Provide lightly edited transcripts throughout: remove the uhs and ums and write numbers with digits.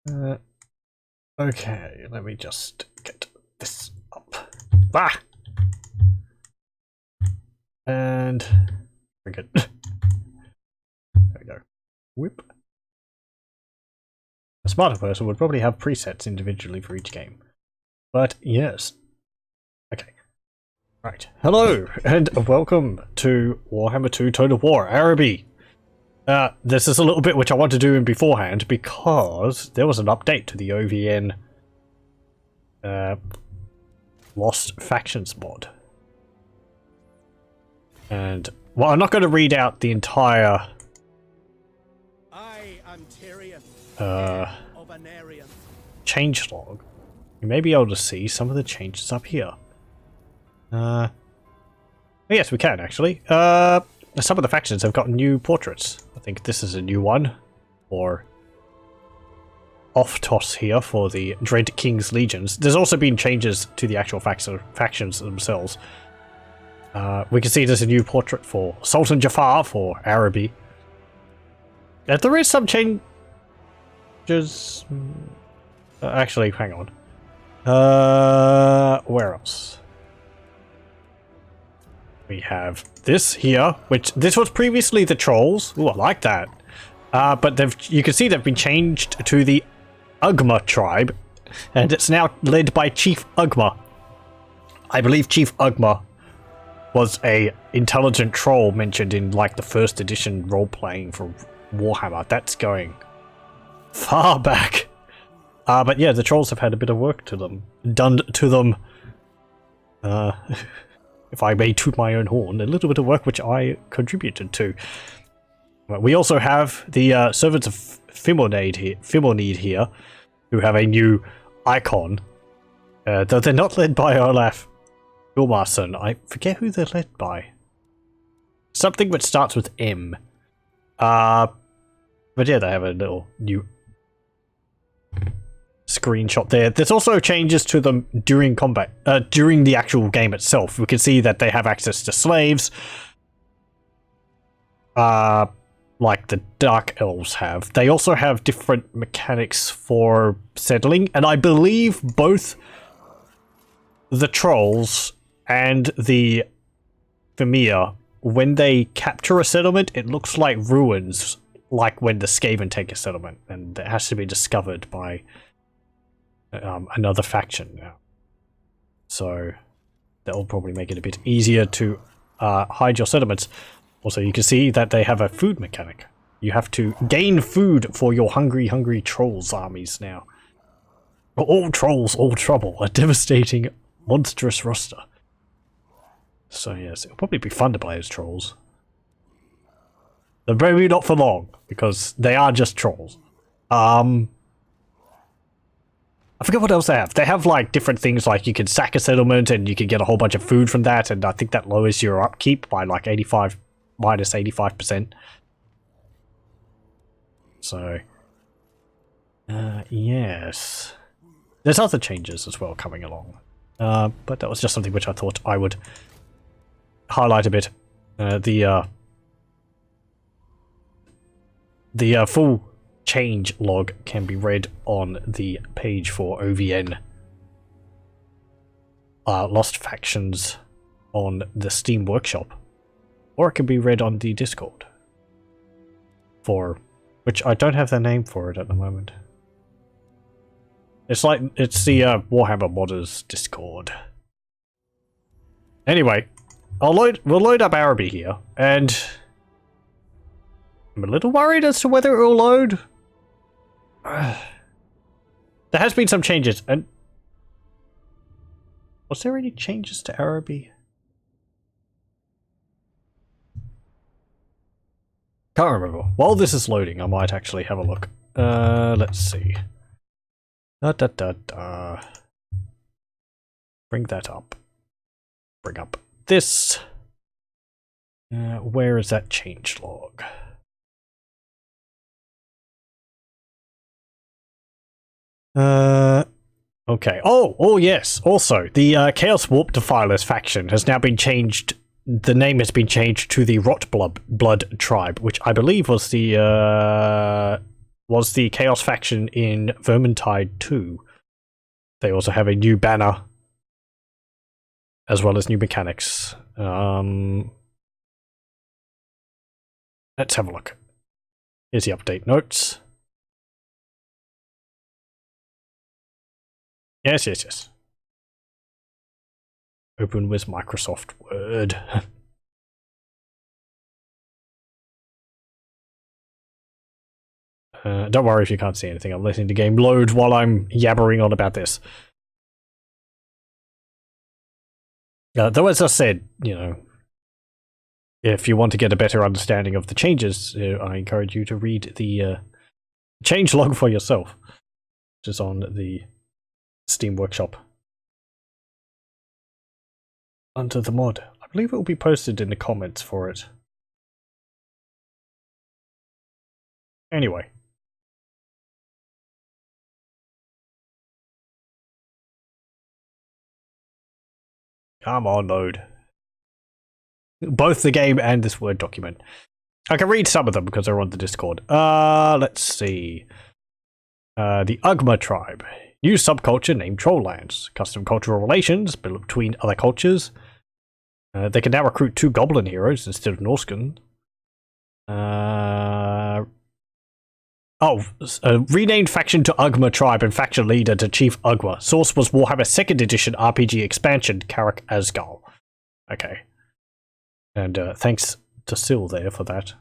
Okay, let me just get this up. Ah! And we're good. There we go. Whip. A smarter person would probably have presets individually for each game. But yes. Okay. Right. Hello, and welcome to Warhammer 2 Total War, Araby. This is a little bit which I want to do in beforehand because there was an update to the OVN Lost Factions mod. And, well, I'm not going to read out the entire changelog. You may be able to see some of the changes up here. Yes, we can, actually. Some of the factions have got new portraits. I think this is a new one. Or off-toss here for the Dread King's Legions. There's also been changes to the actual factions themselves. We can see there's a new portrait for Sultan Jafar for Araby. There is some changes... actually, hang on. Where else? We have this here, which this was previously the Trolls. Ooh, I like that. But you can see they've been changed to the Ugma tribe, and it's now led by Chief Ugma. I believe Chief Ugma was a intelligent troll mentioned in like the first edition role-playing for Warhammer. That's going far back. But yeah, the Trolls have had a bit of work done to them. If I may toot my own horn, a little bit of work which I contributed to. We also have the Servants of Fimonade here, who have a new icon. Though they're not led by Olaf Gilmarson. I forget who they're led by. Something which starts with M. But yeah, they have a little new screenshot there. There's also changes to them during combat, during the actual game itself. We can see that they have access to slaves, like the Dark Elves have. They also have different mechanics for settling, and I believe both the Trolls and the Vermeer, when they capture a settlement, it looks like ruins, like when the Skaven take a settlement, and it has to be discovered by another faction now. So that'll probably make it a bit easier to hide your settlements. Also, you can see that they have a food mechanic. You have to gain food for your hungry Trolls armies now. All trolls, all trouble. A devastating, monstrous roster. So yes, it'll probably be fun to play as Trolls. But maybe not for long, because they are just Trolls. I forget what else they have. They have like different things, like you can sack a settlement and you can get a whole bunch of food from that, and I think that lowers your upkeep by like minus 85%. So, yes. There's other changes as well coming along. But that was just something which I thought I would highlight a bit. The full change log can be read on the page for OVN Lost Factions on the Steam Workshop, or it can be read on the Discord, for which I don't have the name for it at the moment. It's the Warhammer Modders Discord. Anyway, we'll load up Araby here, and I'm a little worried as to whether it will load. There has been some changes, and was there any changes to Araby? Can't remember. While this is loading, I might actually have a look. Let's see. Bring that up. Bring up this. Where is that change log? Okay. Oh yes. Also, the Chaos Warp Defilers faction has now been changed. The name has been changed to the Rot Blood tribe, which I believe was the was the Chaos faction in Vermintide 2. They also have a new banner, as well as new mechanics. Let's have a look. Here's the update notes. Yes. Open with Microsoft Word. Don't worry if you can't see anything. I'm letting the game load while I'm yabbering on about this. Though, as I said, if you want to get a better understanding of the changes, I encourage you to read the changelog for yourself, which is on the Steam Workshop under the mod. I believe it will be posted in the comments for it. Anyway. Come on, load. Both the game and this Word document. I can read some of them because they're on the Discord. Let's see. The Ugma tribe. New subculture named Trolllands. Custom cultural relations built between other cultures. They can now recruit 2 goblin heroes instead of Norscan. Renamed faction to Ugma tribe and faction leader to Chief Ugma. Source was Warhammer 2nd edition RPG expansion, Karak Asgal. Okay. And thanks to Sil there for that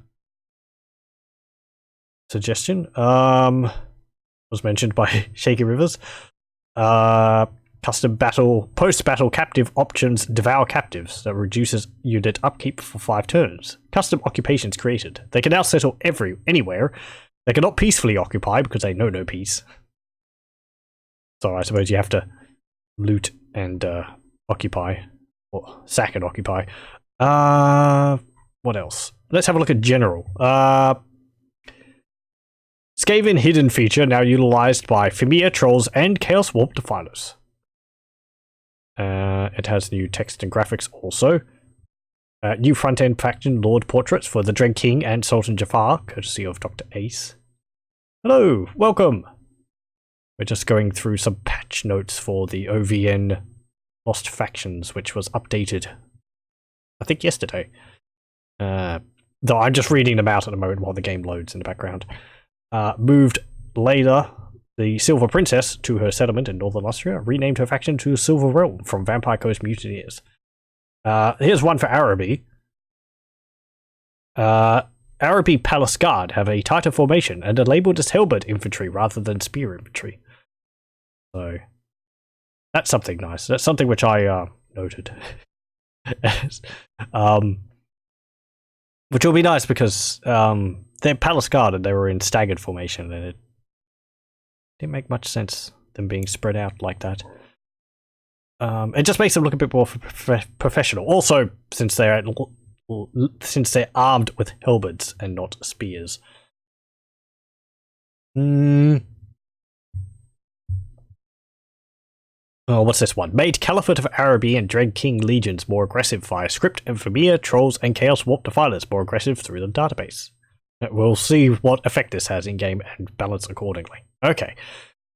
suggestion. Was mentioned by Shaky Rivers. Custom battle, post-battle captive options devour captives that reduces unit upkeep for 5 turns. Custom occupations created. They can now settle anywhere. They cannot peacefully occupy because they know no peace. So I suppose you have to loot and occupy, or sack and occupy. What else? Let's have a look at general. Skaven hidden feature now utilized by Khemri trolls and Chaos Warp Defilers. It has new text and graphics also. New front-end faction Lord portraits for the Dread King and Sultan Jafar, courtesy of Dr. Ace. Hello, welcome! We're just going through some patch notes for the OVN Lost Factions, which was updated, I think, yesterday. Though I'm just reading them out at the moment while the game loads in the background. Moved Layla, the Silver Princess, to her settlement in northern Austria. Renamed her faction to Silver Realm from Vampire Coast Mutineers. Here's one for Araby. Araby Palace Guard have a tighter formation and are labelled as halberd infantry rather than spear infantry. So, that's something nice. That's something which I noted. Which will be nice because they're Palace Guard and they were in staggered formation and it didn't make much sense them being spread out like that. It just makes them look a bit more professional. Also, since they're armed with halberds and not spears. Oh, what's this one? Made Caliphate of Araby and Dread King legions more aggressive via script, and Khemri trolls and Chaos Warp Defilers more aggressive through the database. We'll see what effect this has in game and balance accordingly. Okay.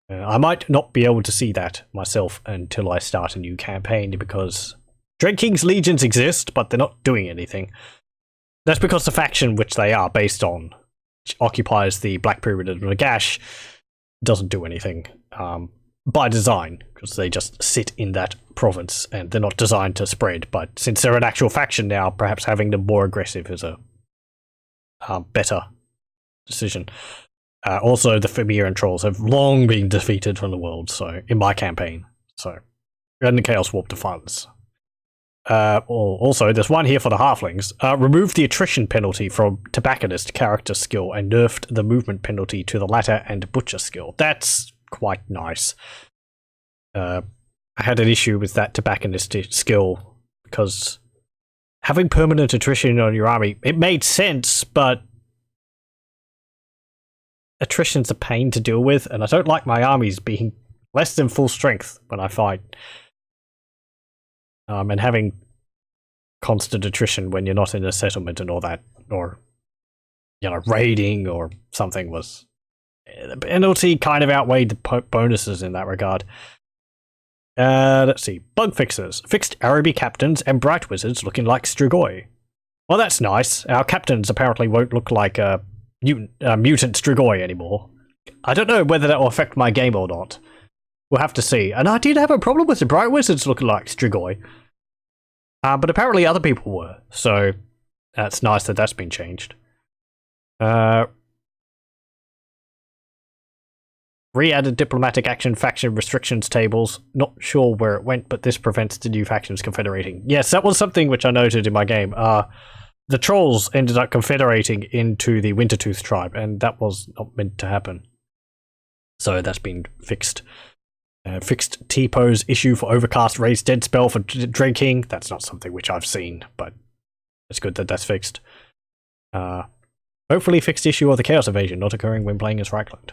I might not be able to see that myself until I start a new campaign because Dread King's legions exist, but they're not doing anything. That's because the faction which they are based on, which occupies the Black Pyramid of Nagash, doesn't do anything by design, because they just sit in that province and they're not designed to spread. But since they're an actual faction now, perhaps having them more aggressive is a better decision. Also, the Khemri trolls have long been defeated from the world, so in my campaign. So, and the Chaos Warp Defilers. Also, there's one here for the Halflings. Removed the attrition penalty from Tobacconist character skill and nerfed the movement penalty to the latter and Butcher skill. That's quite nice. I had an issue with that Tobacconist skill because having permanent attrition on your army, it made sense, but attrition's a pain to deal with, and I don't like my armies being less than full strength when I fight. And having constant attrition when you're not in a settlement and all that, or, raiding or something was The penalty kind of outweighed the bonuses in that regard. Let's see. Bug fixes. Fixed Araby captains and bright wizards looking like Strigoi. Well, that's nice. Our captains apparently won't look like mutant Strigoi anymore. I don't know whether that will affect my game or not. We'll have to see. And I did have a problem with the bright wizards looking like Strigoi. But apparently other people were. So that's nice that that's been changed. Re-added diplomatic action faction restrictions tables. Not sure where it went, but this prevents the new factions confederating. Yes, that was something which I noted in my game. The trolls ended up confederating into the Wintertooth tribe, and that was not meant to happen. So that's been fixed. Fixed T-pose issue for overcast raised dead spell for drinking. That's not something which I've seen, but it's good that that's fixed. Hopefully fixed issue of the chaos evasion not occurring when playing as Reichland.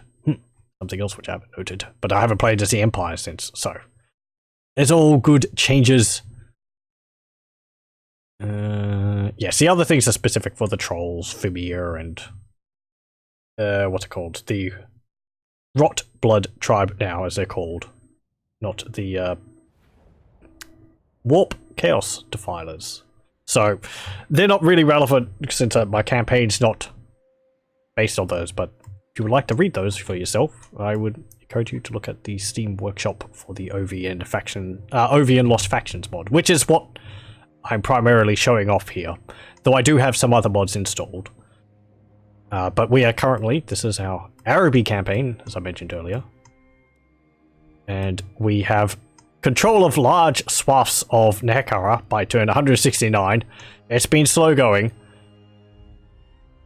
Something else which I haven't noted, but I haven't played as the Empire since, so it's all good changes. Yes, the other things are specific for the trolls, Fimir, and what's it called? The Rot Blood tribe now, as they're called, not the Warp Chaos Defilers. So they're not really relevant since my campaign's not based on those, but if you would like to read those for yourself, I would encourage you to look at the Steam workshop for the OVN faction, OVN Lost Factions mod, which is what I'm primarily showing off here. Though I do have some other mods installed. But we are currently, this is our Araby campaign, as I mentioned earlier. And we have control of large swaths of Nekara by turn 169. It's been slow going.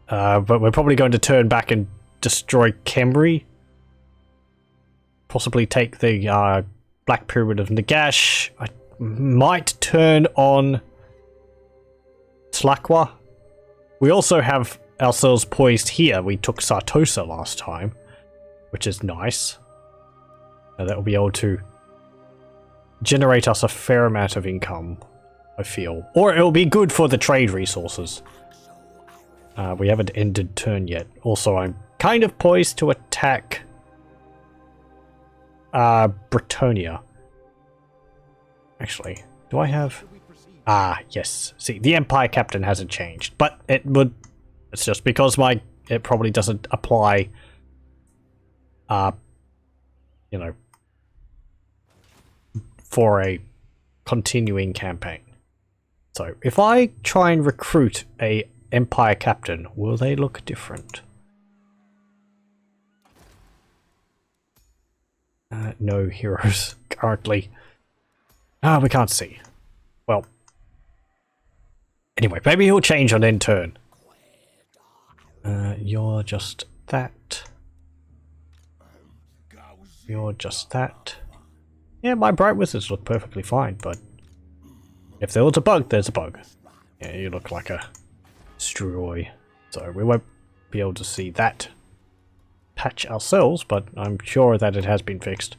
But we're probably going to turn back and destroy Khemri. Possibly take the Black Pyramid of Nagash. I might turn on Slakwa. We also have ourselves poised here. We took Sartosa last time, which is nice. That will be able to generate us a fair amount of income, I feel. Or it will be good for the trade resources. We haven't ended turn yet. Also, I'm kind of poised to attack Bretonia. Actually, do I have... yes. See, the Empire Captain hasn't changed, but it would... It's just because it probably doesn't apply, you know, for a continuing campaign. So, if I try and recruit a Empire Captain, will they look different? No heroes currently. We can't see. Well. Anyway, maybe he'll change on end turn. You're just that. You're just that. Yeah, my bright wizards look perfectly fine, but if there was a bug, there's a bug. Yeah, you look like a Stroi. So we won't be able to see that patch ourselves, but I'm sure that it has been fixed.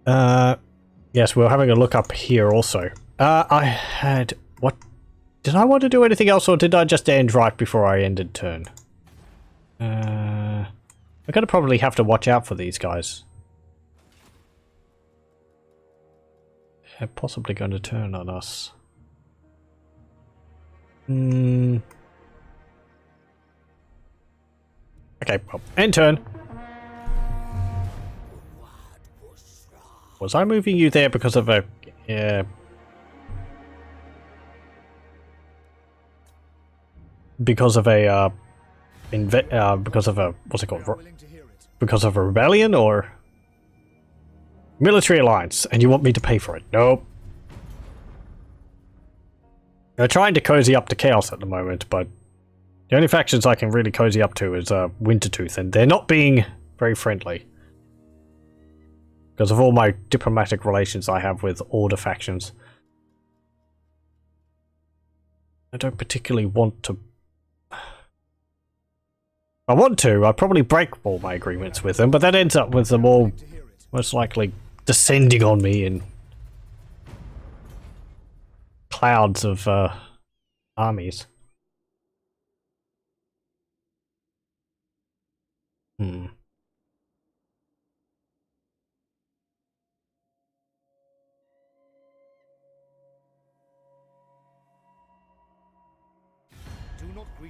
Yes, we're having a look up here also. I had... What? Did I want to do anything else, or did I just end right before I ended turn? We're going to probably have to watch out for these guys. They're possibly going to turn on us. Okay, well, end turn. Was I moving you there because of a... because of a what's it called? Because of a rebellion or military alliance, and you want me to pay for it? Nope. They're trying to cozy up to chaos at the moment, but the only factions I can really cozy up to is Wintertooth, and they're not being very friendly because of all my diplomatic relations I have with all the factions. I don't particularly want to. I want to. I'd probably break all my agreements with them, but that ends up with them all most likely descending on me in clouds of armies.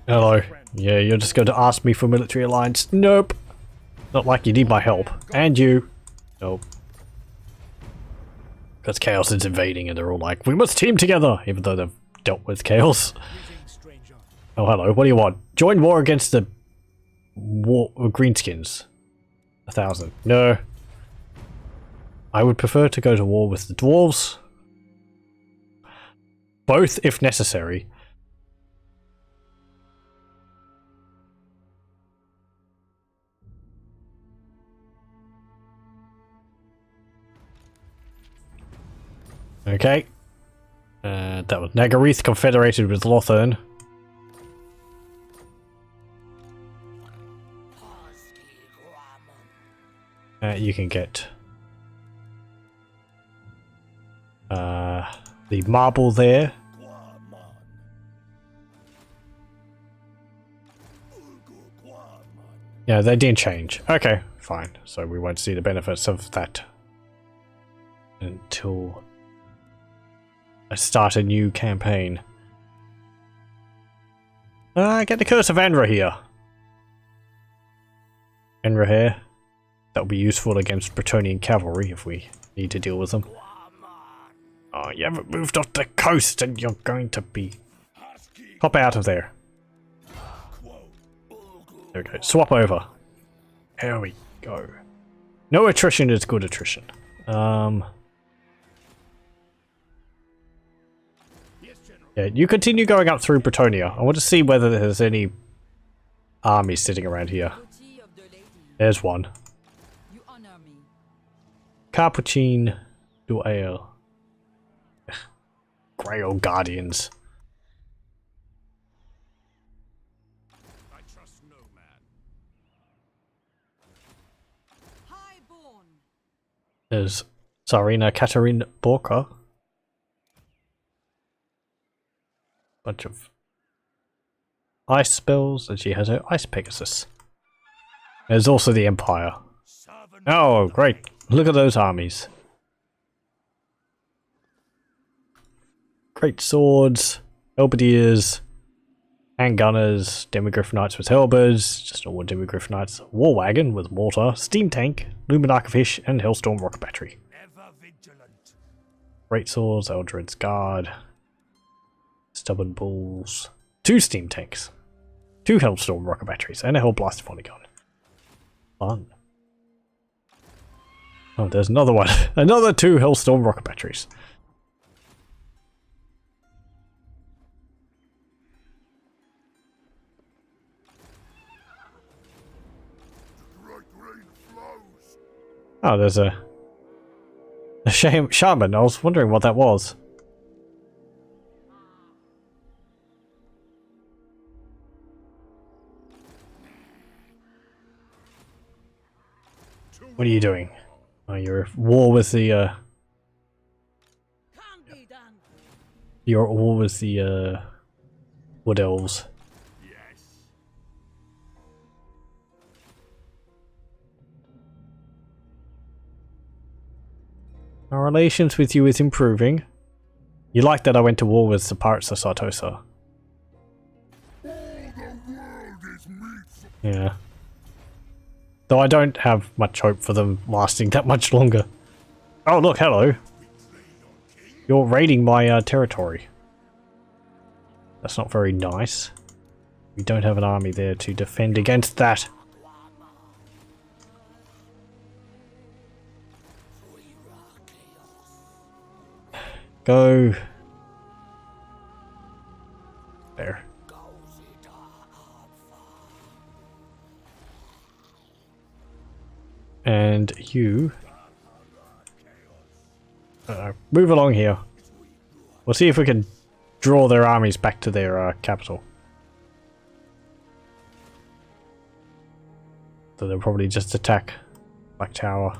Hello. Yeah, you're just going to ask me for military alliance. Nope. Not like you need my help. And you. Nope. Because Chaos is invading and they're all like, we must team together, even though they've dealt with Chaos. Oh, hello. What do you want? Join war against the Greenskins. 1,000. No. I would prefer to go to war with the Dwarves. Both, if necessary. Okay. That was Nagareth confederated with Lothern. You can get the marble there. Yeah, they didn't change. Okay, fine. So we won't see the benefits of that until I start a new campaign. Get the Curse of Anra here. Anra here. That'll be useful against Bretonnian cavalry if we need to deal with them. Oh, you haven't moved off the coast and you're going to be... Hop out of there. There we go. Swap over. There we go. No attrition is good attrition. Yeah, you continue going up through Bretonnia. I want to see whether there's any armies sitting around here. There's one. Capuchin Duel. Grail Guardians. I trust no man. There's Tsarina Katarina Borka. Bunch of ice spells, and she has her Ice Pegasus. There's also the Empire. Oh, great. Look at those armies. Great swords, halberdiers, handgunners, demigryph knights with halberds, just normal demigryph knights, war wagon with mortar, steam tank, luminarca fish, and hellstorm rocket battery. Great swords, Eldred's guard, stubborn bulls, 2 steam tanks, 2 hellstorm rocket batteries, and a hellblast polygon. Fun. Oh, there's another one. Another 2 hellstorm rocket batteries. Oh, there's a shaman. I was wondering what that was. What are you doing? Oh, you're at war with the you're at war with the Wood Elves. Our relations with you is improving. You like that I went to war with the pirates of Sartosa. Yeah. Though I don't have much hope for them lasting that much longer. Oh look, hello. You're raiding my territory. That's not very nice. We don't have an army there to defend against that. Go. There. And you move along here. We'll see if we can draw their armies back to their capital. So they'll probably just attack Black Tower.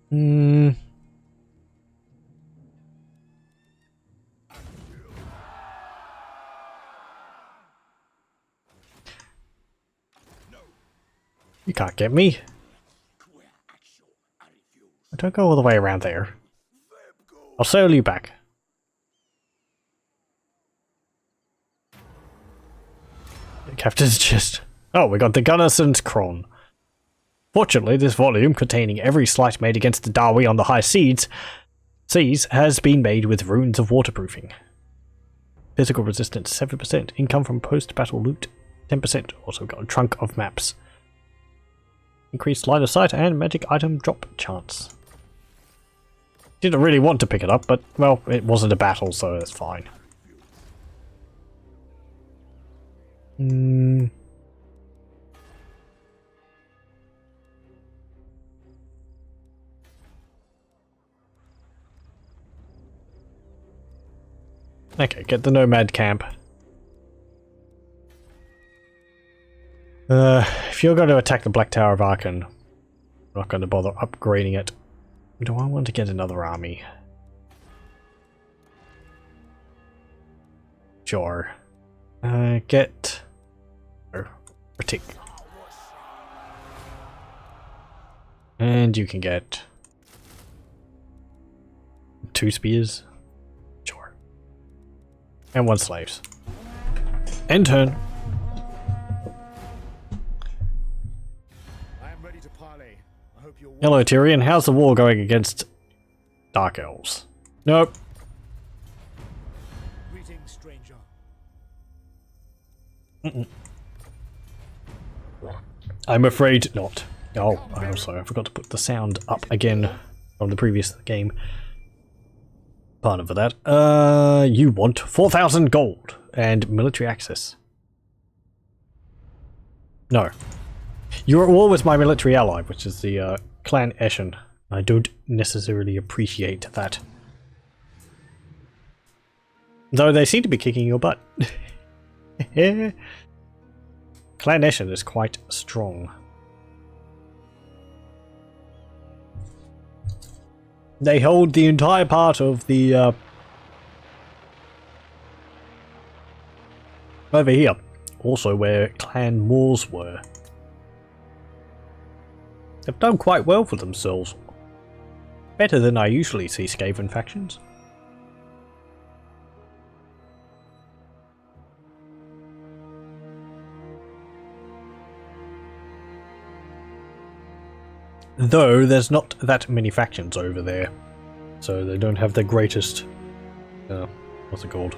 Hmm. You can't get me. Don't go all the way around there. I'll sail you back. The captain's chest. Oh, we got the Gunnarson's Kron. Fortunately, this volume, containing every sleight made against the Dawi on the high seas, has been made with runes of waterproofing. Physical resistance 7%. Income from post-battle loot 10%. Also got a trunk of maps. Increased line of sight and magic item drop chance. Didn't really want to pick it up, but, well, it wasn't a battle, so that's fine. Okay, get the Nomad camp. If you're going to attack the Black Tower of Arkan, I'm not going to bother upgrading it. Do I want to get another army? Sure. Get... Oh, Critic. And you can get... 2 spears. Sure. And 1 slaves. End turn. Hello Tyrion, how's the war going against Dark Elves? Nope. Greetings, stranger. I'm afraid not. Oh, I forgot to put the sound up again from the previous game. Pardon for that. You want 4,000 gold and military access. No. You're at war with my military ally, which is the Clan Eshen. I don't necessarily appreciate that. Though they seem to be kicking your butt. Clan Eshen is quite strong. They hold the entire part of the over here. Also where Clan Moors were. They've done quite well for themselves. Better than I usually see Skaven factions. Though there's not that many factions over there. So they don't have the greatest... what's it called?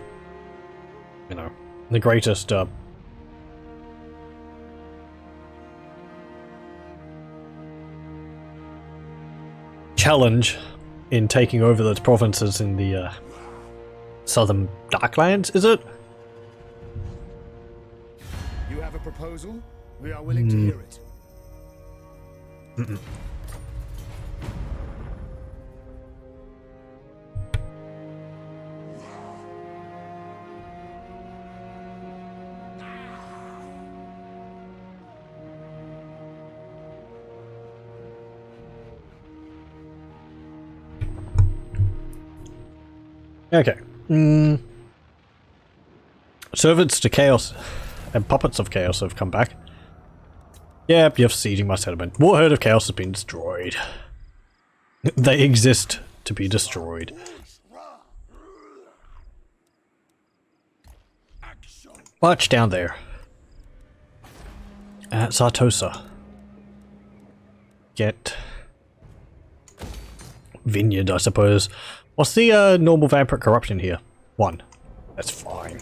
You know, the greatest... challenge in taking over those provinces in the southern Darklands, is it? You have a proposal? We are willing to hear it. Okay. Servants to Chaos and Puppets of Chaos have come back. Yep, you're sieging my settlement. Warherd of Chaos has been destroyed. They exist to be destroyed. March down there. At Zartosa. Get... Vineyard, I suppose. What's the normal vampiric corruption here? 1. That's fine.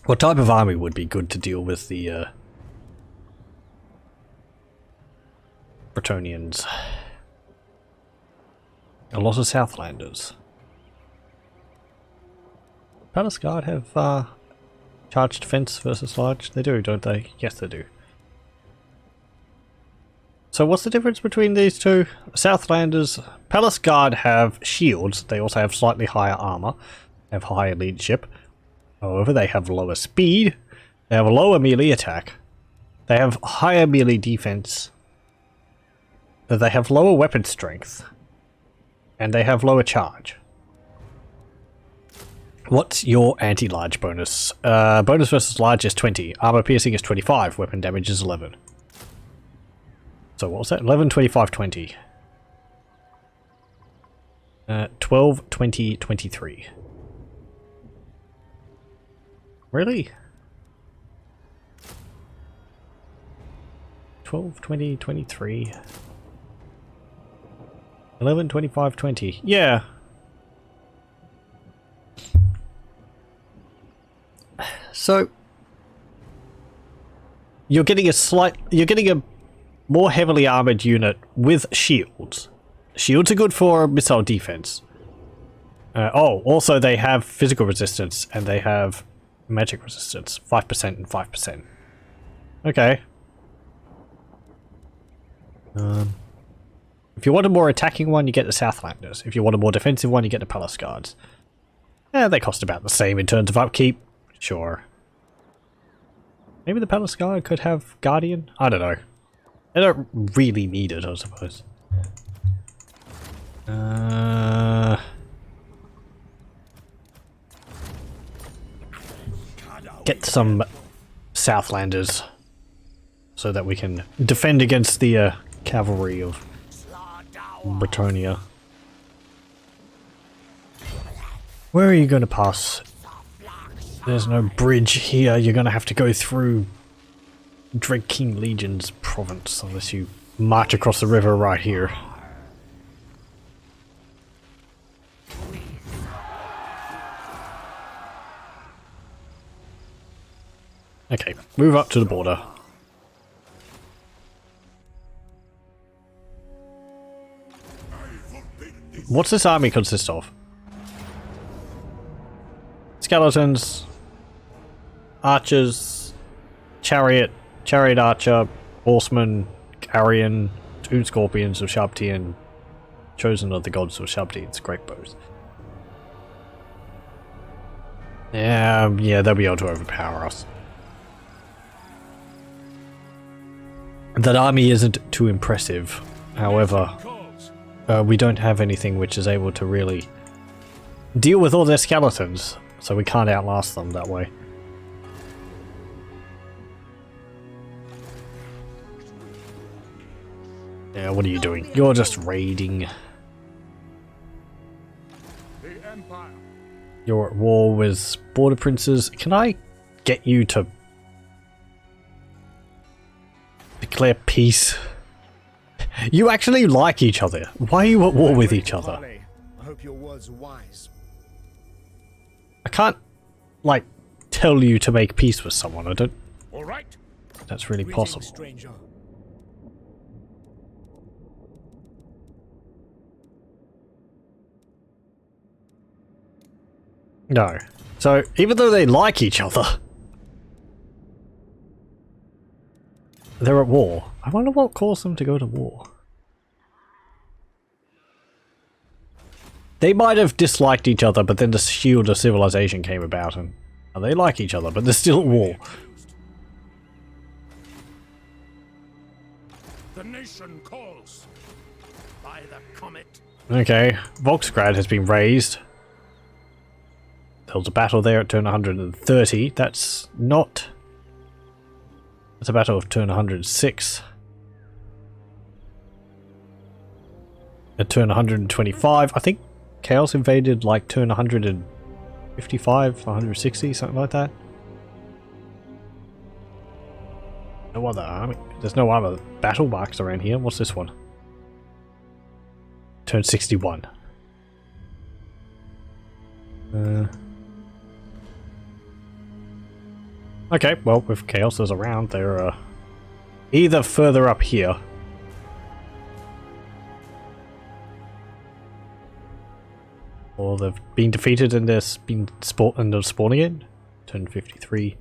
What type of army would be good to deal with the Bretonians? A lot of Southlanders. Palace Guard have charged defense versus large? They do, don't they? Yes, they do. So what's the difference between these two? Southlanders, Palace Guard have shields. They also have slightly higher armor. Have higher leadership. However, they have lower speed. They have a lower melee attack. They have higher melee defense. They have lower weapon strength. And they have lower charge. What's your anti-large bonus? Bonus versus large is 20. Armor piercing is 25. Weapon damage is 11. So what was that? 11, 25, 20. 12, 20, 23. Really? 12, 20, 23. 11, 25, 20. Yeah. So you're getting a more heavily armored unit with shields. Shields are good for missile defense. Also they have physical resistance and they have magic resistance. 5% and 5%. Okay. If you want a more attacking one, you get the Southlanders. If you want a more defensive one, you get the Palace Guards. Yeah, they cost about the same in terms of upkeep. Sure. Maybe the Palace Guard could have Guardian? I don't know. They don't really need it, I suppose. Get some Southlanders so that we can defend against the cavalry of Bretonia. Where are you going to pass? There's no bridge here. You're going to have to go through Dread King Legion's province unless you march across the river right here. Okay, move up to the border. What's this army consist of? Skeletons, archers, chariot archer, horseman, carrion, 2 scorpions of sharp teeth, and chosen of the gods of sharp teeth, great bows. Yeah, they'll be able to overpower us. That army isn't too impressive, however, we don't have anything which is able to really deal with all their skeletons, so we can't outlast them that way. Yeah, what are you doing? You're just raiding. You're at war with border princes. Can I get you to declare peace? You actually like each other. Why are you at war with each other? I hope your words are wise. I can't, like, tell you to make peace with someone. I don't. All right. That's really possible. Stranger. No. So, even though they like each other, they're at war. I wonder what caused them to go to war. They might have disliked each other, but then the Shield of Civilization came about and they like each other, but they're still at war. The nation calls by the comet. Okay, Volksgrad has been raised. There was a battle there at turn 130. That's not... That's a battle of turn 106. At turn 125, I think Chaos invaded like turn 155, 160, something like that. No other army. There's no other battle marks around here. What's this one? Turn 61. Okay, well, if Chaos is around, they're either further up here. Or they've been defeated and they're spawning in. Turn 53.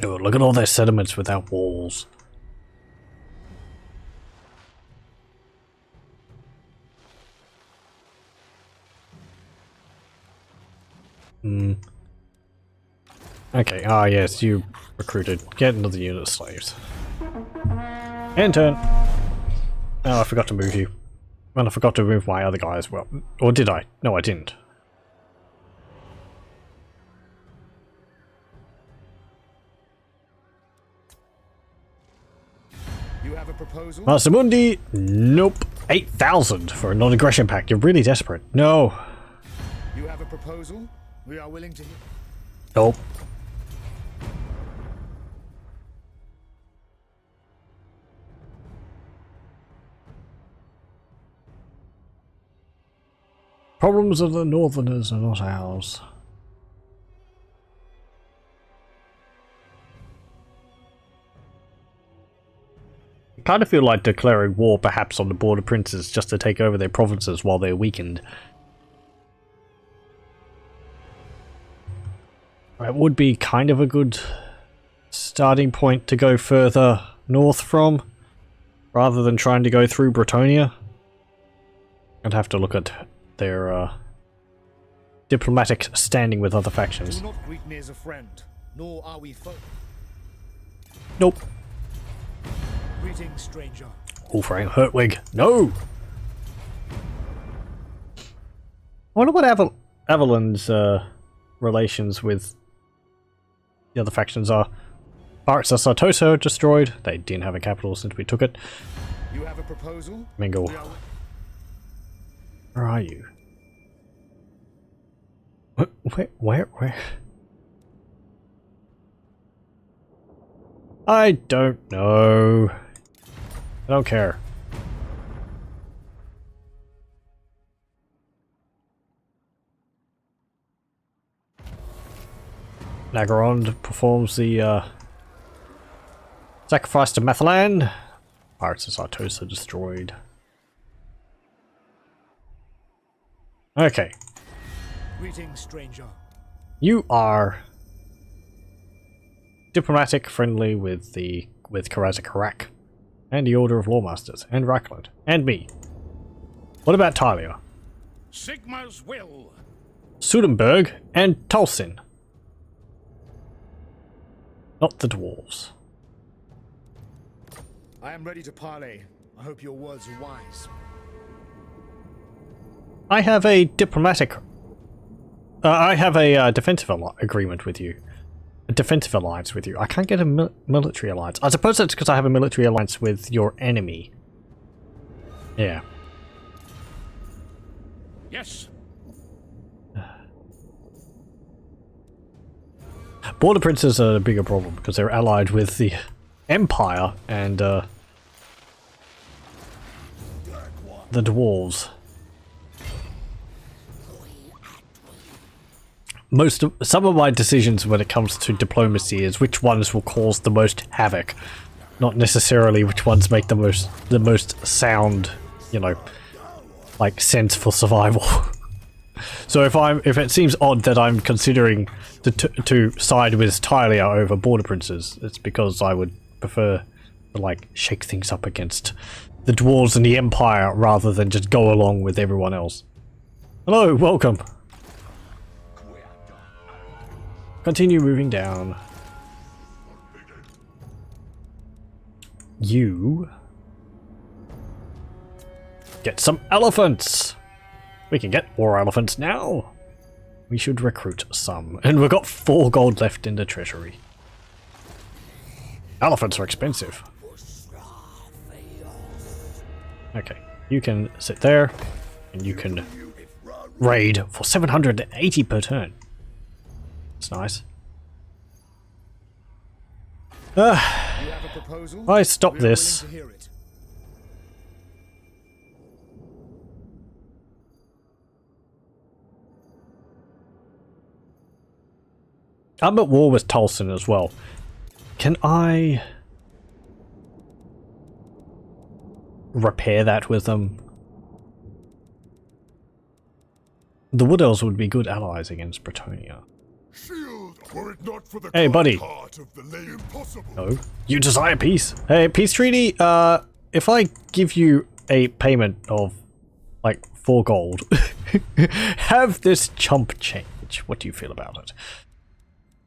Oh, look at all their settlements without walls. Okay, yes, you recruited. Get another unit of slaves. And turn. Oh, I forgot to move you. And I forgot to move my other guy as well. Or did I? No, I didn't. You have a proposal? Masamundi? Nope. 8,000 for a non-aggression pact. You're really desperate. No. You have a proposal? We are willing to hear. Nope. Problems of the Northerners are not ours. I kind of feel like declaring war perhaps on the border princes just to take over their provinces while they're weakened. It would be kind of a good starting point to go further north from, rather than trying to go through Bretonnia. I'd have to look at their diplomatic standing with other factions. Do not greet me as a friend, nor are we foe. Nope. Greetings, stranger. Wolfram Hertwig. No! I wonder what Avalon's relations with the other factions are. Pirates of Sartosa destroyed. They didn't have a capital since we took it. You have a proposal? Mingle. Where are you? Where? I don't know. I don't care. Nagarond performs the sacrifice to Mathalan. Pirates of Sartosa destroyed. Okay. Greetings, stranger. You are diplomatic, friendly with Karazakarak, and the Order of Lawmasters, and Rackland, and me. What about Tilia? Sigma's will. Sudenberg and Tulsin. Not the dwarves. I am ready to parley. I hope your words are wise. I have a diplomatic... I have a defensive agreement with you. A defensive alliance with you. I can't get a military alliance. I suppose that's because I have a military alliance with your enemy. Yeah. Yes. Border princes are a bigger problem because they're allied with the Empire and the dwarves. Some of my decisions when it comes to diplomacy is which ones will cause the most havoc, not necessarily which ones make the most sound, you know, like sense for survival. So if it seems odd that I'm considering to side with Tilia over border princes, it's because I would prefer to like shake things up against the dwarves and the Empire rather than just go along with everyone else. Hello, welcome. Continue moving down. You get some elephants. We can get more elephants now. We should recruit some. And we've got 4 gold left in the treasury. Elephants are expensive. Okay, you can sit there, and you can raid for 780 per turn. That's nice. I stop this. I'm at war with Tulsin as well. Can I repair that with them? The Wood Elves would be good allies against Bretonnia. Shield, were it not for the hey, buddy. Heart of the lady impossible. No, you desire peace. Hey, peace treaty. If I give you a payment of like 4 gold, have this chump change. What do you feel about it?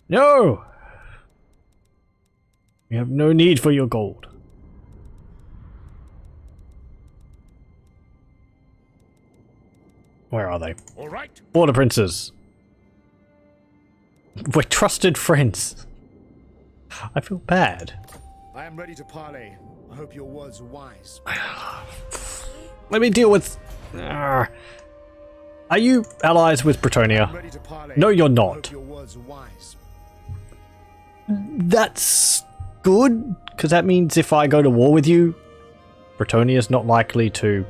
No! We have no need for your gold. Where are they? All right. Border princes. We're trusted friends. I feel bad. I am ready to parley. I hope your words are wise. Let me deal with... Are you allies with Bretonia? Ready to parley. No, you're I not. hope your words are wise. That's good, because that means if I go to war with you, Bretonia's not likely to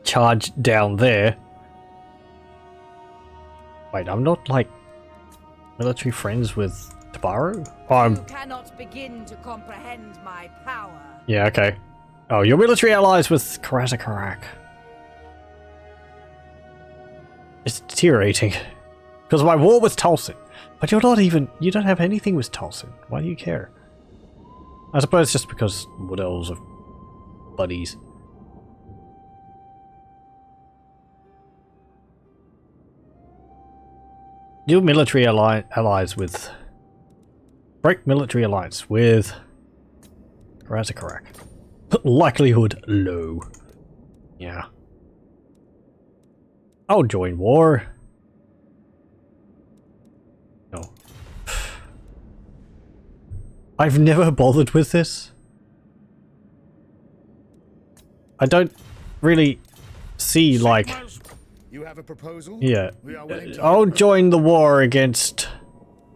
charge down there. Wait, I'm not, like, military friends with Tabaru? Oh, You cannot begin to comprehend my power. yeah, okay. Oh, you're military allies with Karazakarak. It's deteriorating. Because of my war with Tulsin. But you're not even... You don't have anything with Tulsin. Why do you care? I suppose just because Wood Elves are buddies. You military allies with... Break military alliance with... Karazakarak. Likelihood low. Yeah. I'll join war. No. I've never bothered with this. I don't really see, like... You have a proposal? Yeah. We are willing to I'll join the war against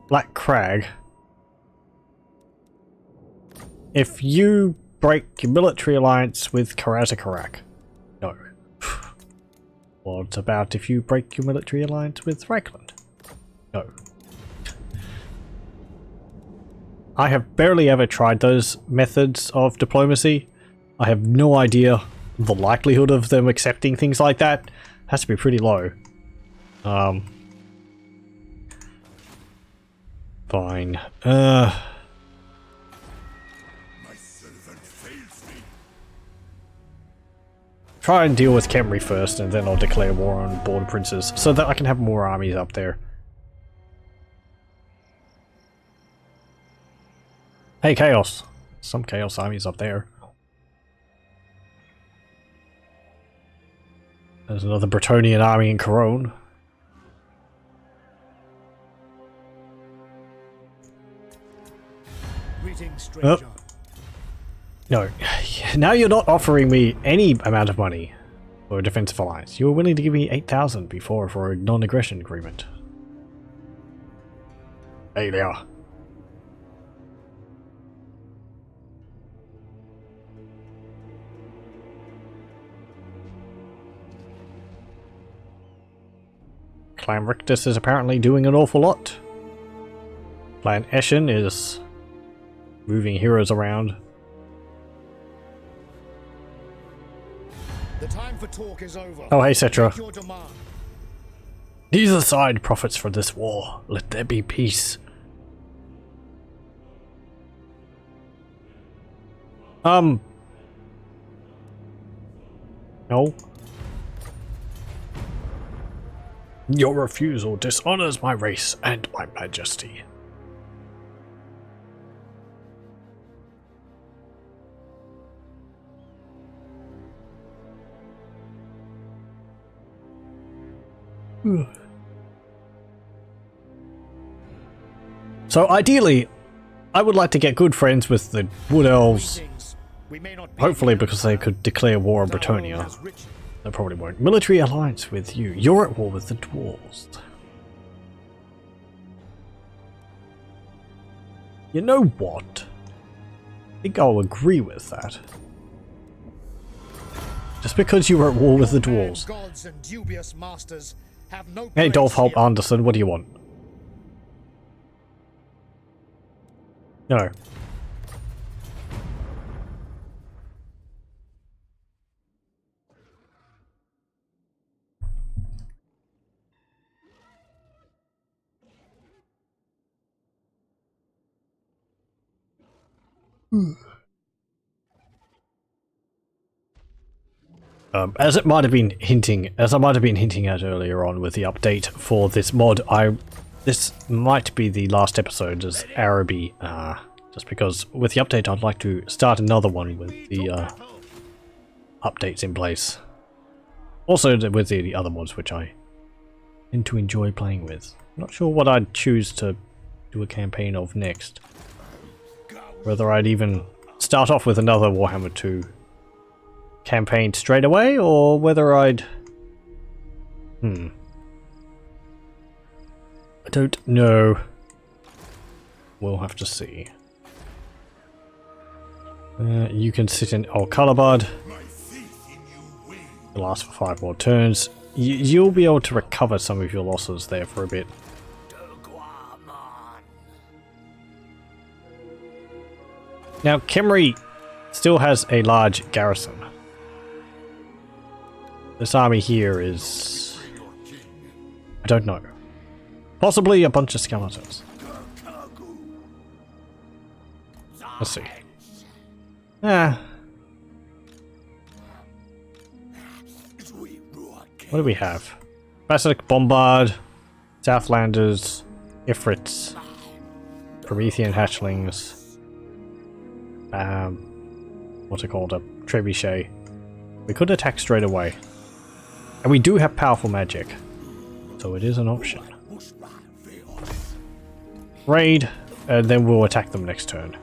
Black Crag if you break your military alliance with Karazakarak. No. What about if you break your military alliance with Reichland? No. I have barely ever tried those methods of diplomacy. I have no idea the likelihood of them accepting things like that. Has to be pretty low. Fine. My servant fails me. Try and deal with Khemri first, and then I'll declare war on Border Princes, so that I can have more armies up there. Hey, Chaos. Some Chaos armies up there. There's another Bretonian army in Corone. Greetings, stranger. No. Now you're not offering me any amount of money for a defensive alliance. You were willing to give me 8,000 before for a non-aggression agreement. Failure. Clan Rictus is apparently doing an awful lot. Clan Eshin is moving heroes around. The time for talk is over. Oh, hey, Settra. Make your demand. Neither side profits from this war. Let there be peace. No. Your refusal dishonors my race and my majesty. So ideally, I would like to get good friends with the Wood Elves, Greetings. We may not be hopefully the because they could declare war on Thou Bretonia. has riches. They probably won't. Military alliance with you. You're at war with the Dwarfs. You know what? I think I'll agree with that. Just because you were at war with the Dwarves. Gods and dubious masters have no Hey, place Dolph Hope here. Anderson, what do you want? No. As I might have been hinting at earlier on with the update for this mod, this might be the last episode as Araby, just because with the update I'd like to start another one with the updates in place. Also with the other mods, which I tend to enjoy playing with. Not sure what I'd choose to do a campaign of next. Whether I'd even start off with another Warhammer 2 campaign straight away, or whether I'd... I don't know. We'll have to see. You can sit in old Colorbud. It'll last for 5 more turns. You'll be able to recover some of your losses there for a bit. Now, Khemri still has a large garrison. This army here is... I don't know. Possibly a bunch of skeletons. Let's see. What do we have? Basilic Bombard, Southlanders, Ifrits, Promethean Hatchlings, what's it called? A Trebuchet. We could attack straight away. And we do have powerful magic, so it is an option. Raid, and then we'll attack them next turn.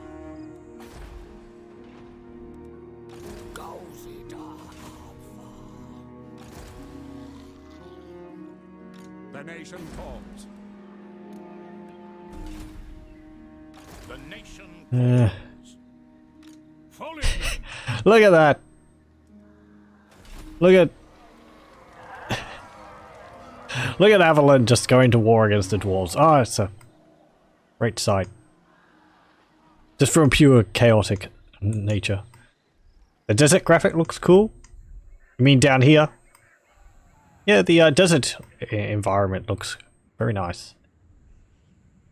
The nation calls. The nation calls. Falling men. Look at that! Look at... Look at Avalon just going to war against the dwarves. Oh, it's a great sight. Just from pure chaotic nature. The desert graphic looks cool. You mean down here? Yeah, the desert environment looks very nice.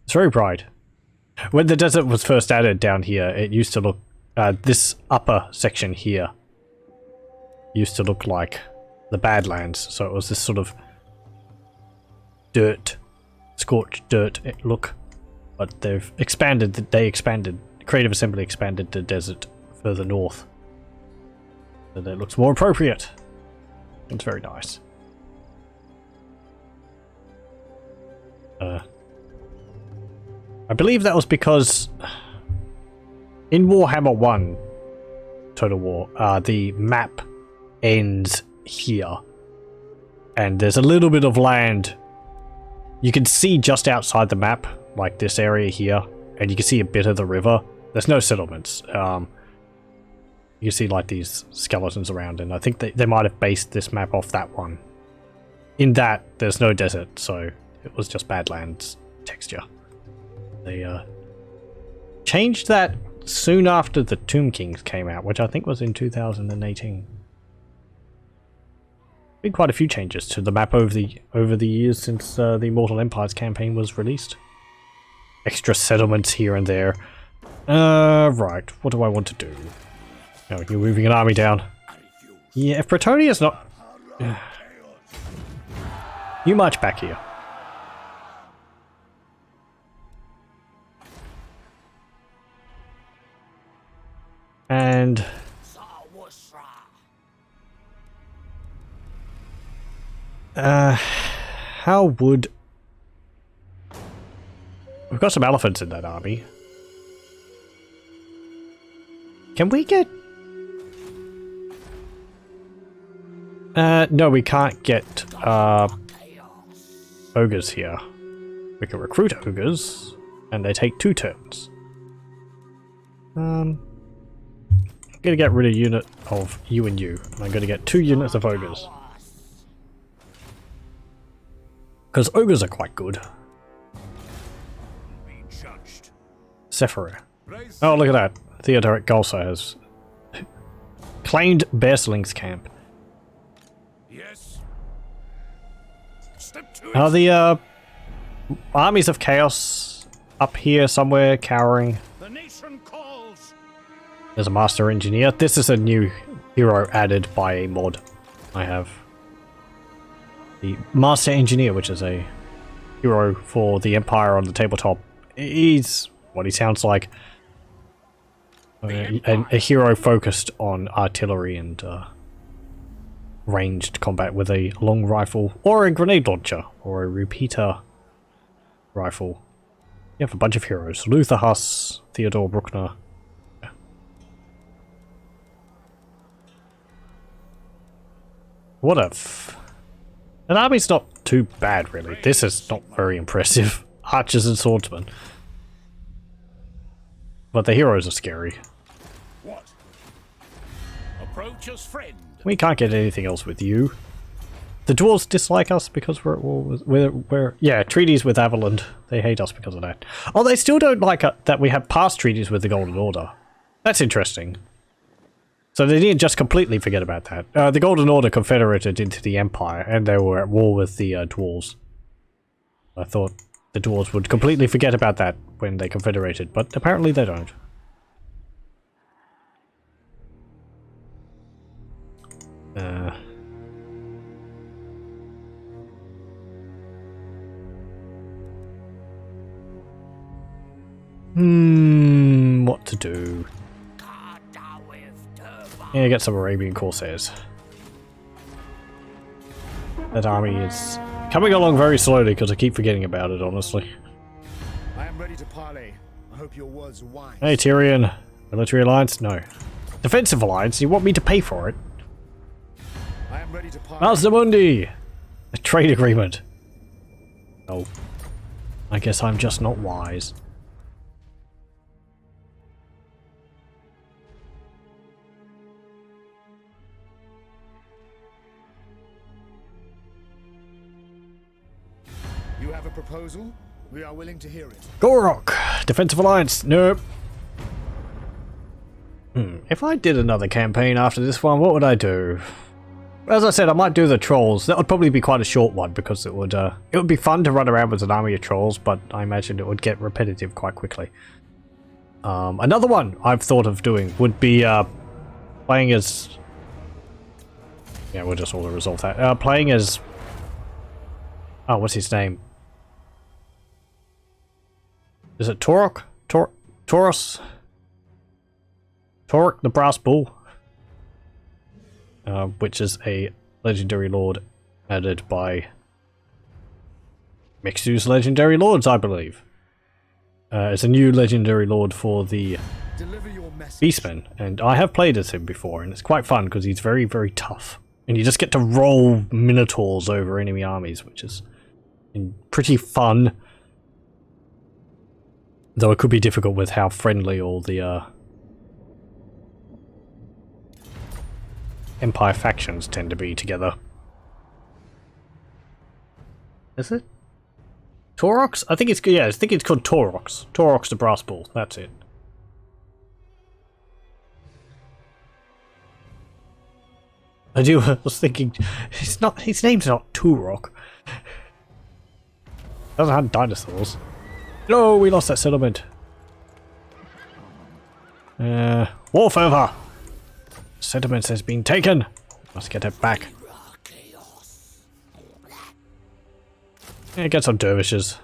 It's very bright. When the desert was first added down here, it used to look... this upper section here used to look like the Badlands, so it was this sort of dirt, scorched dirt look. But they've expanded, Creative Assembly expanded the desert further north. So that looks more appropriate. It's very nice. I believe that was because in Warhammer 1 Total War, the map ends here. And there's a little bit of land you can see just outside the map, like this area here, and you can see a bit of the river. There's no settlements. You can see like these skeletons around, and I think they might have based this map off that one. In that, there's no desert, so it was just Badlands texture. They changed that soon after the Tomb Kings came out, which I think was in 2018. Been quite a few changes to the map over the years since the Immortal Empires campaign was released. Extra settlements here and there. Right, what do I want to do? Oh, you're moving an army down. Yeah, if Bretonia's not... You march back here. And... how would... We've got some elephants in that army. Can we get... no, we can't get, ogres here. We can recruit ogres, and they take 2 turns. I'm gonna get rid of a unit of you and you. I'm gonna get 2 units of ogres. Because ogres are quite good. Sephira. Oh, look at that. Theodoric Gulsa has claimed Bearsling's camp. Yes. Step to Are the armies of chaos up here somewhere cowering? the nation calls. There's a master engineer. This is a new hero added by a mod I have. The master engineer, which is a hero for the Empire on the tabletop. He's what he sounds like. A hero focused on artillery and ranged combat with a long rifle or a grenade launcher or a repeater rifle. You have a bunch of heroes. Luther Huss, Theodore Bruckner. Yeah. What if... An army's not too bad, really. This is not very impressive. Archers and swordsmen. But the heroes are scary. What? Approach us, friend. We can't get anything else with you. The dwarves dislike us because we're at war with... We're yeah, treaties with Averland. They hate us because of that. Oh, they still don't like that we have past treaties with the Golden Order. That's interesting. So they didn't just completely forget about that. The Golden Order confederated into the Empire, and they were at war with the dwarves. I thought the dwarves would completely forget about that when they confederated, but apparently they don't. What to do? Yeah, get some Arabian Corsairs. That army is coming along very slowly because I keep forgetting about it, honestly. I am ready to parley. I hope your words are wise. Hey Tyrion, military alliance? No. Defensive alliance? You want me to pay for it? I am ready to parley. Mazdamundi! A trade agreement. Oh. I guess I'm just not wise. You have a proposal? We are willing to hear it. Gorok! Defensive alliance? Nope. If I did another campaign after this one, what would I do? As I said, I might do the trolls. That would probably be quite a short one because it would be fun to run around with an army of trolls, but I imagine it would get repetitive quite quickly. Another one I've thought of doing would be playing as... Yeah, we'll just auto-resolve that. Playing as... Oh, what's his name? Is it Torok? Taurus? Torok the Brass Bull? Which is a legendary lord added by Mixu's legendary lords, I believe. It's a new legendary lord for the Beastmen, and I have played as him before, and it's quite fun because he's very, very tough. And you just get to roll minotaurs over enemy armies, which is pretty fun. Though it could be difficult with how friendly all the Empire factions tend to be together. Is it? Taurox? I think it's called Taurox. Taurox the Brass Bull, that's it. I was thinking, his name's not Turok. Doesn't have dinosaurs. No, we lost that settlement. Wolf over! Settlement has been taken. Must get it back. Yeah, get some dervishes.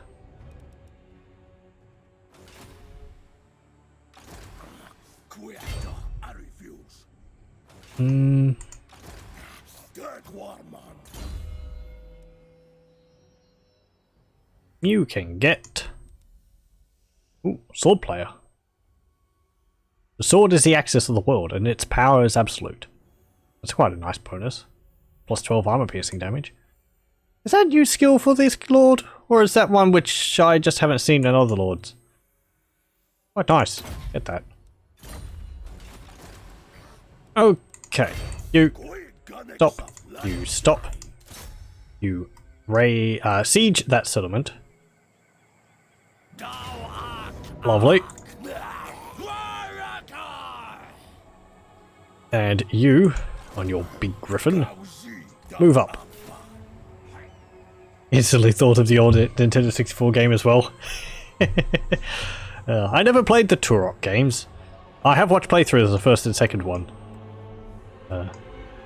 You can get... Ooh, sword player. The sword is the axis of the world, and its power is absolute. That's quite a nice bonus. Plus 12 armor piercing damage. Is that a new skill for this lord? Or is that one which I just haven't seen in other lords? Quite nice. Get that. Okay. You stop. You stop. You siege that settlement. Lovely. And you, on your big griffin, move up. Instantly thought of the old Nintendo 64 game as well. I never played the Turok games. I have watched playthroughs of the first and second one.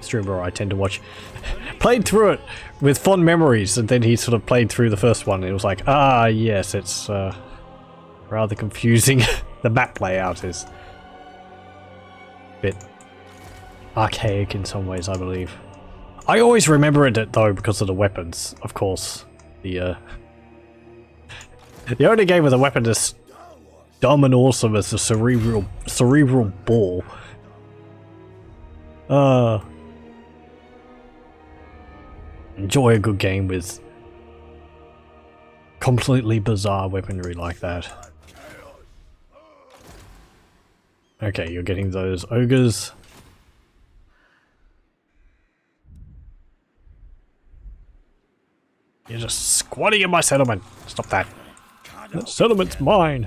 Streamer I tend to watch. Played through it with fond memories, and then he sort of played through the first one, and it was like, ah yes, it's rather confusing. The map layout is a bit archaic in some ways, I believe. I always remember it though because of the weapons, of course. The only game with a weapon is dumb and awesome as the cerebral ball. Enjoy a good game with completely bizarre weaponry like that. Okay, you're getting those ogres. You're just squatting in my settlement. Stop that. That settlement's mine.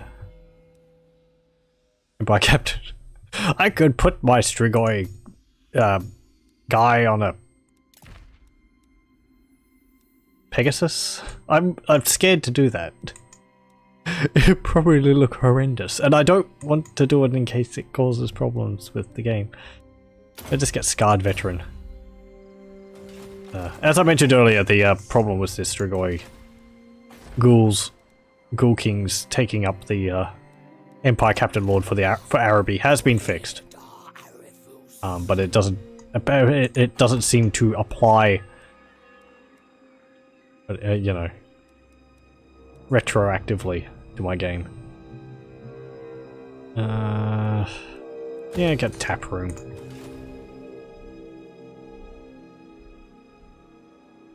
By Captain. I could put my Strigoi guy on a Pegasus. I'm scared to do that. It probably look horrendous, and I don't want to do it in case it causes problems with the game. I just get scarred veteran. As I mentioned earlier, the problem with this Strigoi Ghoul Kings taking up the Empire Captain Lord for Araby has been fixed, but it doesn't seem to apply, you know, retroactively to my game. Yeah, get tap room.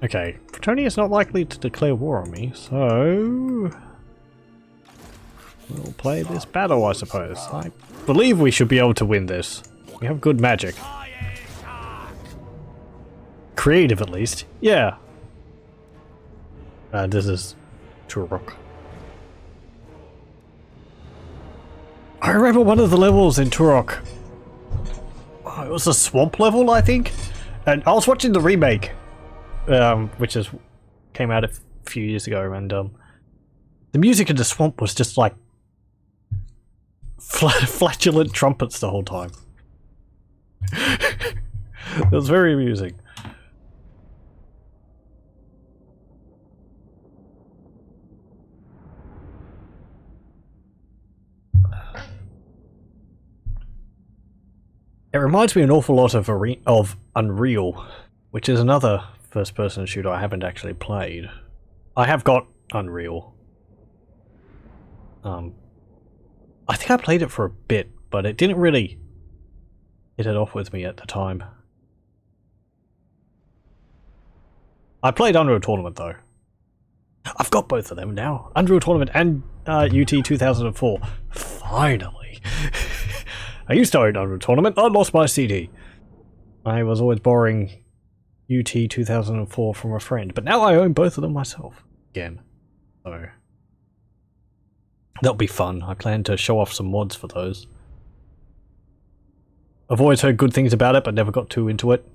Okay, Pretonia is not likely to declare war on me, so we'll play this battle, I suppose. I believe we should be able to win this. We have good magic. Creative, at least. Yeah. This is Turok. I remember one of the levels in Turok. Oh, it was a swamp level, I think? And I was watching the remake, which came out a few years ago, and the music in the swamp was just like flatulent trumpets the whole time. It was very amusing. It reminds me an awful lot of Unreal, which is another first-person shooter I haven't actually played. I have got Unreal. I think I played it for a bit, but it didn't really hit it off with me at the time. I played Unreal Tournament though. I've got both of them now. Unreal Tournament and UT 2004. Finally! I used to own Unreal Tournament. I lost my CD. I was always borrowing UT 2004 from a friend, but now I own both of them myself again. So that'll be fun. I plan to show off some mods for those. I've always heard good things about it, but never got too into it.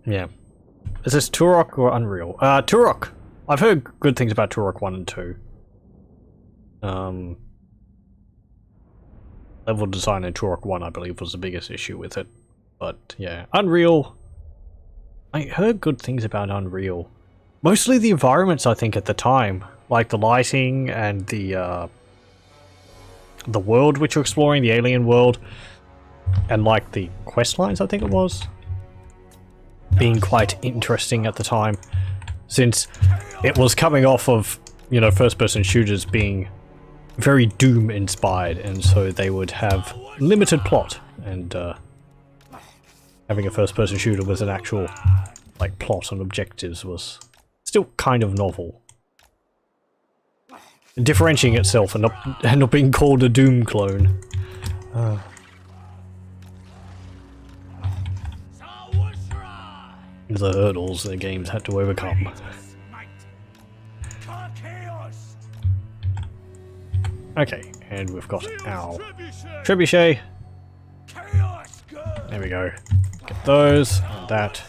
Yeah. Is this Turok or Unreal? Turok! I've heard good things about Turok 1 and 2. Level design in Turok 1, I believe, was the biggest issue with it. But, yeah. Unreal... I heard good things about Unreal. Mostly the environments, I think, at the time. Like the lighting and the world which you're exploring, the alien world. And, like, the quest lines, I think it was. Being quite interesting at the time. Since it was coming off of, you know, first-person shooters being very Doom-inspired, and so they would have limited plot, and having a first-person shooter with an actual, like, plot and objectives was still kind of novel. Differentiating itself and not being called a Doom clone. The hurdles the games had to overcome. Okay, and we've got our trebuchet. There we go. Get those and that.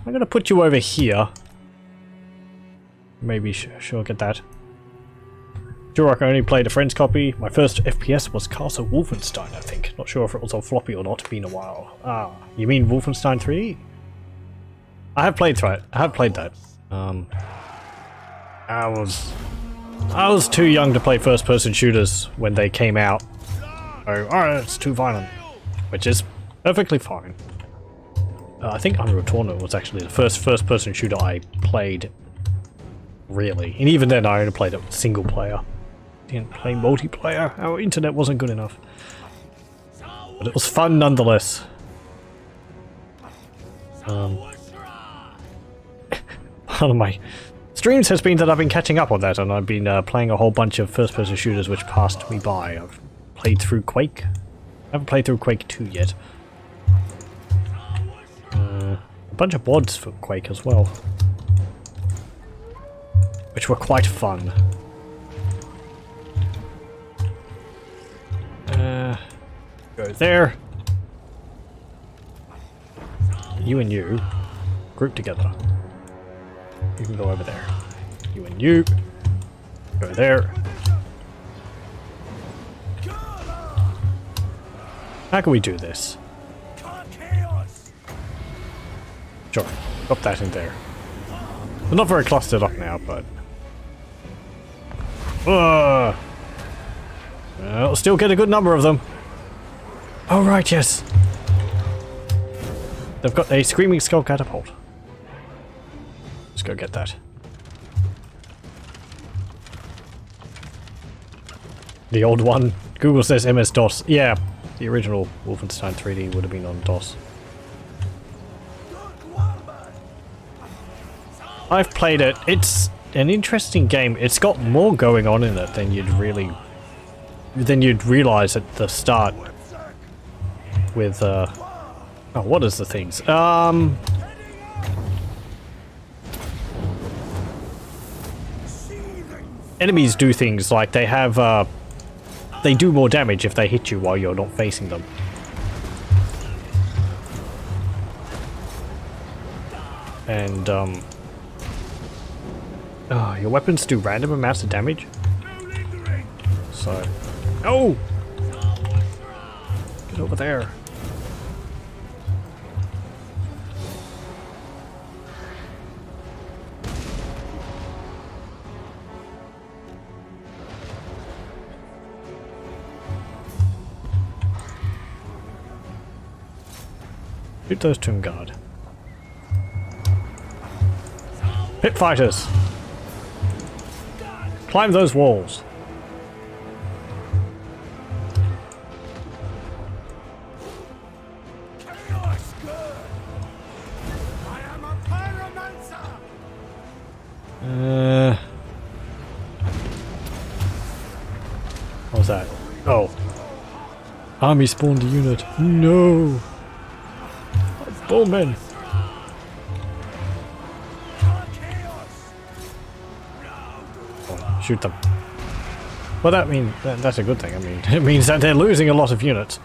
I'm gonna put you over here. Maybe sure get that. Turok only played a friend's copy. My first FPS was Castle Wolfenstein, I think. Not sure if it was on floppy or not. Been a while. Ah, you mean Wolfenstein 3? I have played through it. I have played that. I was too young to play first-person shooters when they came out. Oh, it's too violent. Which is perfectly fine. I think Unreal Tournament was actually the first-person shooter I played, really. And even then I only played it single player. Didn't play multiplayer. Our internet wasn't good enough. But it was fun nonetheless. Part of my streams has been that I've been catching up on that, and I've been playing a whole bunch of first-person shooters which passed me by. I've played through Quake. I haven't played through Quake 2 yet. A bunch of mods for Quake as well, which were quite fun. Go there. You and you group together. You can go over there. You and you go there. How can we do this? Sure, drop that in there. They're not very clustered up now, but... I'll still get a good number of them. Oh right, yes. They've got a Screaming Skull catapult. Let's go get that. The old one. Google says MS-DOS. Yeah, the original Wolfenstein 3D would have been on DOS. I've played it. It's an interesting game. It's got more going on in it than you'd realize at the start. With oh, what is the things? Enemies do things like they have they do more damage if they hit you while you're not facing them. And oh, your weapons do random amounts of damage. So, oh, get over there. Shoot those Tomb Guard. Pit fighters! Climb those walls! What was that? Oh. Army spawned a unit. No! Bowmen! Oh, shoot them. Well, that means that's a good thing. I mean, it means that they're losing a lot of units.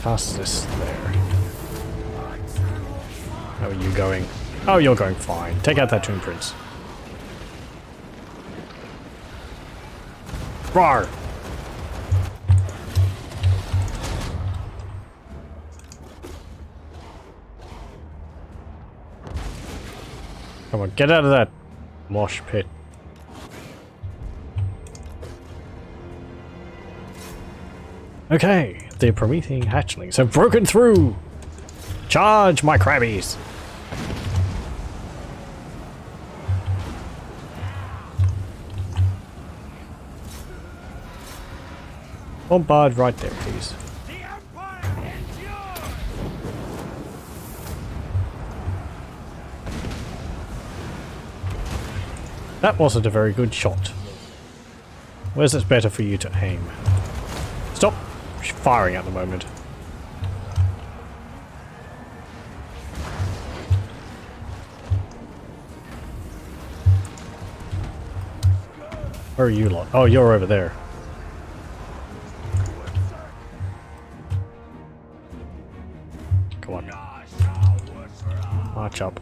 Pass this there. How are you going? Oh, you're going fine. Take out that Tomb Prince. Roar! Come on, get out of that mosh pit. Okay, the Promethean hatchlings have broken through! Charge, my crabbies! Bombard right there, please. That wasn't a very good shot. Where's it better for you to aim? Stop firing at the moment. Where are you lot? Oh, you're over there. Come on. March up.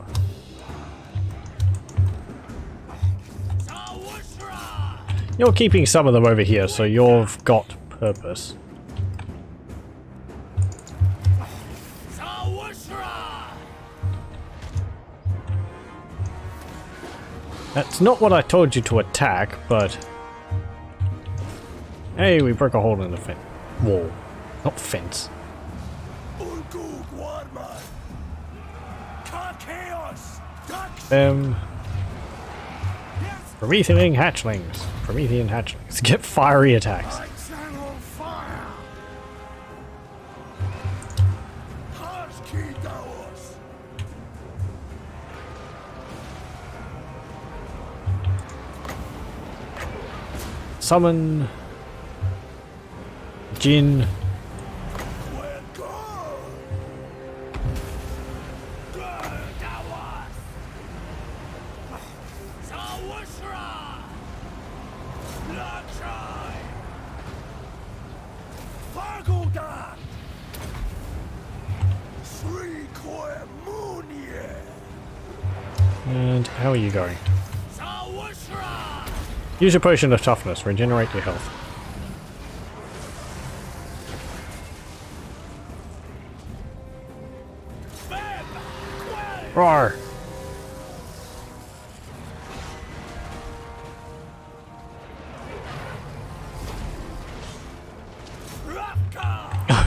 You're keeping some of them over here, so you've got purpose. That's not what I told you to attack, but... Hey, we broke a hole in the wall. Not fence. Promethean hatchlings. Promethean hatchlings. Get fiery attacks. Summon Jin. And how are you going? Use your potion of toughness, regenerate your health. Roar!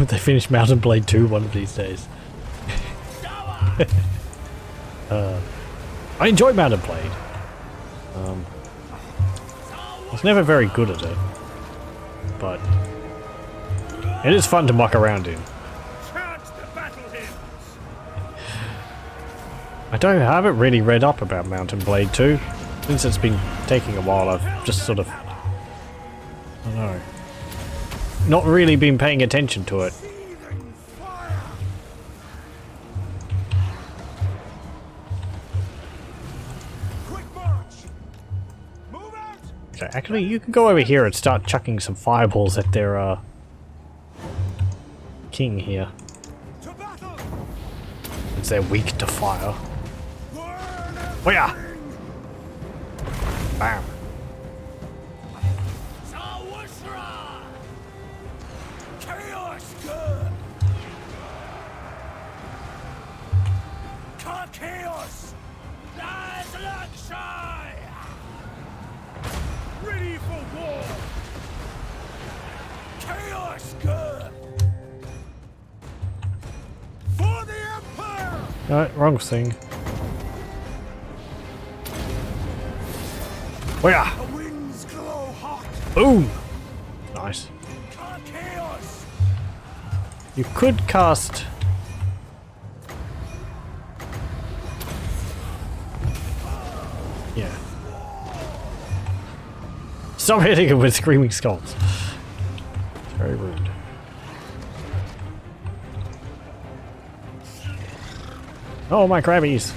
They finished Mountain Blade 2 one of these days. I enjoy Mountain Blade. I was never very good at it, but it is fun to muck around in. I haven't really read up about Mountain Blade 2. Since it's been taking a while, I've just sort of, I don't know, not really been paying attention to it. Okay, actually, you can go over here and start chucking some fireballs at their, king here. Since they're weak to fire. Oh yeah! Bam! Ready for war! Chaos good! For the Empire! No, wrong thing. Oh yeah! The winds glow hot! Boom! Nice. Chaos! You could cast... Yeah. Stop hitting him with screaming skulls. It's very rude. Oh, my crabbies!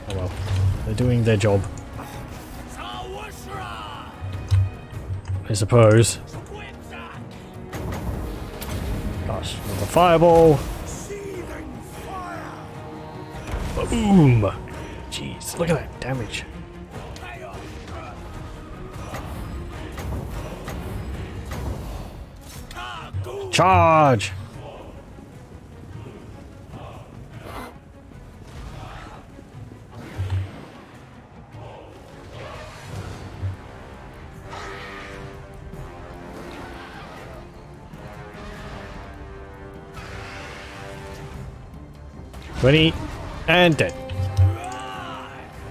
Oh well. They're doing their job. I suppose. Gosh, another fireball. Boom! Jeez, look at that damage. Charge! Ready and dead.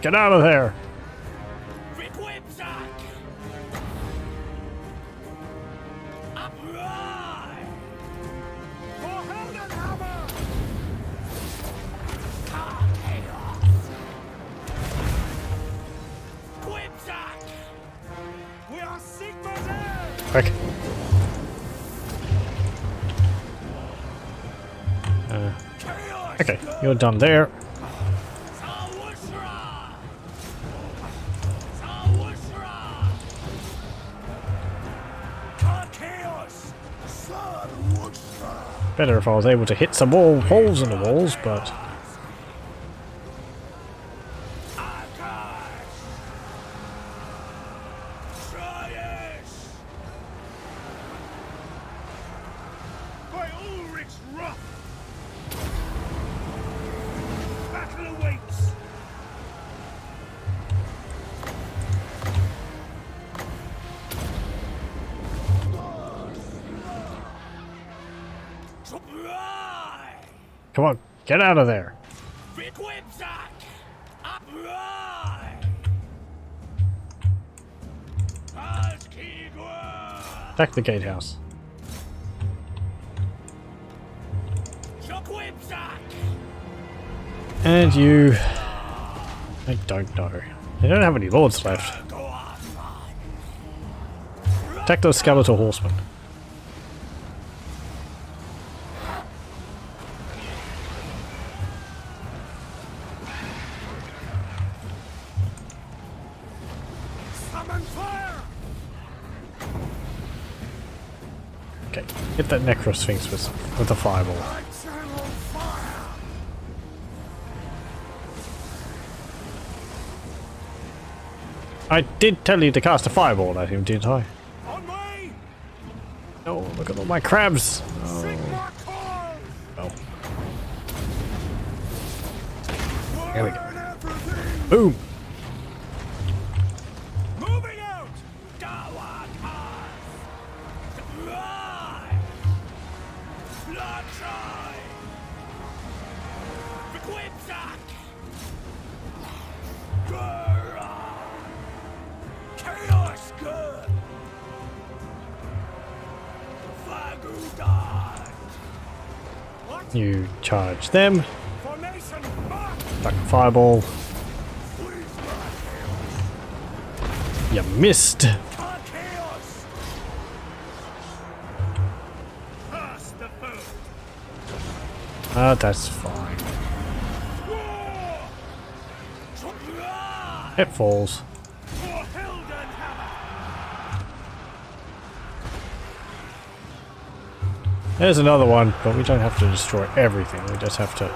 Get out of there! Quick. Okay, you're done there. Better if I was able to hit some more holes in the walls, but... Come on, get out of there. Attack the gatehouse. And you... I don't know. They don't have any lords left. Attack those skeletal horsemen. Okay, hit that Necrosphinx with a fireball. I did tell you to cast a fireball at him, didn't I? No, look at all my crabs. Oh. Oh. There we go. Boom. Moving out. Chaos good. You charge them. Attack fireball. You missed. That's fine. It falls. There's another one, but we don't have to destroy everything. We just have to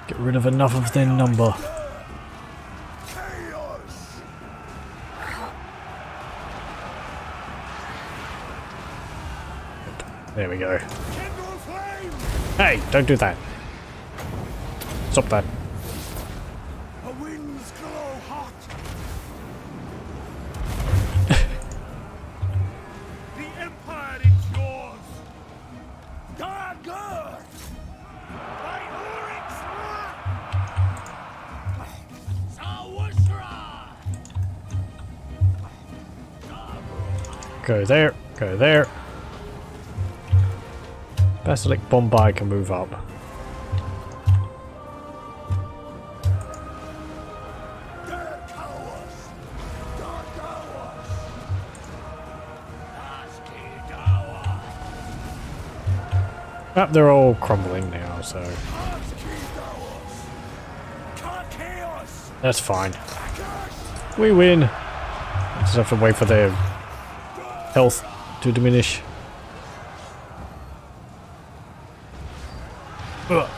get rid of enough of their number. There we go. Hey, don't do that. Stop that. The winds glow hot. The empire is yours. Good. By Urix Go there, go there. Basilic Bombay can move up. Ah, they're all crumbling now, so that's fine. We win. Just have to wait for their health to diminish. Ugh.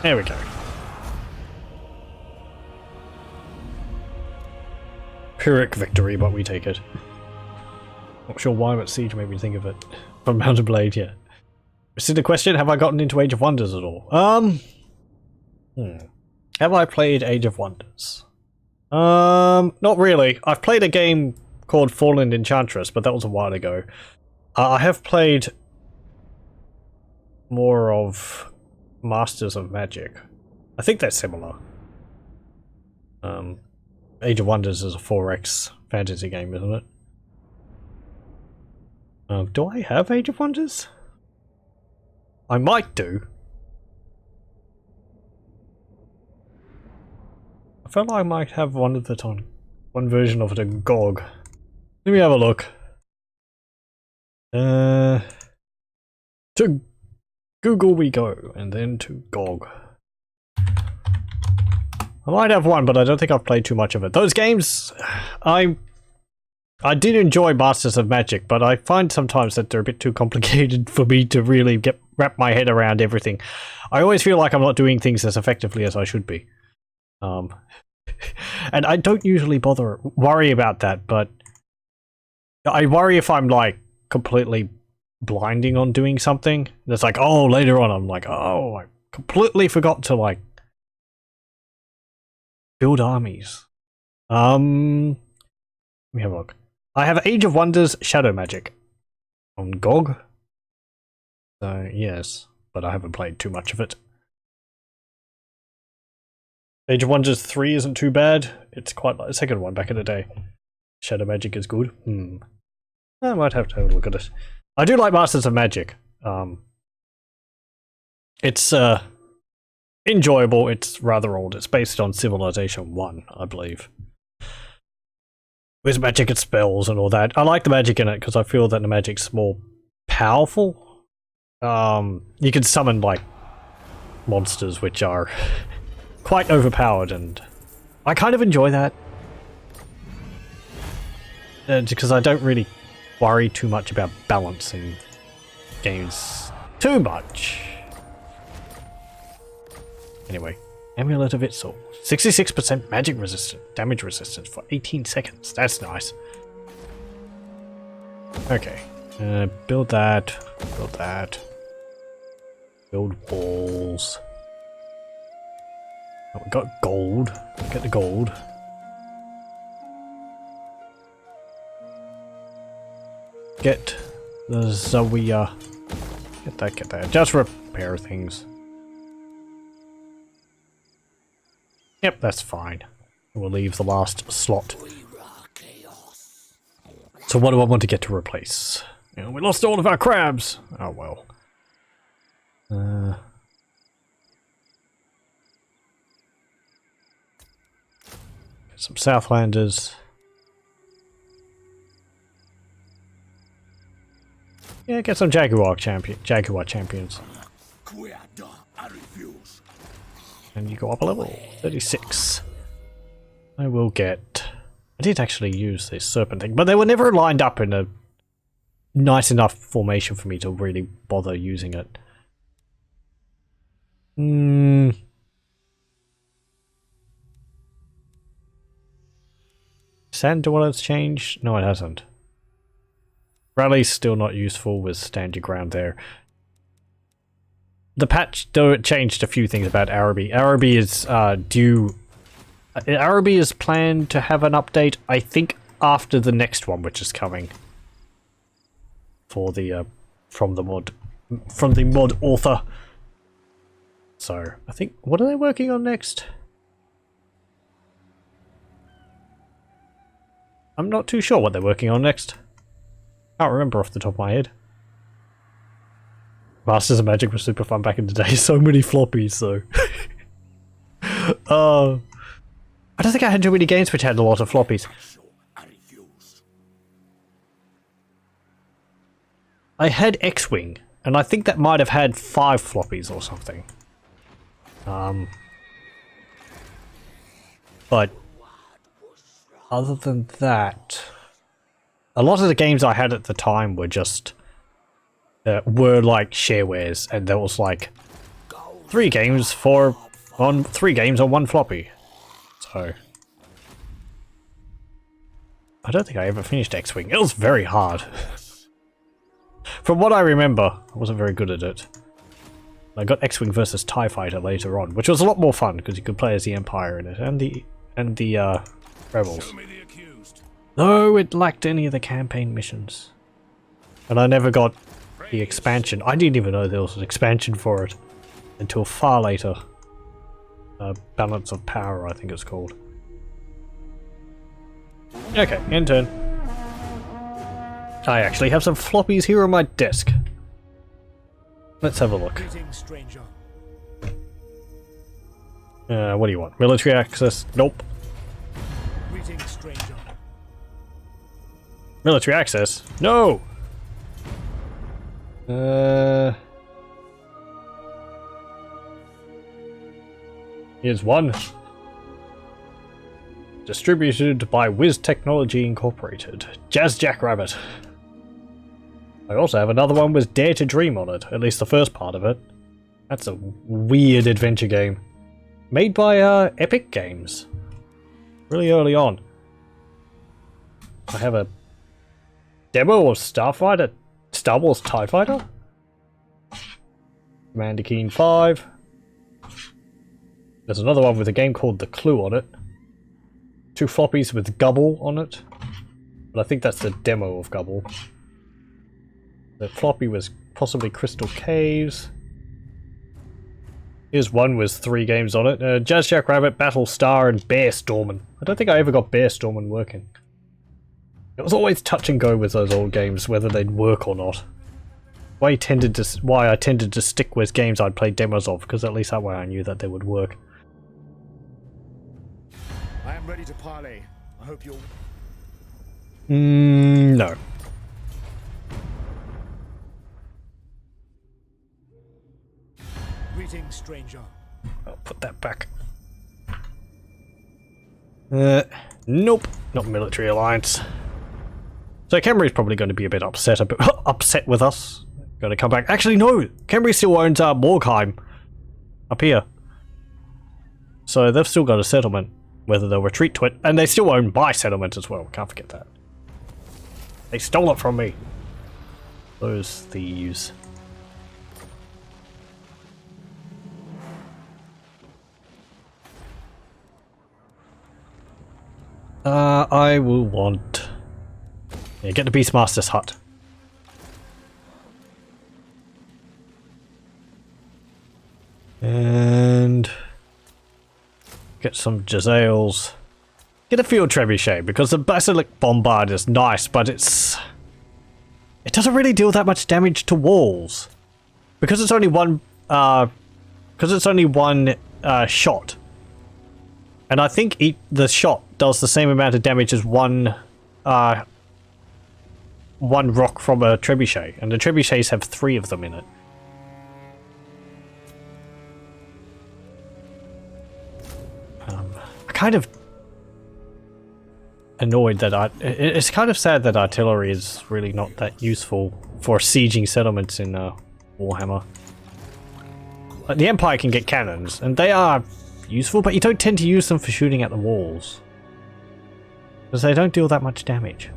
There we go. Pyrrhic victory, but we take it. Not sure why, but Siege made me think of it. From Mountain Blade, yeah. Received a question, have I gotten into Age of Wonders at all? Have I played Age of Wonders? Not really. I've played a game called Fallen Enchantress, but that was a while ago. I have played more of Masters of Magic. I think they're similar. Age of Wonders is a 4X fantasy game, isn't it? Do I have Age of Wonders? I might do. I feel like I might have one of it on one version of it in GOG. Let me have a look. To Google we go, and then to GOG. I might have one, but I don't think I've played too much of it. Those games, I did enjoy Masters of Magic, but I find sometimes that they're a bit too complicated for me to really wrap my head around everything. I always feel like I'm not doing things as effectively as I should be. And I don't usually worry about that, but I worry if I'm like completely blinding on doing something. It's like, oh, later on I'm like, oh, I completely forgot to like build armies. Let me have a look. I have Age of Wonders Shadow Magic on GOG. So yes. but I haven't played too much of it. Age of Wonders 3 isn't too bad. It's quite like the second one back in the day. Shadow Magic is good. I might have to have a look at it. I do like Masters of Magic. It's enjoyable. It's rather old. It's based on Civilization 1, I believe. With magic and spells and all that. I like the magic in it because I feel that the magic's more powerful. You can summon like monsters which are quite overpowered, and I kind of enjoy that. Because I don't really worry too much about balancing games too much. Anyway, Amulet of Itzel. 66% magic resistant, damage resistance for 18 seconds. That's nice. Okay. Build that. Build that. Build walls. Oh, we got gold. Get the gold. Get the Zawiya. Get that. Just repair things. Yep, that's fine. We'll leave the last slot. So what do I want to get to replace? You know, we lost all of our crabs! Oh well. Get some Southlanders. Yeah, get some Jaguar champions. And you go up a level. 36. I will get... I did actually use this serpent thing, but they were never lined up in a nice enough formation for me to really bother using it. Sand Dwellers changed? No, it hasn't. Rally's still not useful with stand your ground there. The patch, though, it changed a few things about Araby. Araby is Araby is planned to have an update, I think, after the next one, which is coming. For the from the mod author. So I think, what are they working on next? I'm not too sure what they're working on next. Can't remember off the top of my head. Masters of Magic was super fun back in the day. So many floppies, though. I don't think I had too many games which had a lot of floppies. I had X-Wing, and I think that might have had 5 floppies or something. But other than that, a lot of the games I had at the time were just were like sharewares, and there was like 3 games on 1 floppy. So I don't think I ever finished X-Wing. It was very hard. From what I remember, I wasn't very good at it. I got X-Wing versus TIE Fighter later on, which was a lot more fun because you could play as the Empire in it and the Rebels. Though it lacked any of the campaign missions. And I never got the expansion. I didn't even know there was an expansion for it until far later. Balance of Power, I think it's called. Okay, end turn. I actually have some floppies here on my desk. Let's have a look. What do you want? Military access? Nope. Military access? No! Here's one. Distributed by Wiz Technology Incorporated. Jazz Jackrabbit. I also have another one with Dare to Dream on it, at least the first part of it. That's a weird adventure game. Made by Epic Games. Really early on. I have a demo of Starfighter, Star Wars TIE Fighter. Commander Keen 5. There's another one with a game called The Clue on it. 2 floppies with Gubble on it. But I think that's the demo of Gubble. The floppy was possibly Crystal Caves. Here's one with 3 games on it. Jazz Jackrabbit, Battlestar, and Bear Stormin'. I don't think I ever got Bear Stormin' working. It was always touch and go with those old games, whether they'd work or not. Why I tended to stick with games I'd played demos of, because at least that way I knew that they would work. I am ready to parley. I hope you'll... No. Greetings, stranger. I'll put that back. Nope. Not military alliance. So Khemri's probably going to be a bit upset with us. Going to come back. Actually, no! Khemri still owns Mourgheim. Up here. So they've still got a settlement. Whether they'll retreat to it. And they still own my settlement as well. Can't forget that. They stole it from me. Those thieves. I will want... Yeah, get the Beastmaster's hut. And... get some Jezzails. Get a field trebuchet, because the Basilisk Bombard is nice, but it doesn't really deal that much damage to walls. Because it's only one shot. And I think the shot does the same amount of damage as one rock from a trebuchet, and the trebuchets have 3 of them in it. I'm kind of annoyed that it's kind of sad that artillery is really not that useful for sieging settlements in Warhammer. Like, the Empire can get cannons, and they are useful, but you don't tend to use them for shooting at the walls. Because they don't deal that much damage.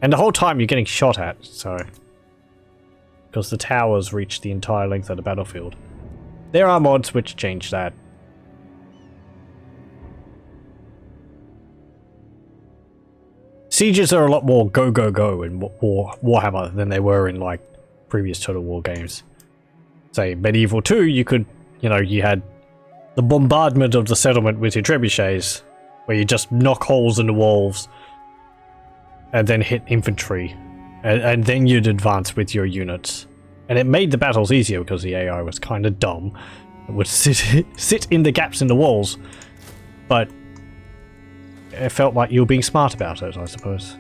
And the whole time you're getting shot at, so... because the towers reach the entire length of the battlefield. There are mods which change that. Sieges are a lot more go go go in Warhammer than they were in like previous Total War games. Say Medieval 2, you could, you had the bombardment of the settlement with your trebuchets, where you just knock holes in the walls and then hit infantry, and then you'd advance with your units. And it made the battles easier because the AI was kind of dumb. It would sit in the gaps in the walls, but it felt like you were being smart about it, I suppose.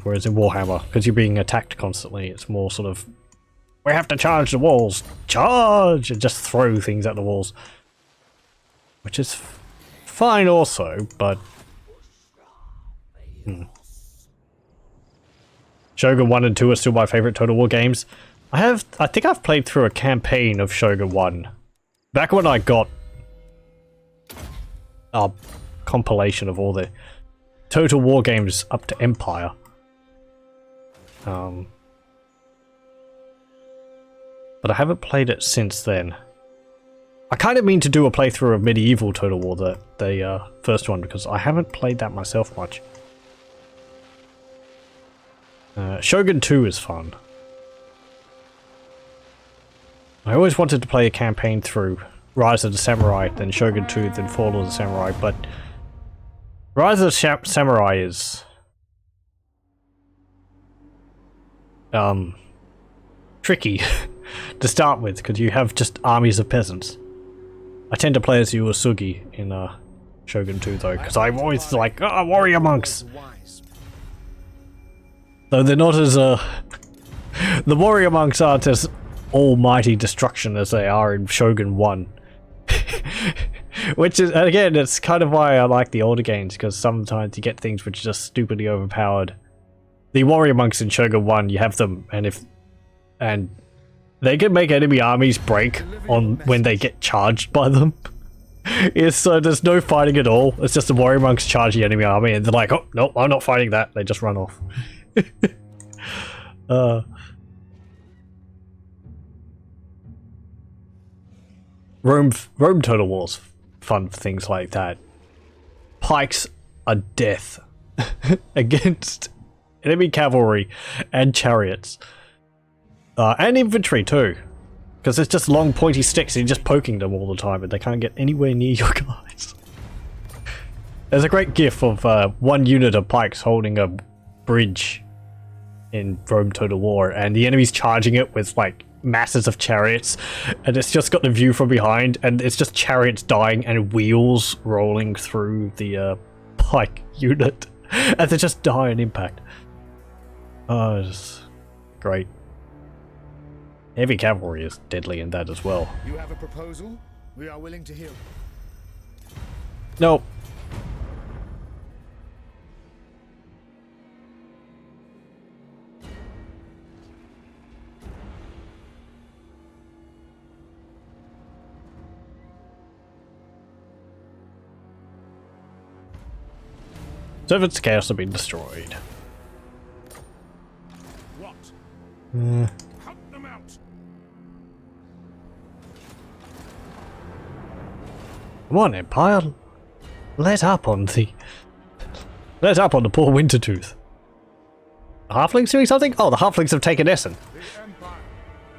Whereas in Warhammer, because you're being attacked constantly, it's more sort of, we have to charge the walls, charge, and just throw things at the walls. Which is fine also, but... Shogun 1 and 2 are still my favourite Total War games. I think I've played through a campaign of Shogun 1. Back when I got a compilation of all the Total War games up to Empire. But I haven't played it since then. I kind of mean to do a playthrough of Medieval Total War, the first one, because I haven't played that myself much. Shogun 2 is fun. I always wanted to play a campaign through Rise of the Samurai, then Shogun 2, then Fall of the Samurai, but Rise of the Samurai is tricky to start with, because you have just armies of peasants. I tend to play as Uesugi in Shogun 2 though, because I'm always like, warrior monks! Though they're not as the warrior monks aren't as almighty destruction as they are in Shogun 1. Which is, again, it's kind of why I like the older games, because sometimes you get things which are just stupidly overpowered. The warrior monks in Shogun 1, you have them, and they can make enemy armies break on when they get charged by them. So there's no fighting at all. It's just the warrior monks charge the enemy army, and they're like, oh, no, I'm not fighting that. They just run off. Rome Total War's fun for things like that. Pikes are death against enemy cavalry and chariots. And infantry too. Because it's just long pointy sticks and you're just poking them all the time and they can't get anywhere near your guys. There's a great gif of one unit of pikes holding a bridge in Rome Total War and the enemy's charging it with like masses of chariots and it's just got the view from behind and it's just chariots dying and wheels rolling through the pike unit and they just die on impact. Oh, it's great. Heavy cavalry is deadly in that as well. You have a proposal? We are willing to hear. Nope. Servants' chaos have been destroyed. What? Hunt them out. Come on, Empire. Let up on the poor Wintertooth. The halflings doing something? Oh, the halflings have taken Essen. The Empire.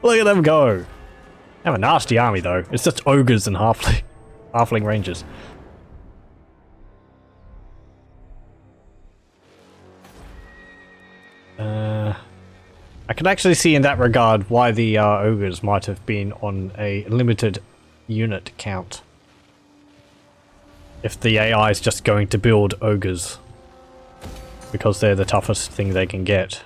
Look at them go. They have a nasty army though. It's just ogres and halfling rangers. I can actually see in that regard why the ogres might have been on a limited unit count. If the AI is just going to build ogres. Because they're the toughest thing they can get.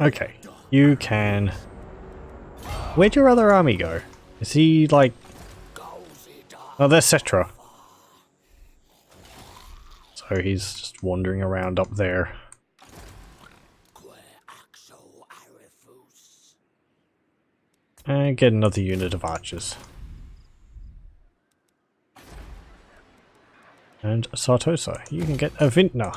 Okay, you can... Where'd your other army go? Is he like... Oh, there's Settra. So he's just wandering around up there. And get another unit of archers. And Sartosa, you can get a vintner.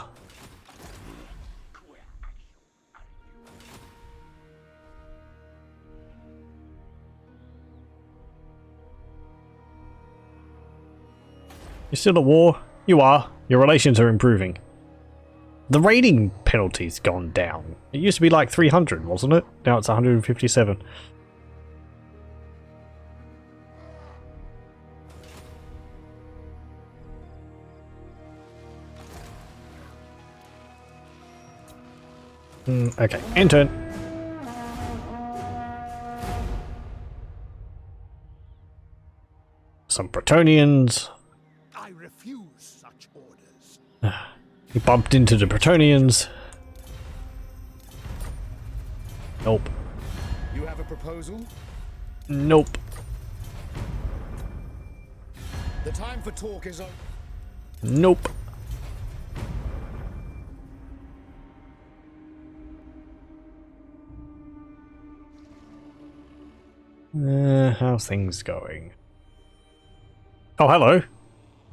You're still at war? You are. Your relations are improving. The raiding penalty's gone down. It used to be like 300, wasn't it? Now it's 157. Okay, end turn. Some Bretonians. I refuse such orders. He bumped into the Bretonians. Nope. You have a proposal? Nope. The time for talk is over. Nope. How's things going? Oh, hello.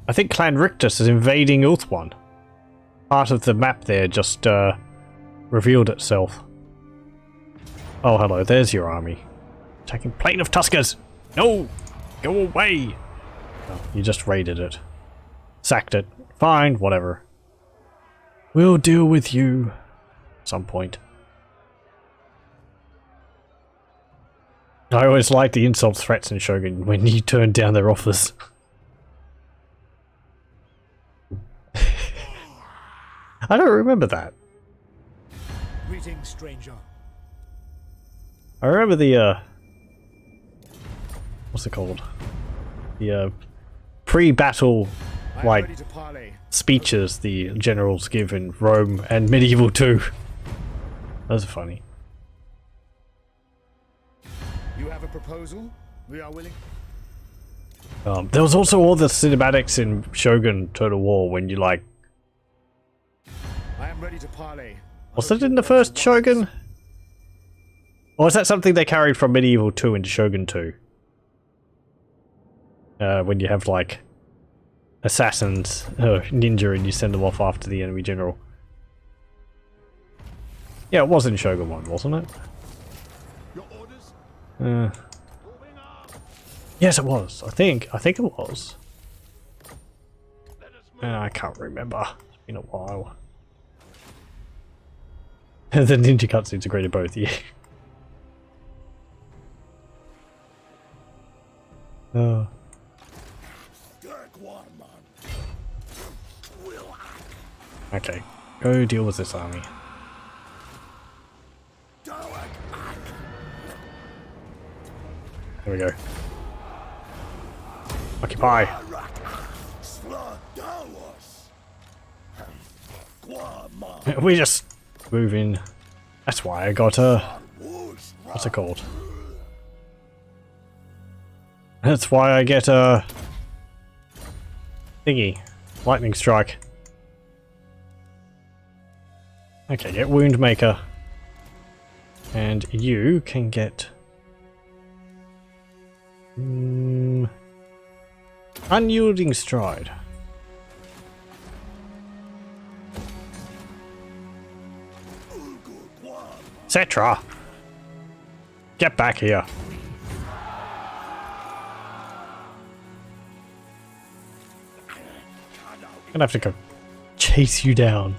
I think Clan Rictus is invading Ulthuan. Part of the map there just revealed itself. Oh, hello. There's your army. Attacking Plain of Tuskers. No! Go away! Oh, you just raided it. Sacked it. Fine, whatever. We'll deal with you at some point. I always like the insult threats in Shogun when you turn down their offers. I don't remember that. Greetings, stranger. I remember the what's it called? The pre-battle I am like ready to parley. speeches the generals give in Rome and Medieval 2. Those are funny. You have a proposal? We are willing. There was also all the cinematics in Shogun Total War when you like... I am ready to parley. Was it in the first Shogun? Or is that something they carried from Medieval 2 into Shogun 2? When you have like assassins, ninja, and you send them off after the enemy general. Yeah, it was in Shogun 1, wasn't it? Your orders? Yes, it was. I think it was. I can't remember. It's been a while. The ninja cutscenes are great at both, yeah. Oh. Okay, go deal with this army. There we go. Occupy. We just move in. That's why I got a... what's it called? That's why I get a... thingy. Lightning strike. Okay, get Wound Maker. And you can get... Unyielding Stride. Settra! Get back here. I'm gonna have to go chase you down.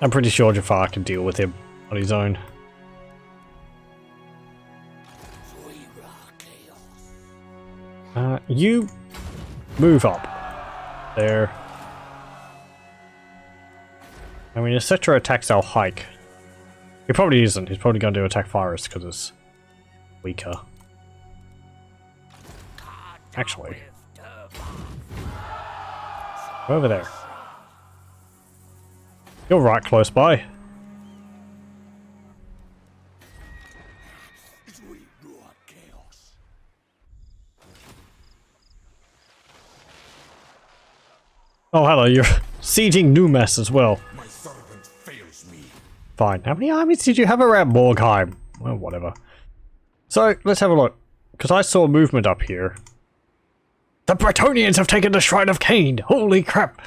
I'm pretty sure Jafar can deal with him on his own. You move up. There. I mean, if Settra attacks our hike, he probably isn't. He's probably going to attack Virus because it's weaker. Actually. Go over there. You're right close by. Oh, hello, you're sieging Numas as well. My servant fails me. Fine. How many armies did you have around Mourgheim? Well, whatever. So, let's have a look. Because I saw movement up here. The Bretonians have taken the Shrine of Cain! Holy crap!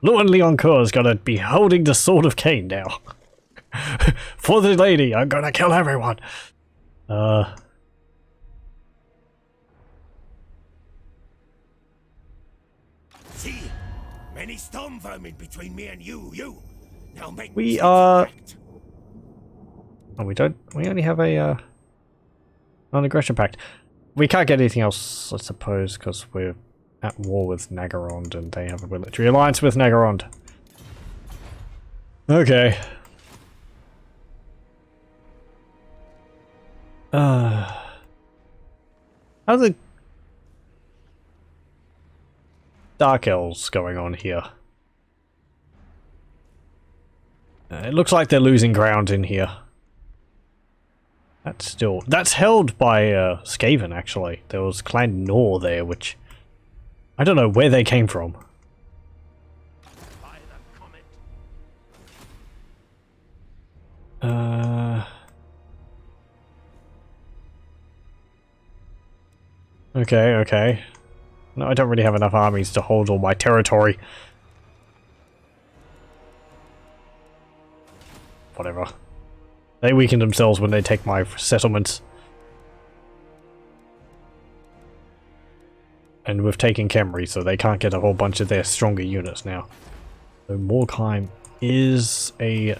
Lord Leoncourt's gonna be holding the Sword of Cain now. For the lady, I'm gonna kill everyone! See? Many storm vermin between me and you. Now make We me are... act. Oh, we don't... We only have a, non-aggression pact. We can't get anything else, I suppose, because we're at war with Nagarond and they have a military alliance with Nagarond. Okay. How's the Dark Elves going on here? It looks like they're losing ground in here. That's held by Skaven, actually. There was Clan Nor there, which I don't know where they came from. Okay. No, I don't really have enough armies to hold all my territory. Whatever. They weaken themselves when they take my settlements. And we've taken Khemri, so they can't get a whole bunch of their stronger units now. So Mourgheim is a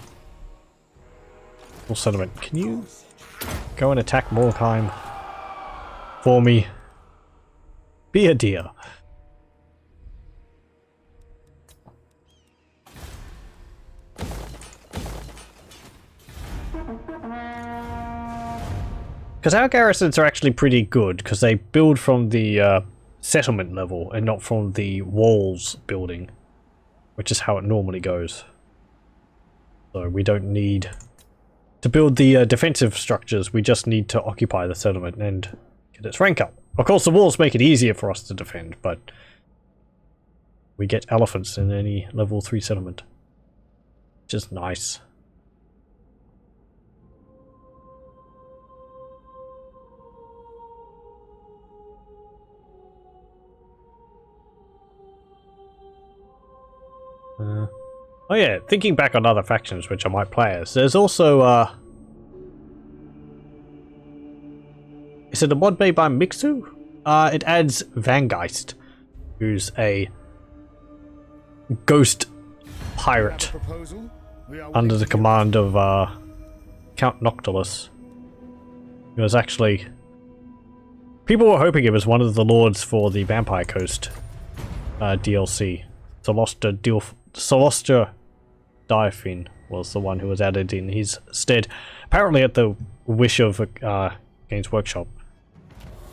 full settlement. Can you go and attack Mourgheim for me? Be a dear. Because our garrisons are actually pretty good, because they build from the settlement level and not from the walls building, which is how it normally goes. So we don't need to build the defensive structures, we just need to occupy the settlement and get its rank up. Of course the walls make it easier for us to defend, but we get elephants in any level 3 settlement, which is nice. Oh yeah, thinking back on other factions which I might play as, there's also, is it a mod made by Mixu? It adds Vangeist, who's a ghost pirate under the command of Count Noctilus. He was actually... People were hoping it was one of the lords for the Vampire Coast DLC. Celostia Diafin was the one who was added in his stead. Apparently at the wish of Games Workshop.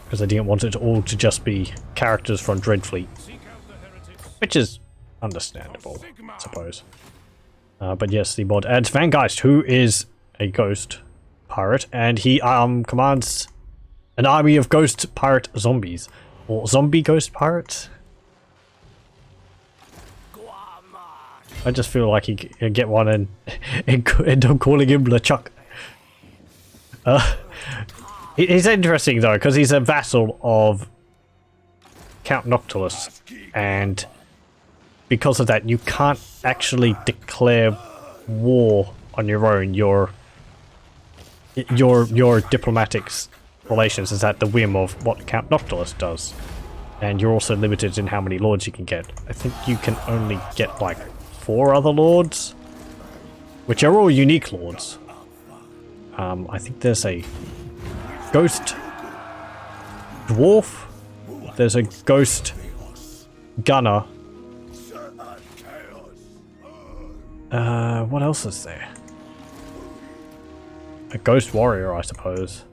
Because they didn't want it all to just be characters from Dreadfleet. Which is understandable, I suppose. But yes, the mod adds Vangeist, who is a ghost pirate, and he commands an army of ghost pirate zombies. Or zombie ghost pirates? I just feel like he can get one and end up calling him LeChuck. He's interesting though, because he's a vassal of Count Noctilus, and because of that you can't actually declare war on your own. Your diplomatic relations is at the whim of what Count Noctilus does, and you're also limited in how many lords you can get. I think you can only get like 4 other lords, which are all unique lords. I think there's a ghost dwarf, there's a ghost gunner. What else is there? A ghost warrior, I suppose.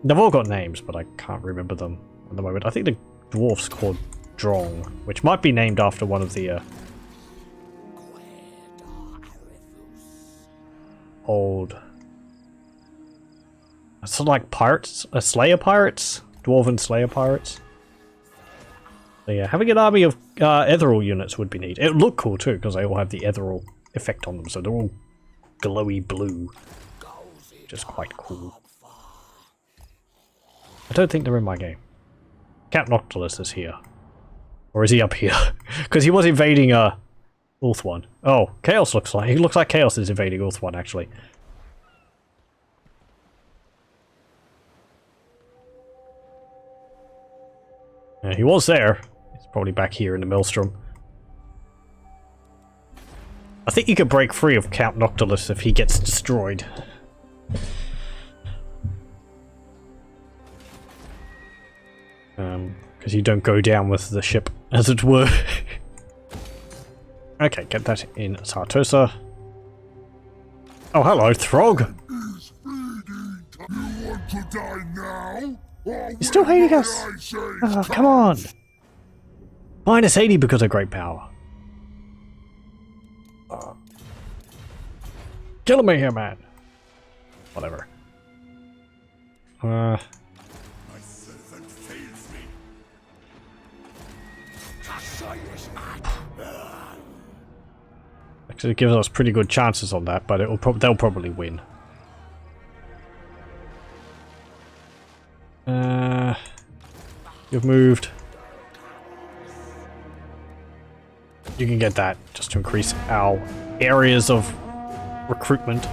They've all got names, but I can't remember them at the moment. I think the dwarf's called Drong, which might be named after one of the old... Sort of like pirates? Slayer pirates? Dwarven Slayer pirates? So yeah, having an army of ethereal units would be neat. It would look cool too, because they all have the ethereal effect on them, so they're all glowy blue. Which is quite cool. I don't think they're in my game. Count Noctilus is here. Or is he up here? Because he was invading Ulthuan. Oh, Chaos looks like... He looks like Chaos is invading Ulthuan, actually. Yeah, he was there. He's probably back here in the Maelstrom. I think you could break free of Count Noctilus if he gets destroyed. Because you don't go down with the ship, as it were. Okay, get that in Sartosa. Oh, hello, Throg! You want to die now? You're still hating us! Oh, come on! Minus 80 because of great power. Kill me here, man! Whatever. My servant fails me. Actually, it gives us pretty good chances on that, but they'll probably win. You've moved. You can get that just to increase our areas of recruitment.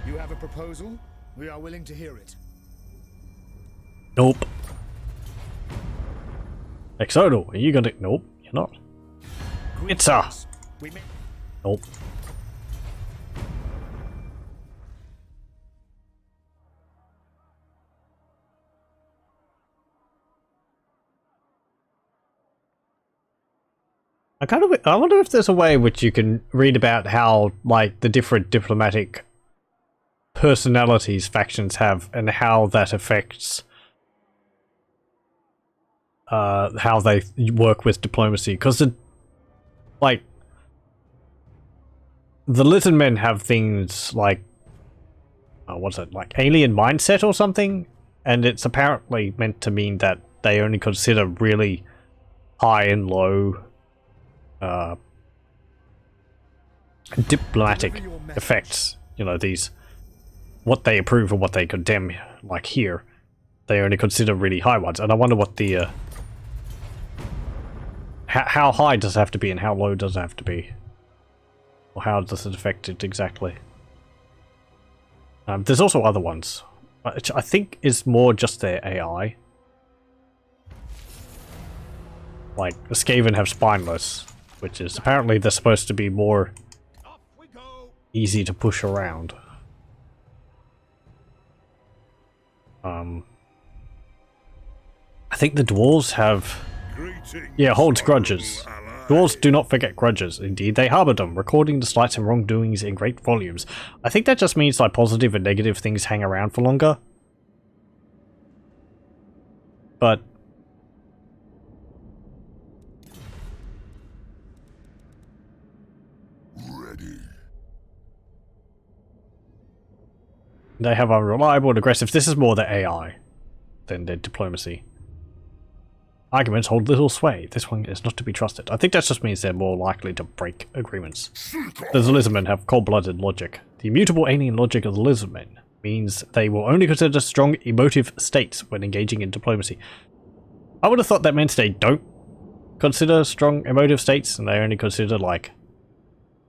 You have a proposal? We are willing to hear it. Nope. Exodo, are you gonna... Nope, you're not. It's a... Nope. I wonder if there's a way which you can read about how, like, the different diplomatic personalities factions have and how that affects how they work with diplomacy, because like the Litten men have things like what's it, like alien mindset or something, and it's apparently meant to mean that they only consider really high and low diplomatic effects. You know, these, what they approve and what they condemn, like here, they only consider really high ones. And I wonder what the, how high does it have to be and how low does it have to be? Or how does it affect it exactly? There's also other ones, which I think is more just their AI. Like, the Skaven have Spineless, which is apparently they're supposed to be more easy to push around. I think the Dwarves have... Yeah, holds grudges. Dwarves do not forget grudges. Indeed, they harbor them, recording the slights and wrongdoings in great volumes. I think that just means like positive and negative things hang around for longer. But... They have unreliable and aggressive. This is more their AI than their diplomacy. Arguments hold little sway. This one is not to be trusted. I think that just means they're more likely to break agreements. The lizardmen have cold-blooded logic. The immutable alien logic of the lizardmen means they will only consider strong emotive states when engaging in diplomacy. I would have thought that meant they don't consider strong emotive states and they only consider, like,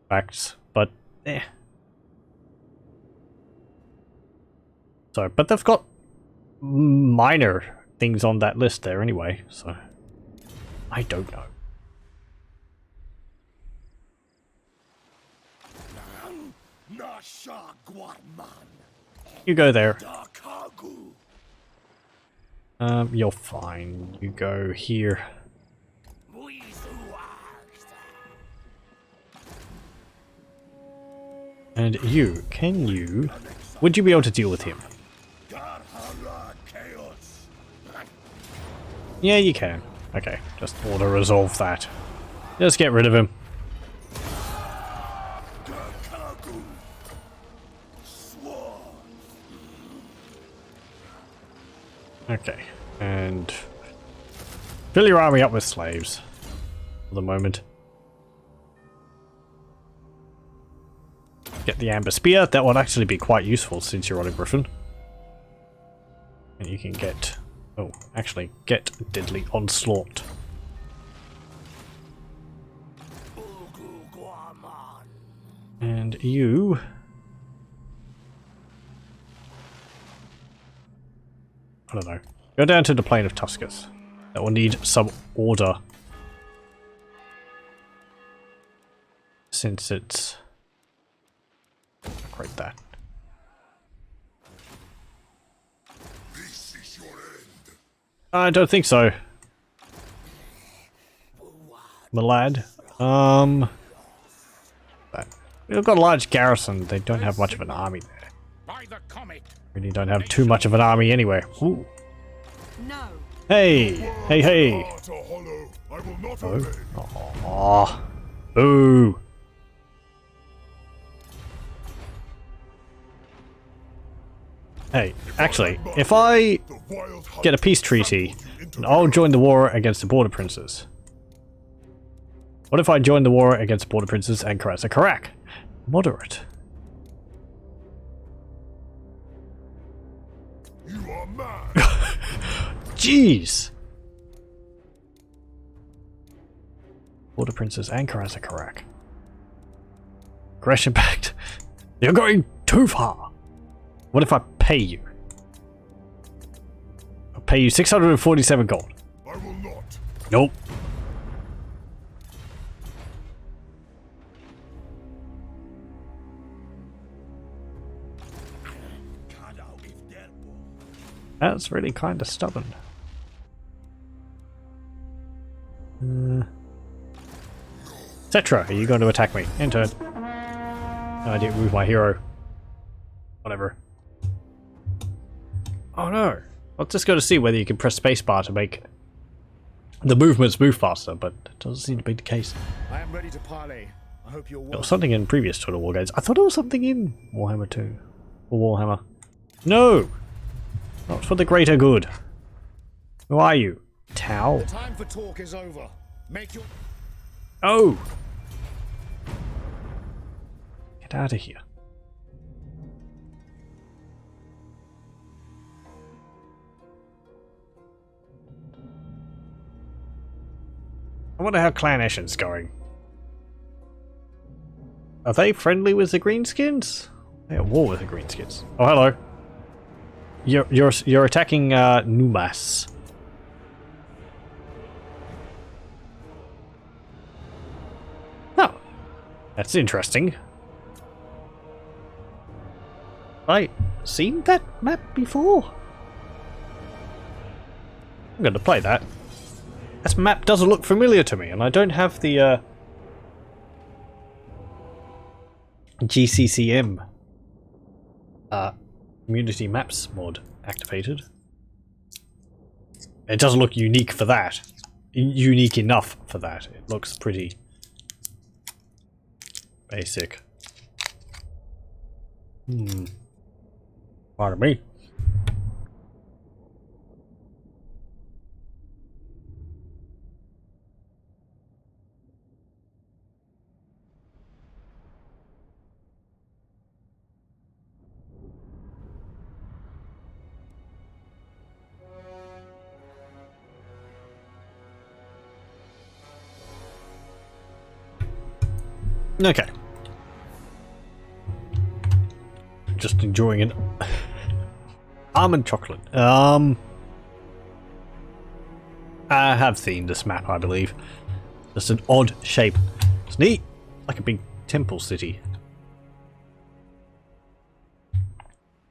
facts, but eh. So, but they've got minor things on that list there anyway, so I don't know. You go there. You're fine. You go here. And you, can you... Would you be able to deal with him? Yeah, you can. Okay, just auto-resolve that. Just get rid of him. Okay, and fill your army up with slaves for the moment. Get the amber spear. That would actually be quite useful since you're on a griffin. And you can get... Oh, actually, get deadly onslaught. And you... I don't know. Go down to the Plain of Tuscus. That will need some order. Since it's... Upgrade that. I don't think so. My lad. We've got a large garrison. They don't have much of an army there. Really don't have too much of an army anyway. Ooh. No. Hey! Hey, hey! Oh. Aww. Ooh. Hey, actually, if I get a peace treaty, I'll join the war against the border princes. What if I join the war against border princes and Karak? Moderate. You are mad. Jeez! Border princes and Karak. Aggression pact. You're going too far. What if I pay you? I'll pay you 647 gold. I will not. Nope. That's really kind of stubborn. Settra, are you going to attack me? In turn. No, I didn't move my hero. Whatever. Oh no. Let's just go to see whether you can press spacebar to make the movements move faster, but it doesn't seem to be the case. I am ready to parley. I hope you're There was something in previous Total War games. I thought there was something in Warhammer 2. Or Warhammer. No! Not for the greater good. Who are you? Tau? The time for talk is over. Make your... Oh! Get out of here. I wonder how Clan Eshen's going. Are they friendly with the Greenskins? They're at war with the Greenskins. Oh, hello. You're attacking Numas. Oh, that's interesting. I seen that map before. I'm going to play that. This map doesn't look familiar to me, and I don't have the GCCM Community Maps mod activated. It doesn't look unique for that. Unique enough for that. It looks pretty basic. Pardon me. Okay. Just enjoying it. Almond chocolate. I have seen this map, I believe. Just an odd shape. It's neat. Like a big temple city.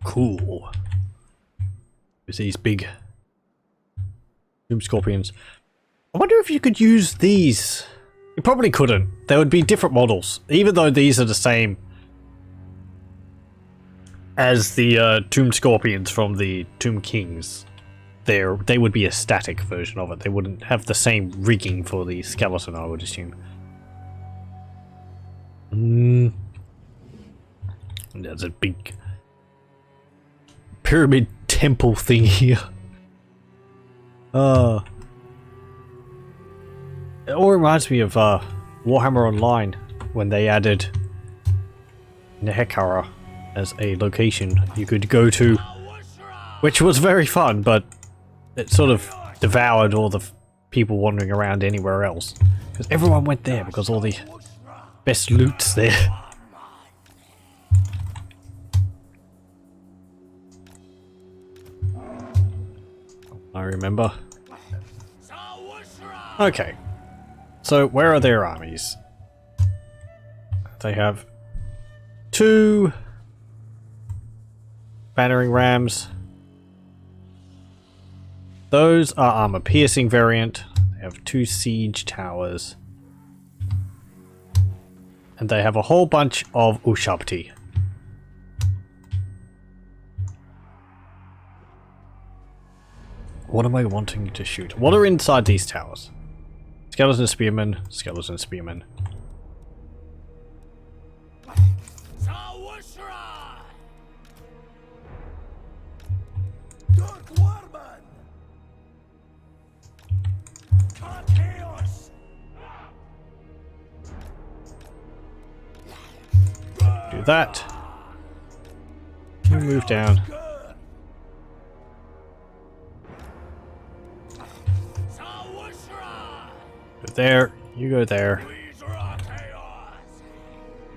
Cool. With these big doom scorpions. I wonder if you could use these. You probably couldn't. There would be different models, even though these are the same as the Tomb Scorpions from the Tomb Kings. They would be a static version of it. They wouldn't have the same rigging for the skeleton, I would assume. There's a big pyramid temple thing here. It all reminds me of Warhammer Online when they added Nehekara as a location you could go to, which was very fun, but it sort of devoured all the people wandering around anywhere else. Because everyone went there because all the best loot's there. I remember. Okay. So, where are their armies? They have 2 battering rams. Those are armor piercing variant. They have 2 siege towers. And they have a whole bunch of Ushabti. What am I wanting to shoot? What are inside these towers? Skeleton spearmen, skeleton spearmen. Do that. You move down. Go there, you go there.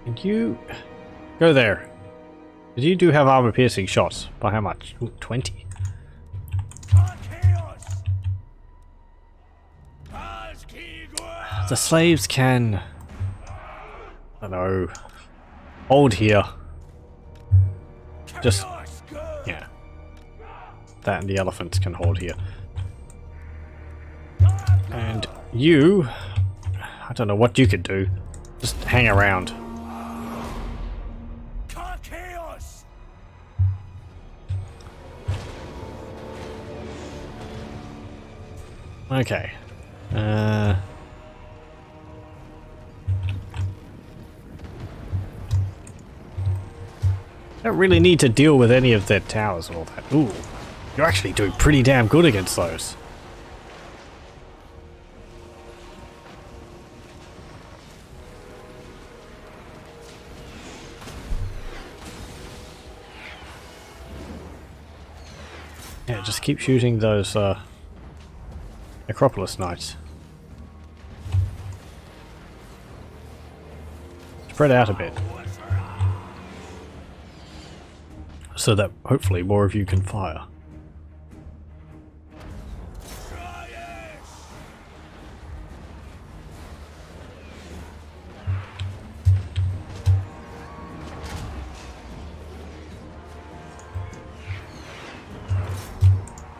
And you go there. Because you do have armor piercing shots. By how much? Ooh, 20. The slaves can, I don't know, hold here. Just, yeah. That and the elephants can hold here. And you, I don't know what you could do. Just hang around. Okay. Don't really need to deal with any of their towers and all that. Ooh, you're actually doing pretty damn good against those. Yeah, just keep shooting those Necropolis Knights. Spread out a bit. So that hopefully more of you can fire.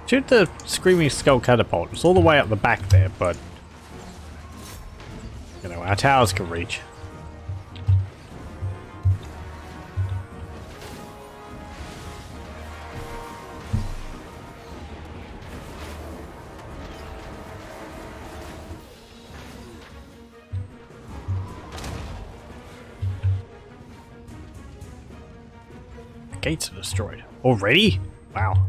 Shoot the Screaming Skull Catapult. It's all the way up the back there, but you know, our towers can reach. The gates are destroyed. Already? Wow.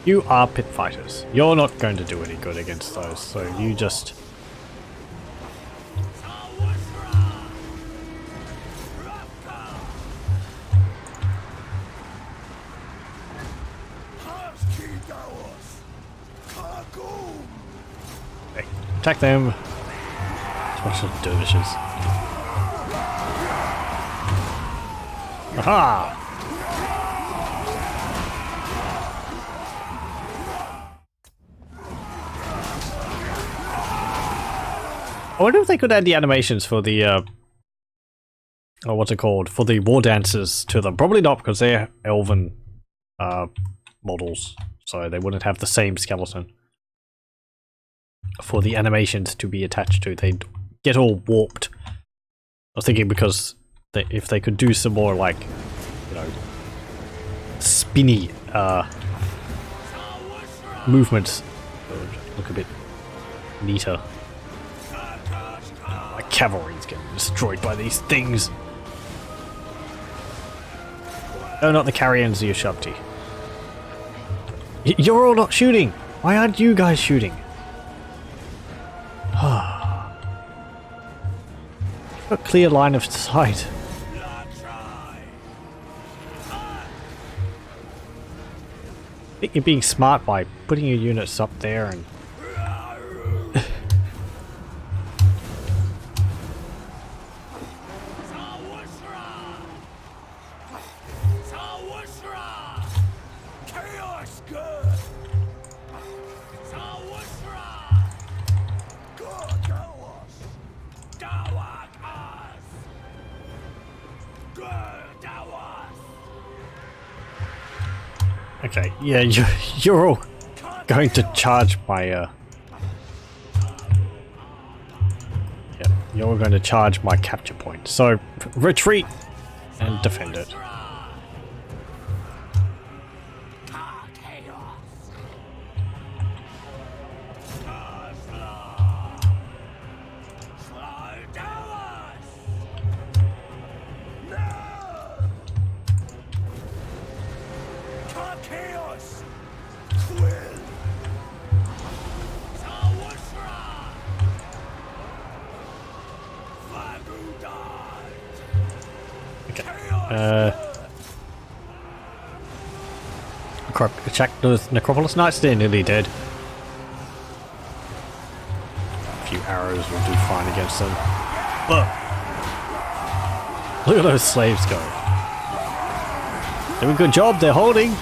You are pit fighters. You're not going to do any good against those, so you just... Okay, attack them. Bunch of dervishes. Aha! I wonder if they could add the animations for the, or what's it called, for the war dancers to them. Probably not, because they're elven models, so they wouldn't have the same skeleton for the animations to be attached to. They'd get all warped. I was thinking because if they could do some more, like, you know, spinny movements, it would look a bit neater. My cavalry's getting destroyed by these things. No, not the carrions, you shubty. You're all not shooting! Why aren't you guys shooting? A clear line of sight. I think you're being smart by putting your units up there and... Okay, yeah, you're all going to charge my, yeah, you're going to charge my capture point. So, retreat and defend it. Check those Necropolis Knights, they're nearly dead. A few arrows will do fine against them. Look at those slaves go. Doing a good job, they're holding.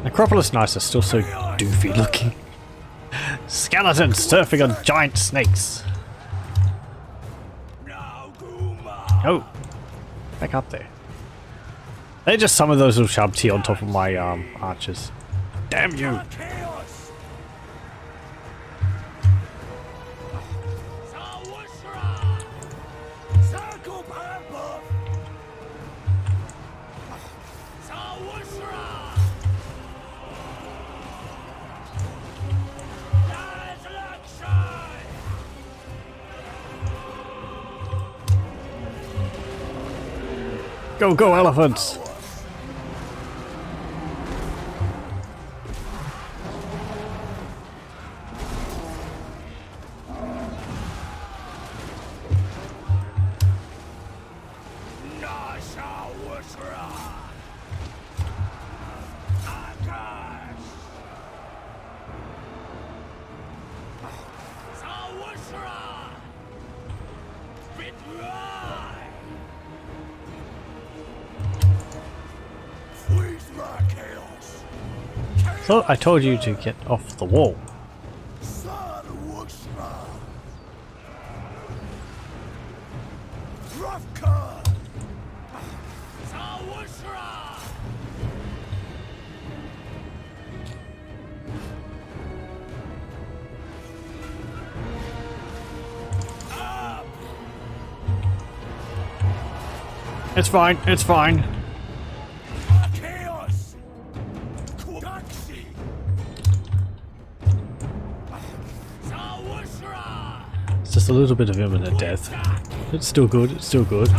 Necropolis Knights are still so doofy looking. Skeletons surfing on giant snakes. Oh, back up there. They're just some of those little shabti on top of my archers. Damn you! Go, go, elephants! So I told you to get off the wall. It's fine, it's fine. It's just a little bit of imminent death. It's still good, it's still good.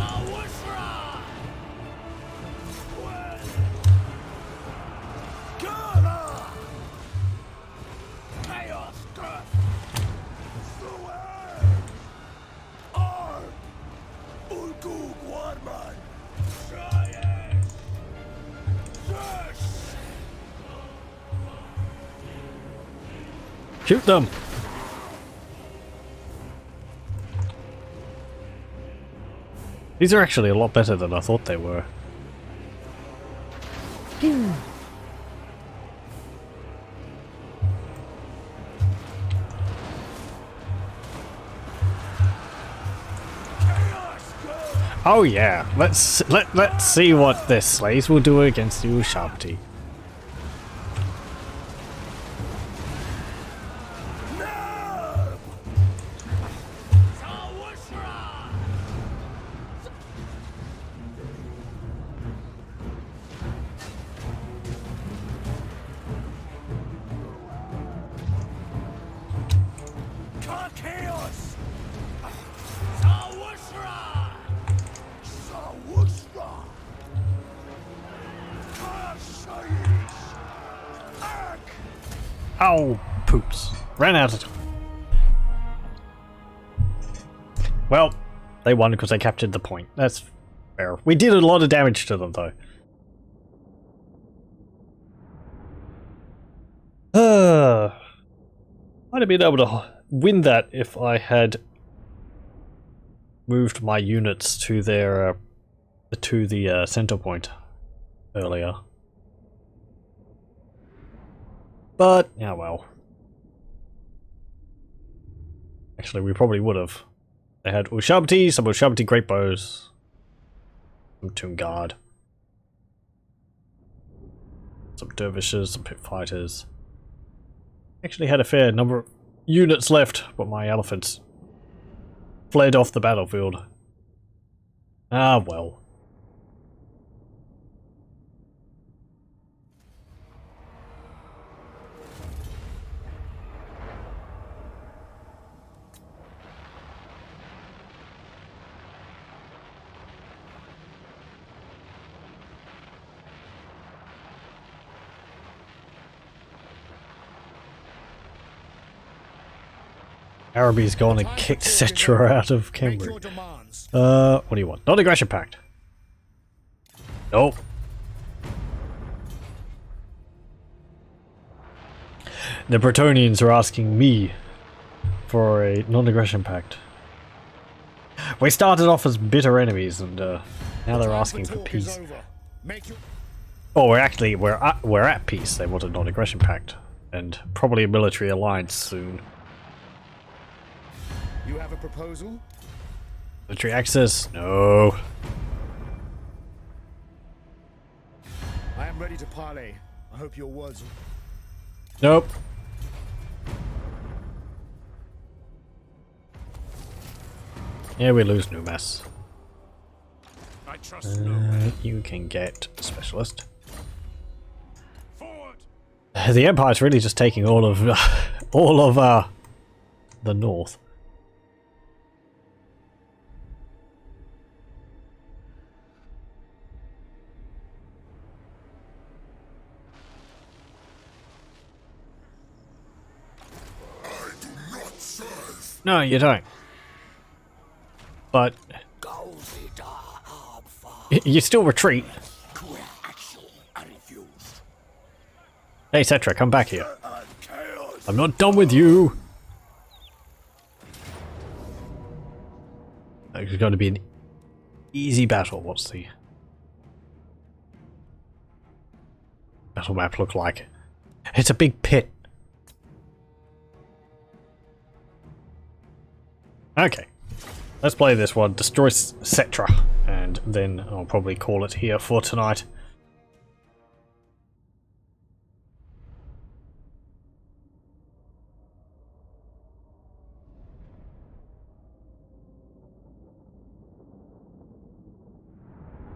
Shoot them! These are actually a lot better than I thought they were. Oh yeah, let's see what this slaves will do against the Ushabti. Ow, poops. Ran out of time. Well, they won because they captured the point. That's fair. We did a lot of damage to them, though. Might have been able to win that if I had moved my units to their to the center point earlier. But, yeah, well. Actually, we probably would have. They had Ushabti, some Ushabti great bows, some Tomb Guard, some dervishes, some pit fighters. Actually had a fair number of units left, but my elephants fled off the battlefield. Ah, well. Araby's gone and kicked Settra out of Khemri. What do you want? Non-aggression pact. Nope. The Bretonians are asking me for a non-aggression pact. We started off as bitter enemies, and now they're asking for peace. Oh, we're at peace. They want a non-aggression pact, and probably a military alliance soon. You have a proposal? Military access? No. I am ready to parley. I hope your words. Nope. Yeah, we lose Numas. I trust no. You can get specialist. Forward. The Empire's really just taking all of the north. No, you don't. But you still retreat. Hey, Settra, come back here. I'm not done with you. It's going to be an easy battle. What's the battle map look like? It's a big pit. Okay. Let's play this one. Destroy Settra. And then I'll probably call it here for tonight.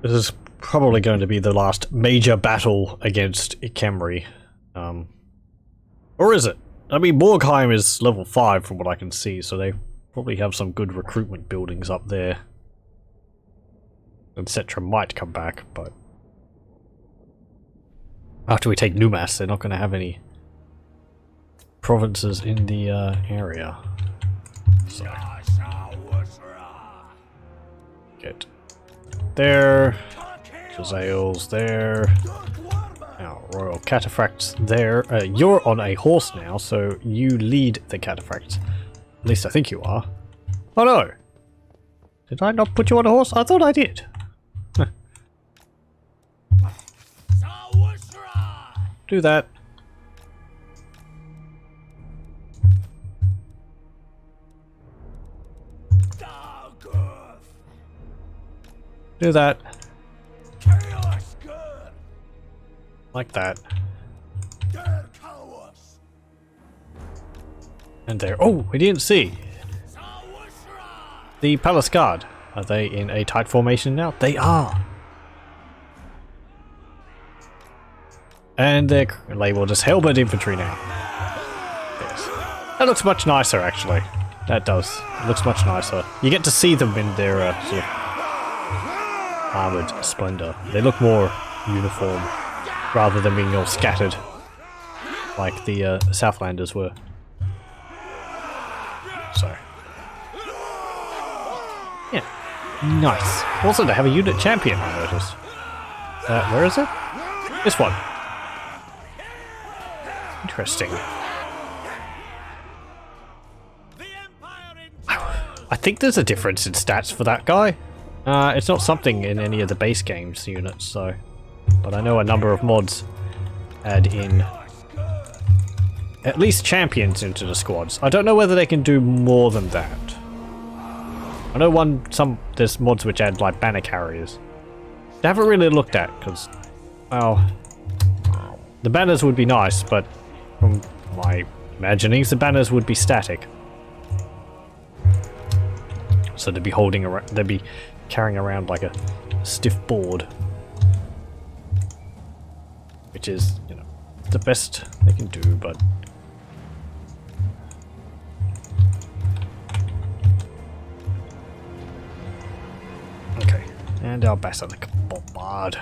This is probably going to be the last major battle against Khemri. Or is it? I mean, Mourgheim is level 5 from what I can see, so they probably have some good recruitment buildings up there. And Settra might come back, but after we take Numas, they're not going to have any provinces in the area. So get there, Jazales there, now Royal Cataphracts there. You're on a horse now, so you lead the Cataphracts. At least I think you are. Oh no! Did I not put you on a horse? I thought I did. Huh. Do that. Do that. Like that. And there. Oh, we didn't see. The Palace Guard. Are they in a tight formation now? They are. And they're labeled as Halberd Infantry now. Yes. That looks much nicer, actually. That does. It looks much nicer. You get to see them in their sort of armoured splendour. They look more uniform rather than being all scattered like the Southlanders were. So, yeah, nice. Also, they have a unit champion, I noticed. Where is it? This one. Interesting. I think there's a difference in stats for that guy. It's not something in any of the base games units, so. But I know a number of mods add in at least champions into the squads. I don't know whether they can do more than that. I know there's mods which add like banner carriers. I haven't really looked at because, well, the banners would be nice, but from my imaginings, the banners would be static. So they'd be holding around, they'd be carrying around like a stiff board, which is, you know, the best they can do, but okay. And our Basilic Bombard.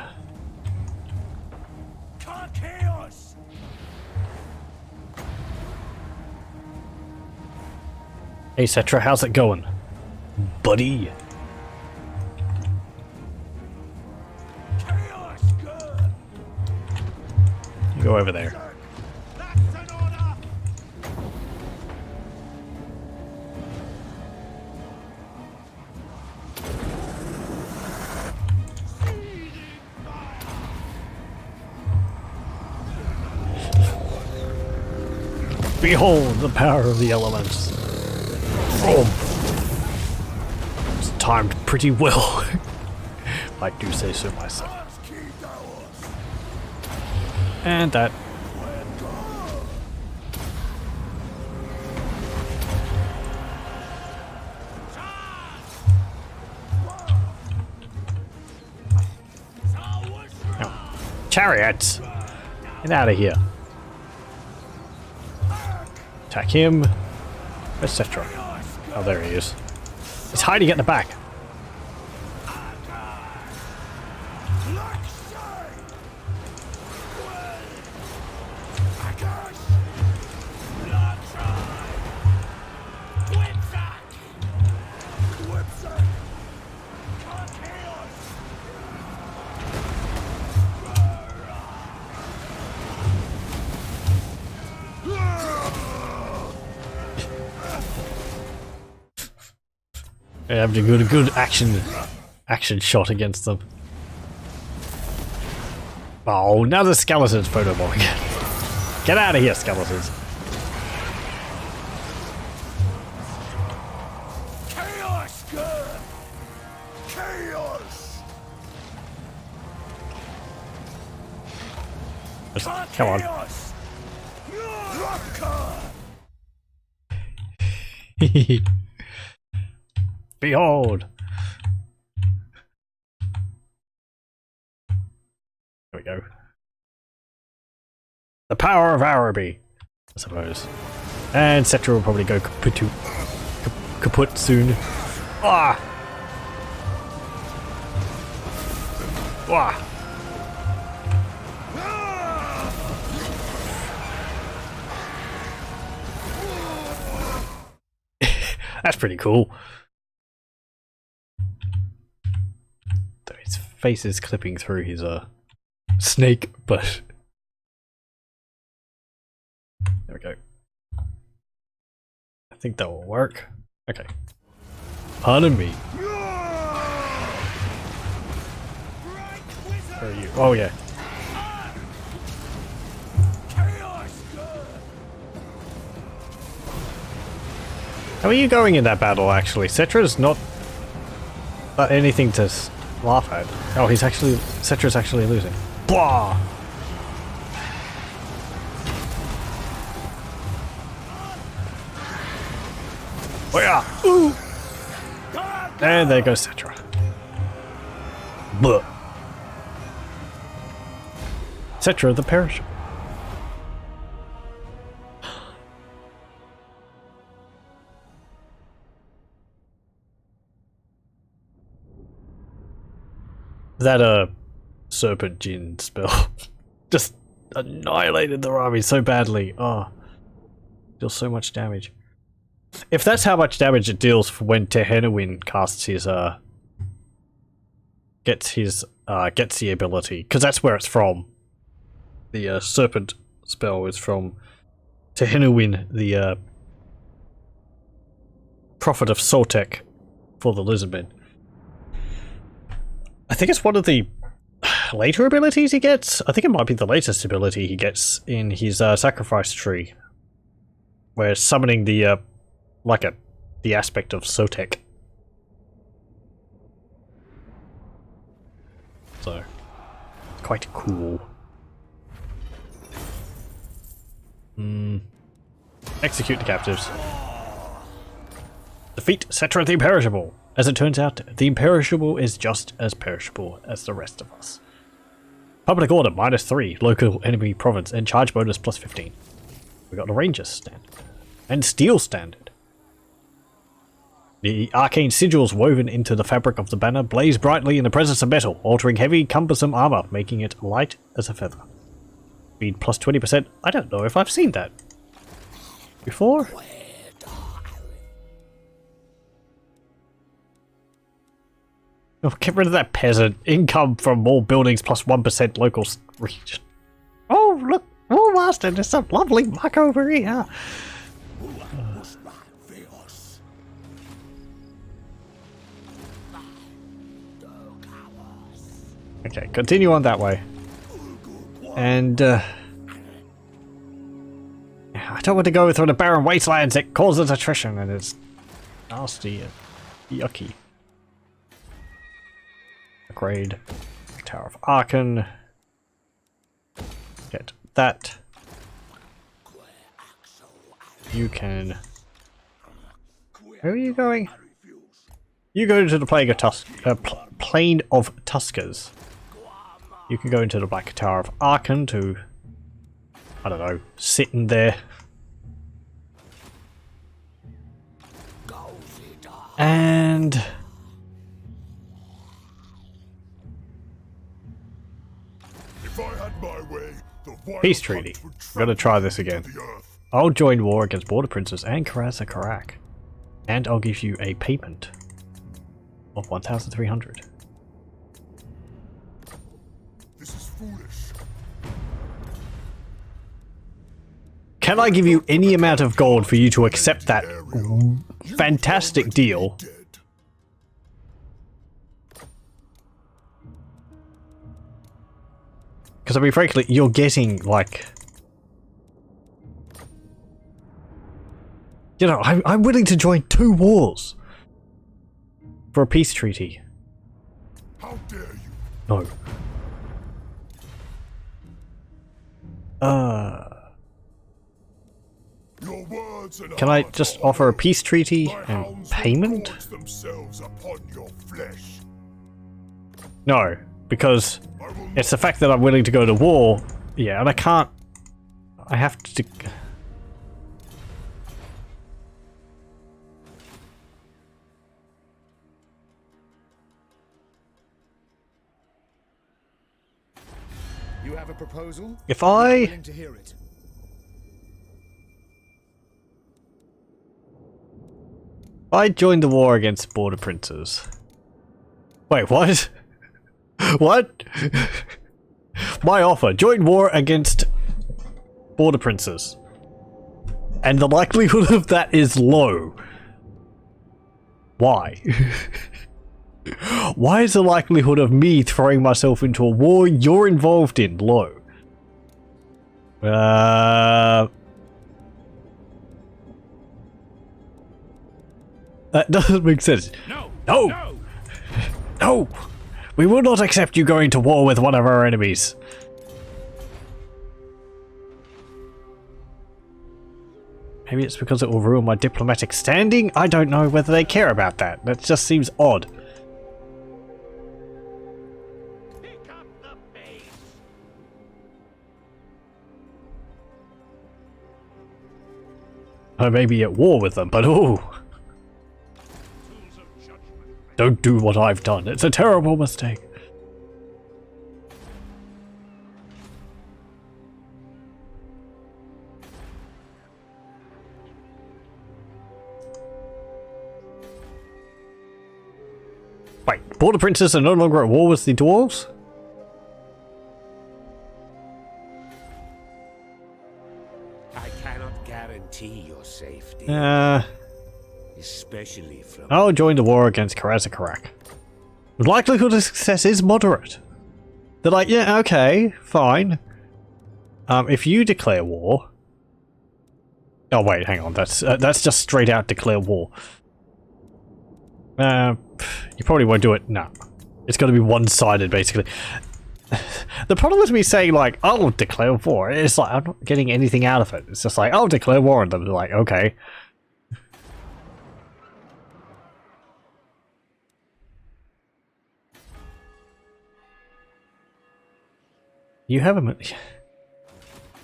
Hey Settra, how's it going, buddy? You go over there. Behold the power of the elements. Oh. It's timed pretty well. If I do say so myself. And that. Oh. Chariots! Get out of here. Attack him. Etc. Oh, there he is. He's hiding at the back. Have a good action shot against them. Oh, now the skeletons photobombing again. Get out of here, skeletons. Chaos, girl! Chaos! Come on. Chaos! Rocker! Behold. There we go. The power of Araby, I suppose. And Settra will probably go kaput soon. Ah! Ah! That's pretty cool. Though his face is clipping through his snake, but there we go. I think that will work. Okay. Pardon me. Where are you? Oh yeah. How are you going in that battle, actually? Settra's not anything to laugh at. Oh, Settra's actually losing. Blah! Oh yeah! Ooh! And there goes Settra. Blah! Settra the Imperishable. That serpent djinn spell just annihilated the army so badly. Oh, deals so much damage. If that's how much damage it deals for when Tehenowin casts his gets the ability, because that's where it's from. The serpent spell is from Tehenowin, the prophet of Soltek for the lizardmen. I think it's one of the later abilities he gets. I think it might be the latest ability he gets in his sacrifice tree, where summoning the the aspect of Sotek. So quite cool. Execute the captives. Defeat Settra the Imperishable. As it turns out, the Imperishable is just as perishable as the rest of us. Public order -3, local enemy province, and charge bonus +15. We got the Rangers standard. And Steel standard. The arcane sigils woven into the fabric of the banner blaze brightly in the presence of metal, altering heavy, cumbersome armor, making it light as a feather. Speed +20%. I don't know if I've seen that before. Oh, get rid of that peasant. Income from more buildings +1% local region. Oh, look. Oh, master, there's some lovely muck over here. Okay, continue on that way. And, I don't want to go through the barren wastelands. It causes attrition and it's nasty and yucky. Upgrade Tower of Archon. Get that. You can. Where are you going? You go into the Plain of Tuskers. You can go into the Black Tower of Archon to, I don't know, sit in there. And peace treaty. I'm gonna try this again. I'll join war against Border Princes and Karaz Karak. And I'll give you a payment of 1,300. This is foolish. Can I give you any amount of gold for you to accept that fantastic deal? Because I mean, frankly, you're getting, like... You know, I'm willing to join 2 wars for a peace treaty. How dare you? No. Your words and Can I heart just are offer a hollow. peace treaty My and hounds will payment? gorge themselves upon your flesh. No, because I will it's the fact that I'm willing to go to war. Yeah, and I can't... I have to... You have a proposal? If I'm I... willing to hear it. I joined the war against border princes. Wait, what? What? My offer, join war against border princes. And the likelihood of that is low. Why? Why is the likelihood of me throwing myself into a war you're involved in low? That doesn't make sense. No! No! No! No! We will not accept you going to war with one of our enemies. Maybe it's because it will ruin my diplomatic standing? I don't know whether they care about that. That just seems odd. Pick up the pace! I may be at war with them, but ooh. Tools of judgment. Don't do what I've done. It's a terrible mistake. Wait, border princes are no longer at war with the dwarves? I cannot guarantee your safety, especially from... I'll join the war against Karazakarak. The likelihood of success is moderate. They're like, yeah, okay, fine. If you declare war... Oh wait, hang on, that's just straight out declare war. You probably won't do it. No. It's going to be one-sided, basically. The problem with me saying, like, I'll declare war, it's like, I'm not getting anything out of it. It's just like, I'll declare war, and they're like, okay. You have a...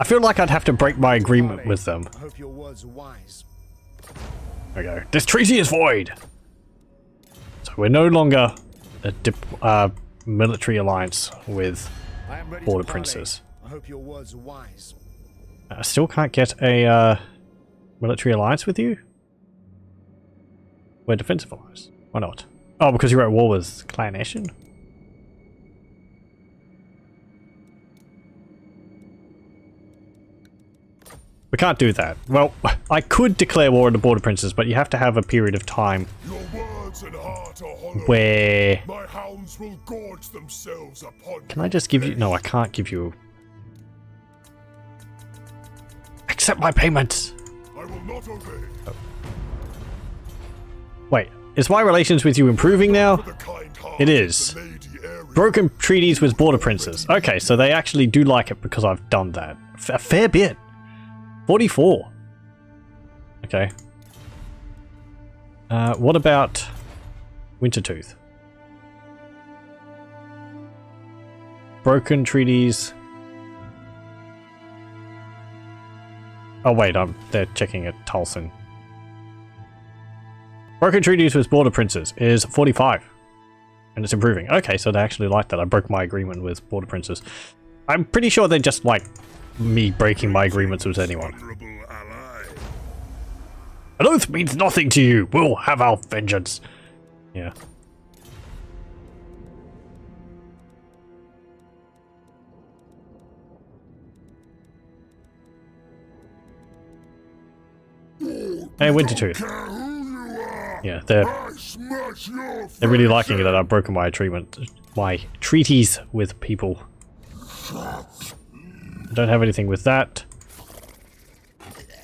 I feel like I'd have to break my agreement with them. I hope your words are wise. There we go. This treaty is void! So we're no longer a military alliance with I am ready border to parley. princes. I hope your words are wise. I still can't get a military alliance with you? We're defensive alliance. Why not? Oh, because you're at war with Clan Eshin? We can't do that. Well, I could declare war on the border princes, but you have to have a period of time Your words and heart are hollow. where... My hounds will gorge themselves upon Can I just give you... No, I can't give you... Accept my payments! I will not obey. Wait, is my relations with you improving now? The kind heart It is. of the Lady Araby. Broken treaties with border princes. Okay, so they actually do like it because I've done that. A fair bit. 44. Okay. What about Wintertooth? Broken treaties. Oh wait, they're checking at Tulsin. Broken treaties with border princes is 45. And it's improving. Okay, so they actually like that. I broke my agreement with border princes. I'm pretty sure they just like me breaking my agreements with anyone. Honorable ally. An oath means nothing to you. We'll have our vengeance. Yeah. Hey, Wintertooth. Yeah, they're really liking it that I've broken my treatment, my treaties with people. Don't have anything with that.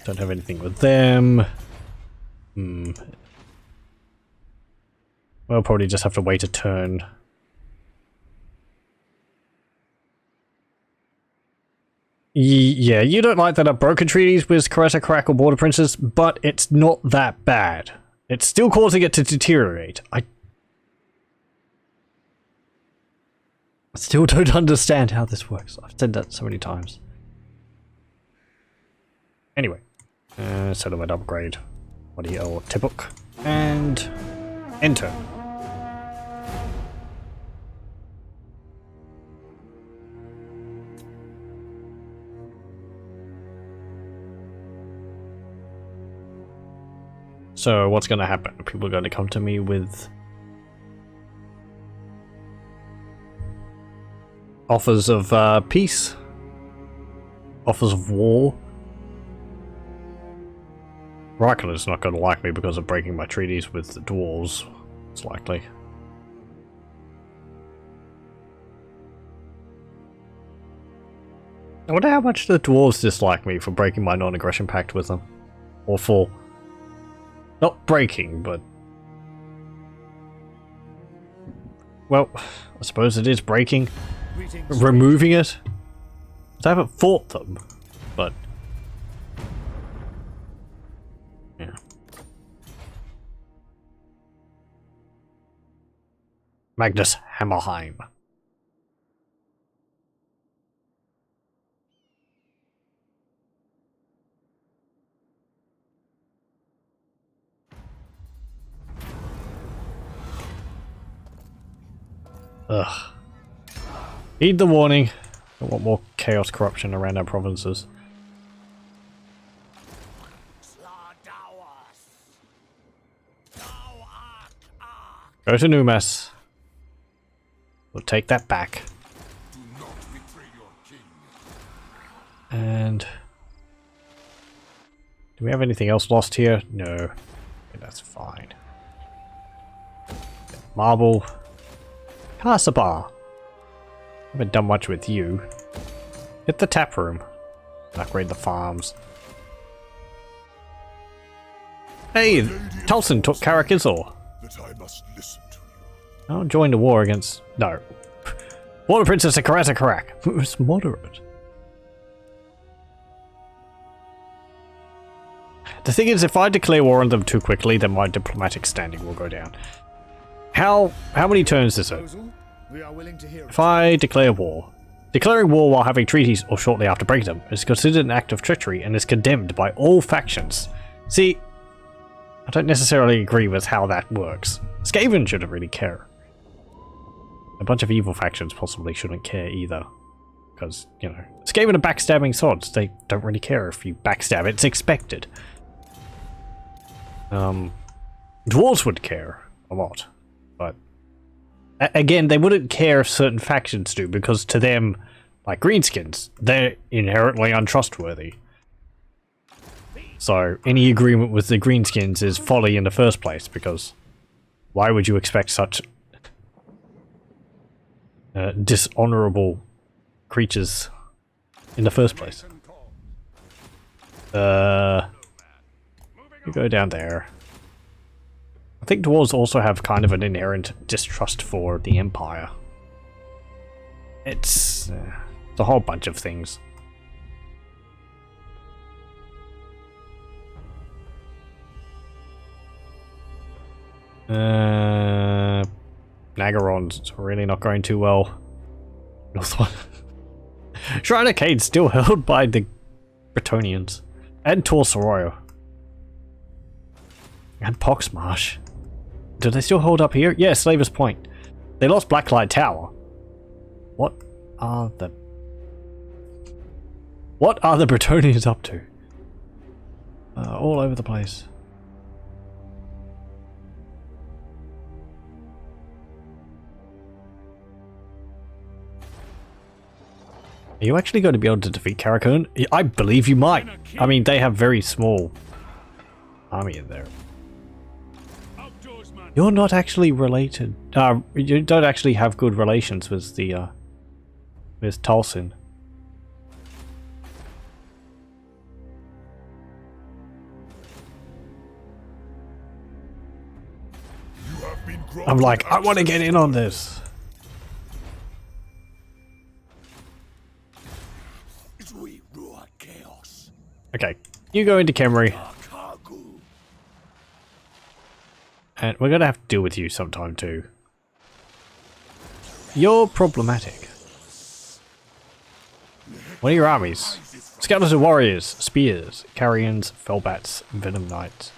Don't have anything with them. We'll probably just have to wait a turn. Yeah, you don't like that I've broken treaties with Caretta Crackle Border Princes, but it's not that bad. It's still causing it to deteriorate. I still don't understand how this works. I've said that so many times. Anyway, settlement upgrade. What do you owe? Tibook. And enter. So what's going to happen? People are going to come to me with offers of peace, offers of war. Raikkonen is not going to like me because of breaking my treaties with the dwarves. It's likely. I wonder how much the dwarves dislike me for breaking my non-aggression pact with them, or for not breaking, but well, I suppose it is breaking. Removing it. I haven't fought them, but yeah. Magnus Hammerheim. Ugh. Heed the warning. Don't want more chaos corruption around our provinces. Go to Numas. We'll take that back. And do we have anything else lost here? No. Okay, that's fine. Marble. Casabar. Haven't done much with you. Hit the tap room. Upgrade the farms. Hey, Tulsin took Karakizor. I'll join the war against... No. Border Princess of Caretta Karak. It's moderate. The thing is, if I declare war on them too quickly, then my diplomatic standing will go down. How many turns is it? If I declare war. Declaring war while having treaties or shortly after breaking them is considered an act of treachery and is condemned by all factions. See, I don't necessarily agree with how that works. Skaven shouldn't really care. A bunch of evil factions possibly shouldn't care either. Because, you know, Skaven are backstabbing sods. They don't really care if you backstab. It's expected. Dwarves would care a lot. But again, they wouldn't care if certain factions do, because to them, like greenskins, they're inherently untrustworthy. So any agreement with the greenskins is folly in the first place, because why would you expect such dishonorable creatures in the first place? You go down there. I think dwarves also have kind of an inherent distrust for the Empire. It's a whole bunch of things. Nagaron's really not going too well. Northward. Shrine Arcade's still held by the Bretonians. And Tor Soroyo. And Poxmarsh. Do they still hold up here? Yeah, Slaver's Point. They lost Blacklight Tower. What are the Bretonians up to? All over the place. Are you actually going to be able to defeat Karakun? I believe you might. I mean, they have very small army in there. You're not actually related. You don't actually have good relations with the Where's Tolson? I'm like, I want to get in on this. Okay, you go into Khemri. And we're gonna have to deal with you sometime too. You're problematic. What are your armies? Skeleton warriors, spears, carrions, fellbats, venom knights.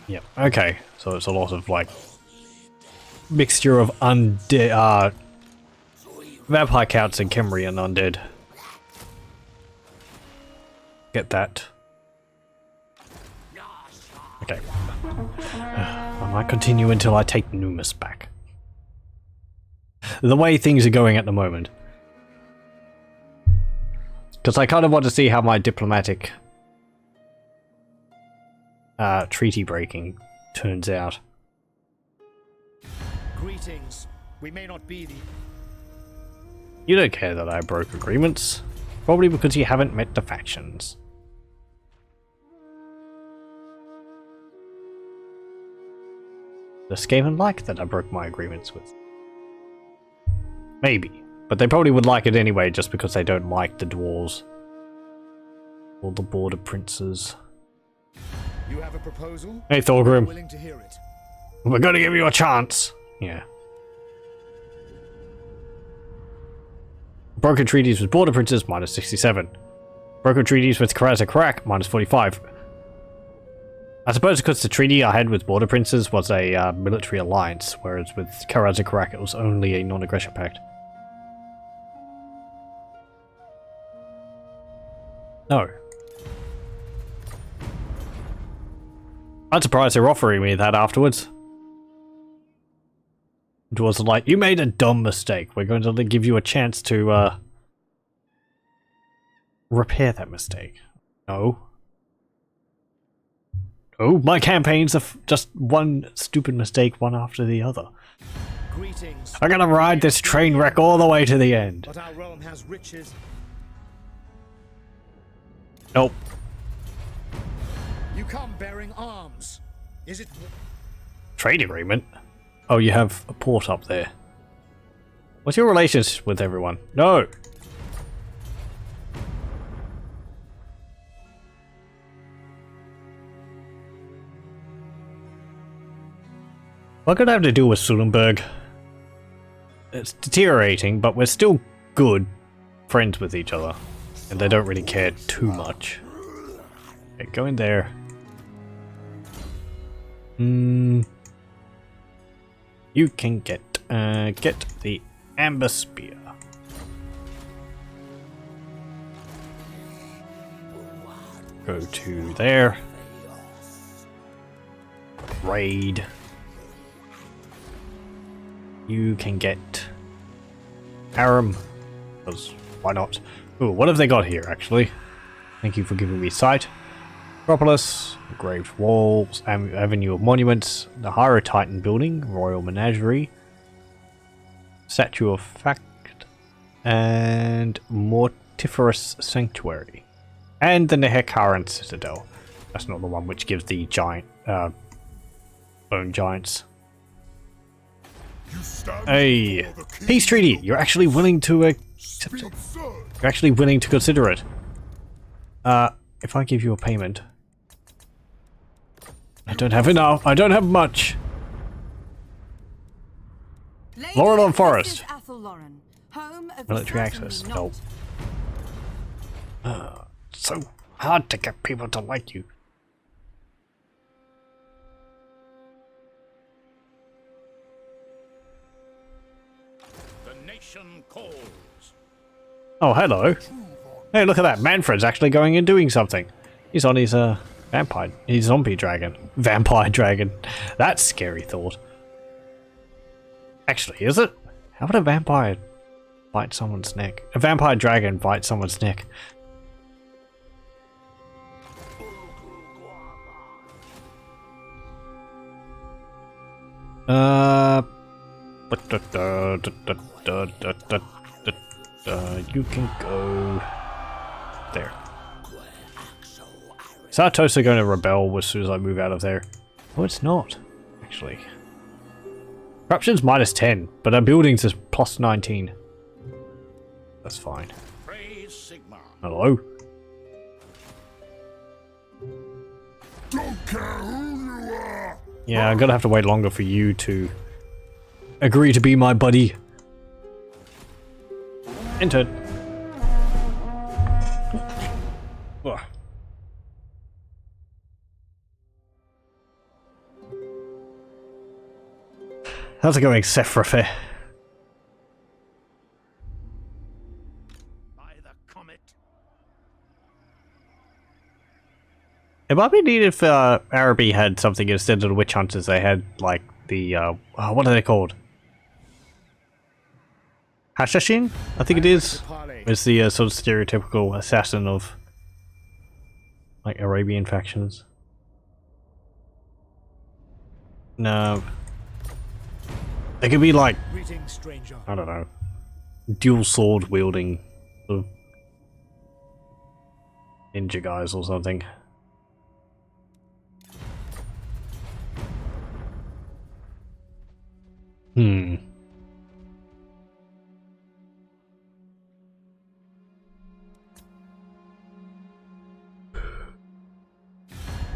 Yep, okay. So it's a lot of like mixture of undead vampire counts and Khemri and undead. Get that. Okay. I might continue until I take Numus back. The way things are going at the moment. Because I kind of want to see how my diplomatic treaty breaking turns out. Greetings. We may not be the... You don't care that I broke agreements. Probably because you haven't met the factions. Does Skaven like that I broke my agreements with? Maybe. But they probably would like it anyway just because they don't like the dwarves. Or the border princes. You have a proposal? Hey Thorgrim. Willing to hear it. We're gonna give you a chance. Yeah. Broken treaties with border princes, minus 67. Broken treaties with Karak, minus 45. I suppose because the treaty I had with border princes was a military alliance, whereas with Karak it was only a non-aggression pact. No. I'm surprised they're offering me that afterwards. It was like, you made a dumb mistake. We're going to give you a chance to repair that mistake. No. Oh, my campaigns are just one stupid mistake, one after the other. Greetings. I'm gonna ride this train wreck all the way to the end. But our realm has riches. Nope. You come bearing arms. Is it... Trade agreement? Oh, you have a port up there. What's your relations with everyone? No! We're gonna have to deal with Sulenberg. It's deteriorating, but we're still good friends with each other. And they don't really care too much. Okay, go in there. You can get the Amber Spear. Go to there. Raid. You can get Aram, because why not? Ooh, what have they got here, actually? Thank you for giving me sight. Acropolis, Engraved Walls, Avenue of Monuments, the Hiro Titan Building, Royal Menagerie, Statue of Fact, and Mortiferous Sanctuary. And the Nehekaran Citadel. That's not the one which gives the giant, bone giants. Hey, peace treaty. You're actually willing to accept it. You're actually willing to consider it. If I give you a payment, I don't have enough. I don't have much. Lauren Forest. Military access. Nope. So hard to get people to like you. Calls. Oh, hello. Hey, look at that. Manfred's actually going and doing something. He's on his his zombie dragon. Vampire dragon. That's a scary thought. Actually, is it? How would a vampire bite someone's neck? A vampire dragon bite someone's neck. You can go there. Is Artosa going to rebel as soon as I move out of there? Oh, it's not, actually. Corruption's -10, but our buildings is +19. That's fine. Hello? Don't care who you are. Yeah, I'm gonna have to wait longer for you to agree to be my buddy. Entered. Ugh. How's it going, Settra? By the comet. It might be neat if Araby had something instead of the witch hunters. They had like the what are they called? Hashashin? I think it is. It's the sort of stereotypical assassin of like Arabian factions. No. They could be like, Greetings, stranger. I don't know, dual sword wielding sort of ninja guys or something. Hmm.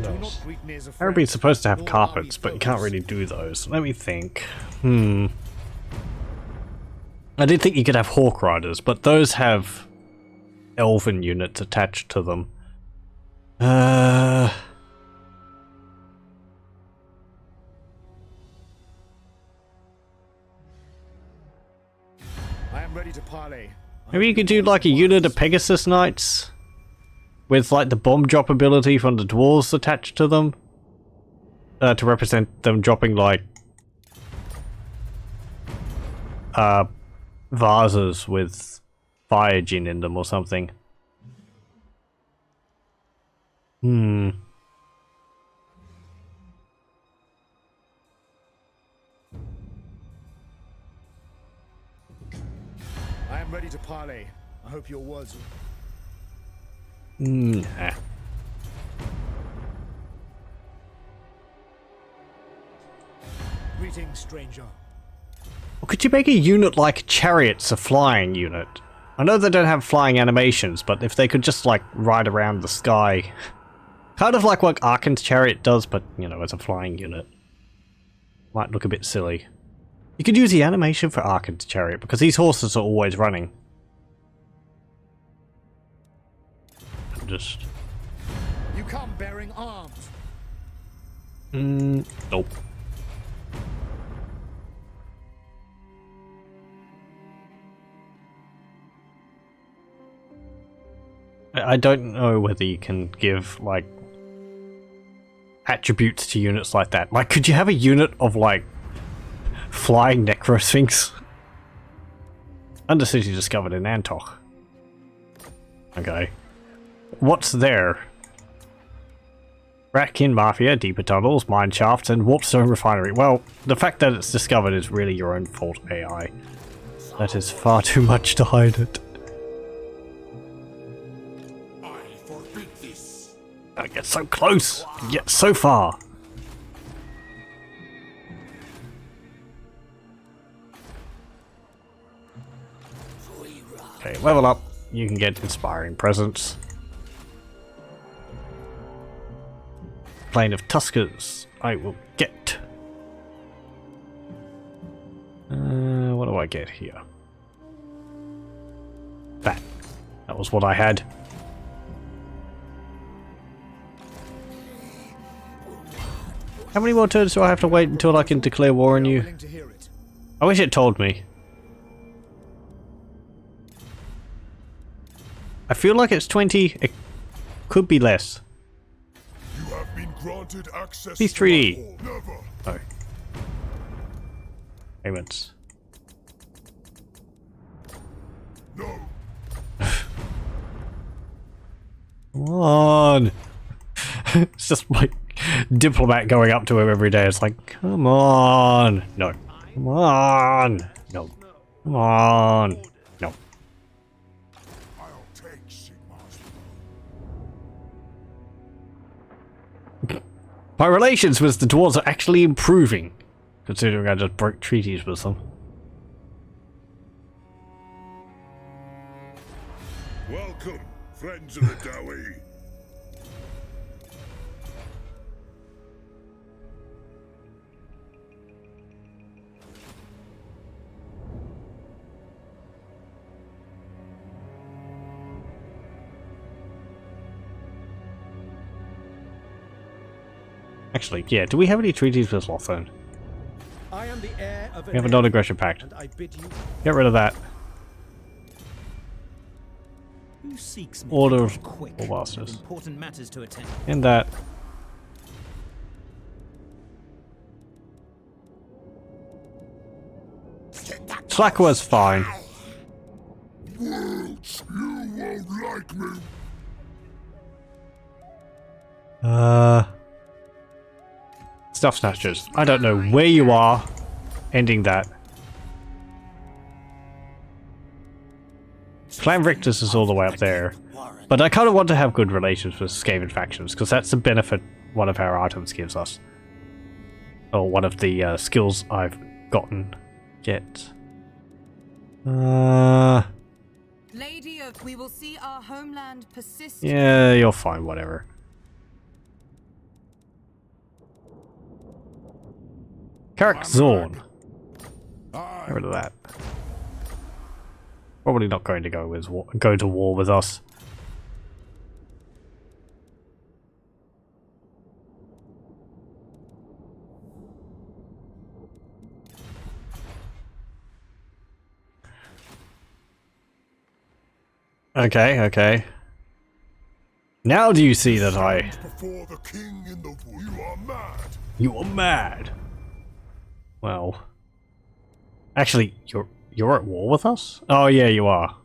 Do not greet me as a friend, Araby's supposed to have nor carpets, are we but you can't foes. really do those. Let me think. I did think you could have Hawk Riders, but those have elven units attached to them. I am ready to parley. Maybe you could do like a unit of Pegasus Knights with like the bomb drop ability from the dwarves attached to them to represent them dropping like vases with fire gin in them or something. I am ready to parley. I hope your words. Nah. Greetings, stranger. Or could you make a unit like Chariots, a flying unit? I know they don't have flying animations, but if they could just like ride around the sky. Kind of like what Arkan's Chariot does, but you know, as a flying unit. Might look a bit silly. You could use the animation for Arkan's Chariot, because these horses are always running. Just... You come bearing arms. Nope. I don't know whether you can give, like, attributes to units like that. Like, could you have a unit of, like, flying Necrosphinx? Undercity discovered in Antok. Okay. What's there? Ratkin Mafia, deeper tunnels, mine shafts, and warpstone refinery. Well, the fact that it's discovered is really your own fault, AI. That is far too much to hide it. I forbid this. I get so close, yet so far. Okay, level up. You can get inspiring presence. Plane of Tuskers. I will get. What do I get here? That. That was what I had. How many more turns do I have to wait until I can declare war on you? Willing to hear it. I wish it told me. I feel like it's 20. It could be less. You have been granted access. Please 3D. to my hall. Never. Oh. Payments. No. Come on. It's just like diplomat going up to him every day. It's like, come on. No. Come on. No. Come on. No. My relations with the dwarves are actually improving, considering I just broke treaties with them. Welcome, friends of the Dowie. Actually, yeah, do we have any treaties with Lothern? I am the heir of We have a non-aggression pact. and I bid you Get rid of that. Who seeks me Order of quick? War Masters. Important matters to attend. And that. Slack was fine. Worlds, you won't like me. Stuff Snatchers. I don't know where you are. Ending that. Clan Victus is all the way up there. But I kind of want to have good relations with Skaven factions, because that's the benefit one of our items gives us. Or one of the skills I've gotten. Get. Lady of, we will see our homeland persist. Yeah, you're fine, whatever. Carrick Zorn. Get rid of that. Probably not going to go to war with us. Okay, okay. Now do you see that I... Before the king in the wood, you are mad. You are mad. Well... Actually, you're at war with us? Oh yeah, you are.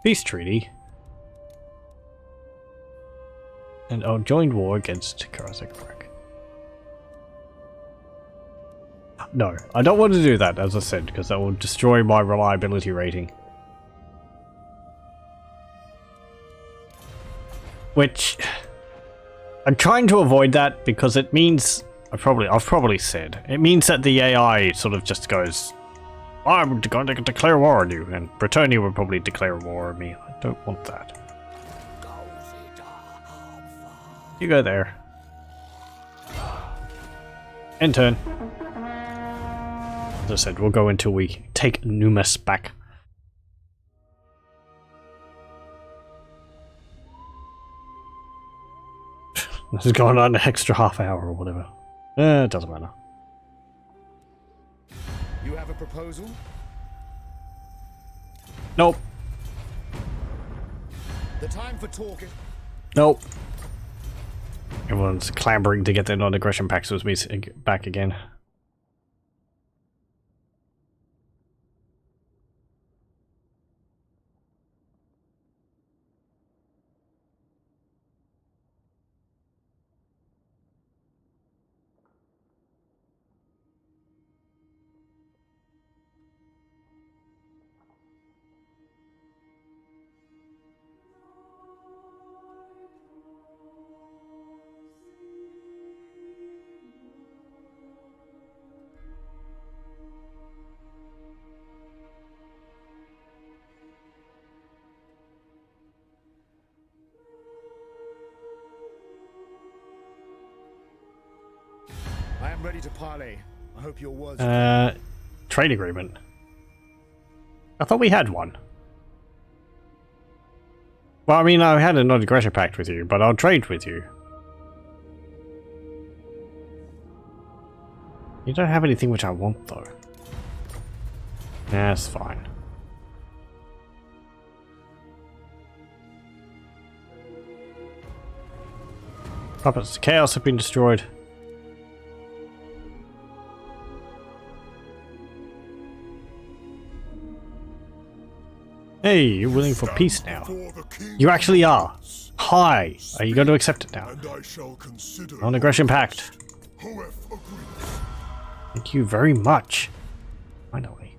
Peace treaty. And I'll join war against Karazakrak. No, I don't want to do that, as I said, because that will destroy my reliability rating. Which... I'm trying to avoid that because it means... I've probably said. It means that the AI sort of just goes, I'm going to declare war on you, and Bretonnia will probably declare war on me. I don't want that. You go there. End turn. As I said, we'll go until we take Numas back. This is going on an extra half hour or whatever. It doesn't matter. You have a proposal? Nope. The time for talking. Nope. Everyone's clambering to get their non-aggression packs with me back again. I am ready to parley. I hope your words. Trade agreement. I thought we had one. Well, I mean, I had a non-aggression pact with you, but I'll trade with you. You don't have anything which I want, though. That's fine. Puppets to Chaos have been destroyed. Hey, you're willing for peace now. You actually are. Hi. Are you going to accept it now? And I shall consider Non-aggression pact. Hoeth agrees. Thank you very much. Finally.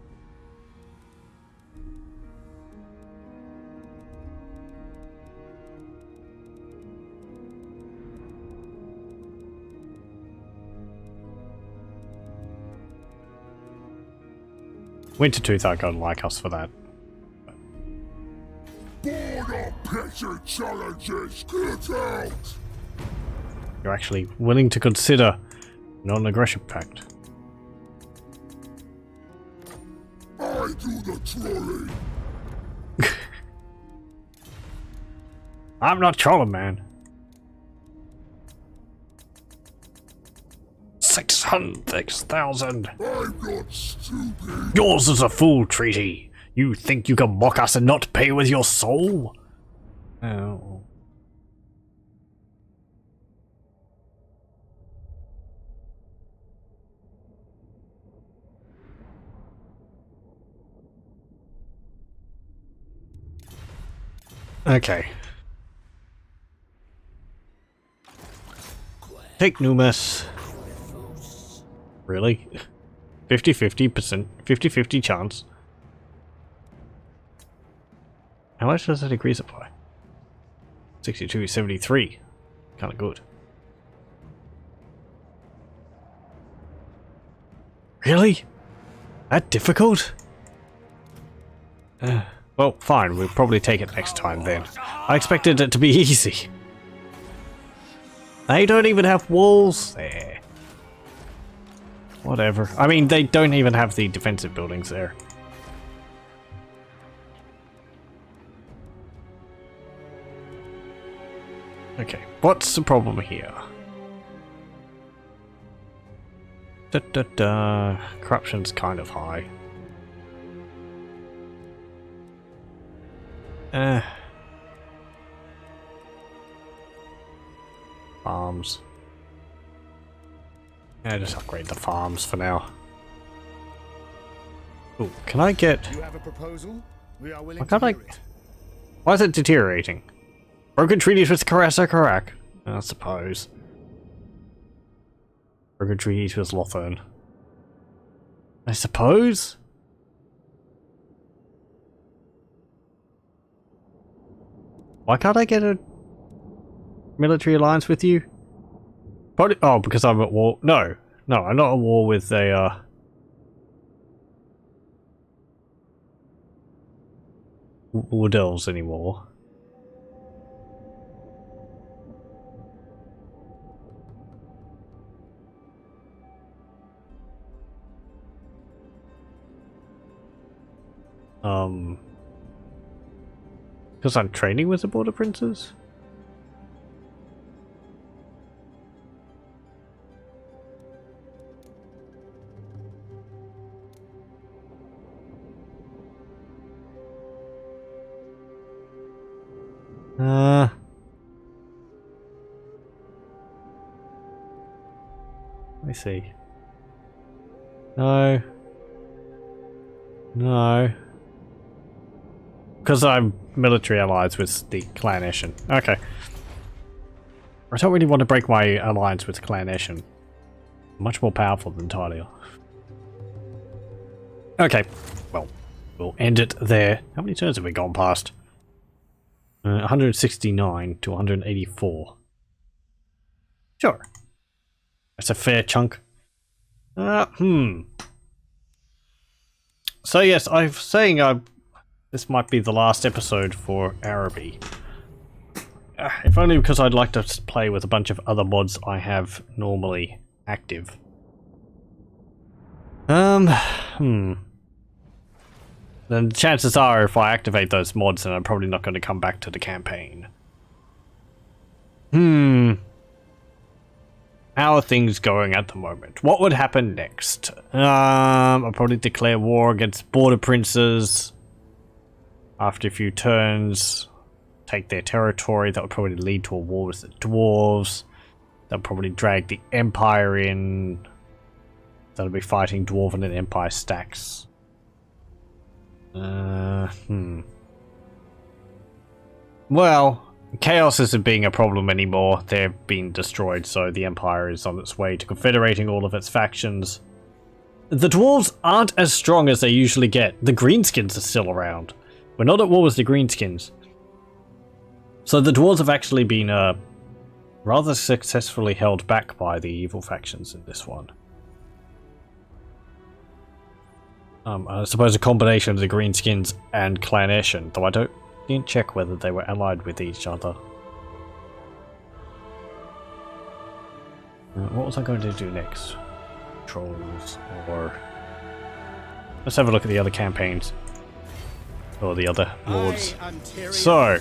Wintertooth aren't gonna like us for that. Border petty challenges, get out! You're actually willing to consider non-aggression pact. I do the trolling. I'm not trolling, man. 600,000. I'm not stupid. Yours is a fool treaty. You think you can mock us and not pay with your soul? Oh. Okay. Take Numas. Really? 50-50%, 50-50 chance. How much does that increase it by? 62-73. Kind of good. Really? That difficult? Well, fine. We'll probably take it next time then. I expected it to be easy. They don't even have walls there. Whatever. I mean, they don't even have the defensive buildings there. Okay, what's the problem here? Corruption's kind of high. Farms. Yeah, just upgrade the farms for now. Ooh, can I get... You have a proposal? We are willing Why to can't I... hear it. Why is it deteriorating? Broken treaties with Karak. I suppose. Broken treaties with Lothern. I suppose? Why can't I get a military alliance with you? Probably, oh, because I'm at war. No, I'm not at war with a Wood Elves anymore. Because I'm training with the Border Princes? Let me see. No. Because I'm military allies with the Clan Eshin. Okay. I don't really want to break my alliance with Clan Eshin. Much more powerful than Tilia. Okay. Well, we'll end it there. How many turns have we gone past? 169 to 184. Sure. That's a fair chunk. So yes, I'm saying this might be the last episode for Araby. If only because I'd like to play with a bunch of other mods I have normally active. Then chances are if I activate those mods then I'm probably not going to come back to the campaign. How are things going at the moment? What would happen next? I'll probably declare war against Border Princes. After a few turns, take their territory. That would probably lead to a war with the Dwarves. They'll probably drag the Empire in. That'll be fighting Dwarven and Empire stacks. Well, Chaos isn't being a problem anymore. They've been destroyed, so the Empire is on its way to confederating all of its factions. The Dwarves aren't as strong as they usually get. The Greenskins are still around. We're not at war with the Greenskins. So the Dwarves have actually been rather successfully held back by the evil factions in this one. I suppose a combination of the greenskins and Clan Eshin, though I didn't check whether they were allied with each other. What was I going to do next? Trolls, or... Let's have a look at the other campaigns. Or the other lords. So,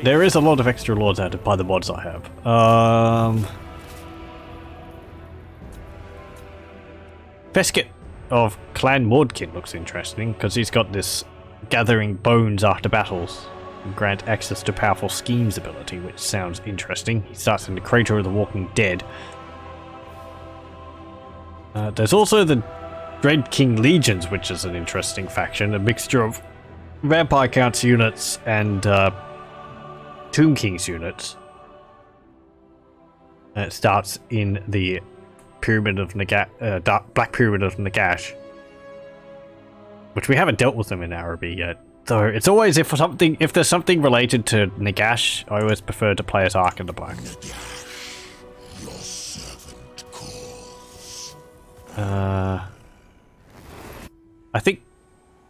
there is a lot of extra lords added by the mods I have. Fesket of Clan Mourgheim looks interesting, because he's got this gathering bones after battles and grant access to powerful schemes ability, which sounds interesting. He starts in the Crater of the Walking Dead. There's also the Dread King Legions, which is an interesting faction, a mixture of Vampire Counts units and Tomb Kings units. It starts in the Pyramid of Black Pyramid of Nagash, which we haven't dealt with them in Araby yet. Though it's always if there's something related to Nagash, I always prefer to play as Ark in the Black. Your servant calls. I think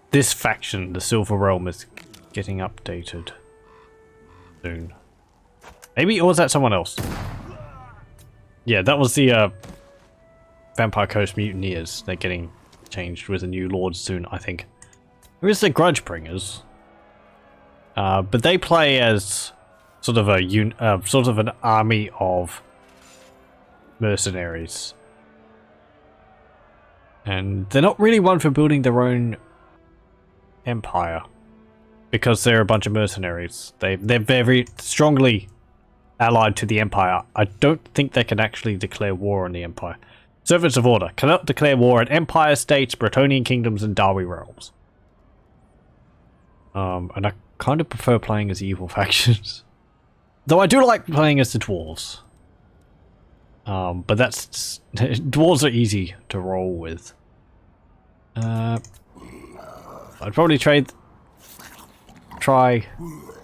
this faction, the Silver Realm, is getting updated soon. Maybe, or was that someone else? Yeah, that was the Vampire Coast Mutineers. They're getting changed with a new lord soon, I think. There is the Grudgebringers, but they play as sort of an army of mercenaries. And they're not really one for building their own empire, because they're a bunch of mercenaries. They're very strongly allied to the Empire. I don't think they can actually declare war on the Empire. Servants of Order cannot declare war on Empire States, Bretonnian Kingdoms, and Darby Realms. And I kind of prefer playing as evil factions. Though I do like playing as the Dwarves. But that's... Dwarves are easy to roll with. I'd probably try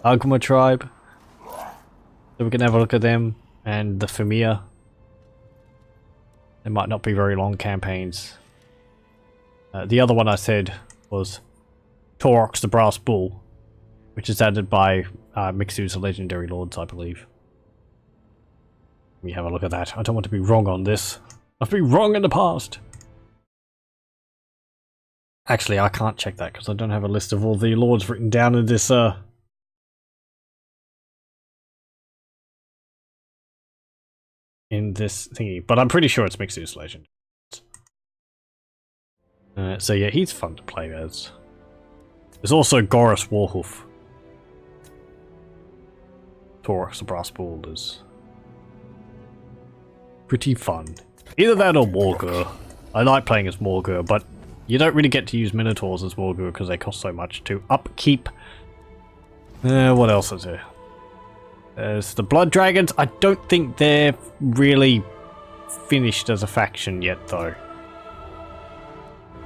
Agma Tribe. So we can have a look at them. And the Famia. They might not be very long campaigns. The other one I said was Torox the Brass Bull, which is added by Mixu's Legendary Lords, I believe. Let me have a look at that. I don't want to be wrong on this. I've been wrong in the past. Actually, I can't check that because I don't have a list of all the lords written down in this thingy, but I'm pretty sure it's Mixu's Legend. So yeah, he's fun to play as. There's also Goris Warhoof. Torox the Brass Bull is pretty fun. Either that or Mourgheim. I like playing as Mourgheim, but you don't really get to use Minotaurs as Mourgheim because they cost so much to upkeep. What else is there? There's the Blood Dragons. I don't think they're really finished as a faction yet, though.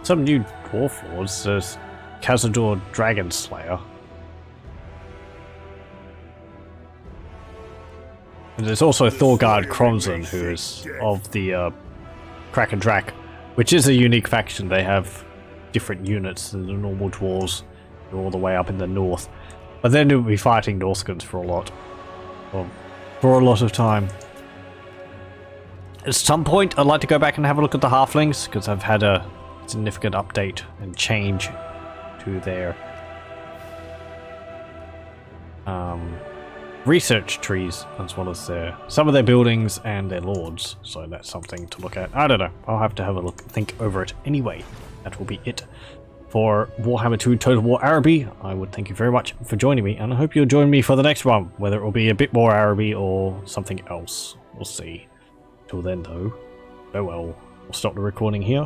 Some new Dwarf Lords. There's Cazador Dragon Slayer. And there's also Thorgard Kronzen, who is of the Kraken Drak, which is a unique faction. They have different units than the normal dwarves. They're all the way up in the north. But then we'll be fighting Northgans for a lot. Well, for a lot of time. At some point, I'd like to go back and have a look at the Halflings, because I've had a significant update and change to their research trees, as well as some of their buildings and their lords. So that's something to look at. I don't know. I'll have to have a look, think over it anyway. That will be it for Warhammer 2 Total War Araby. I would thank you very much for joining me, and I hope you'll join me for the next one, whether it will be a bit more Araby or something else. We'll see. Till then, though, farewell. We'll stop the recording here.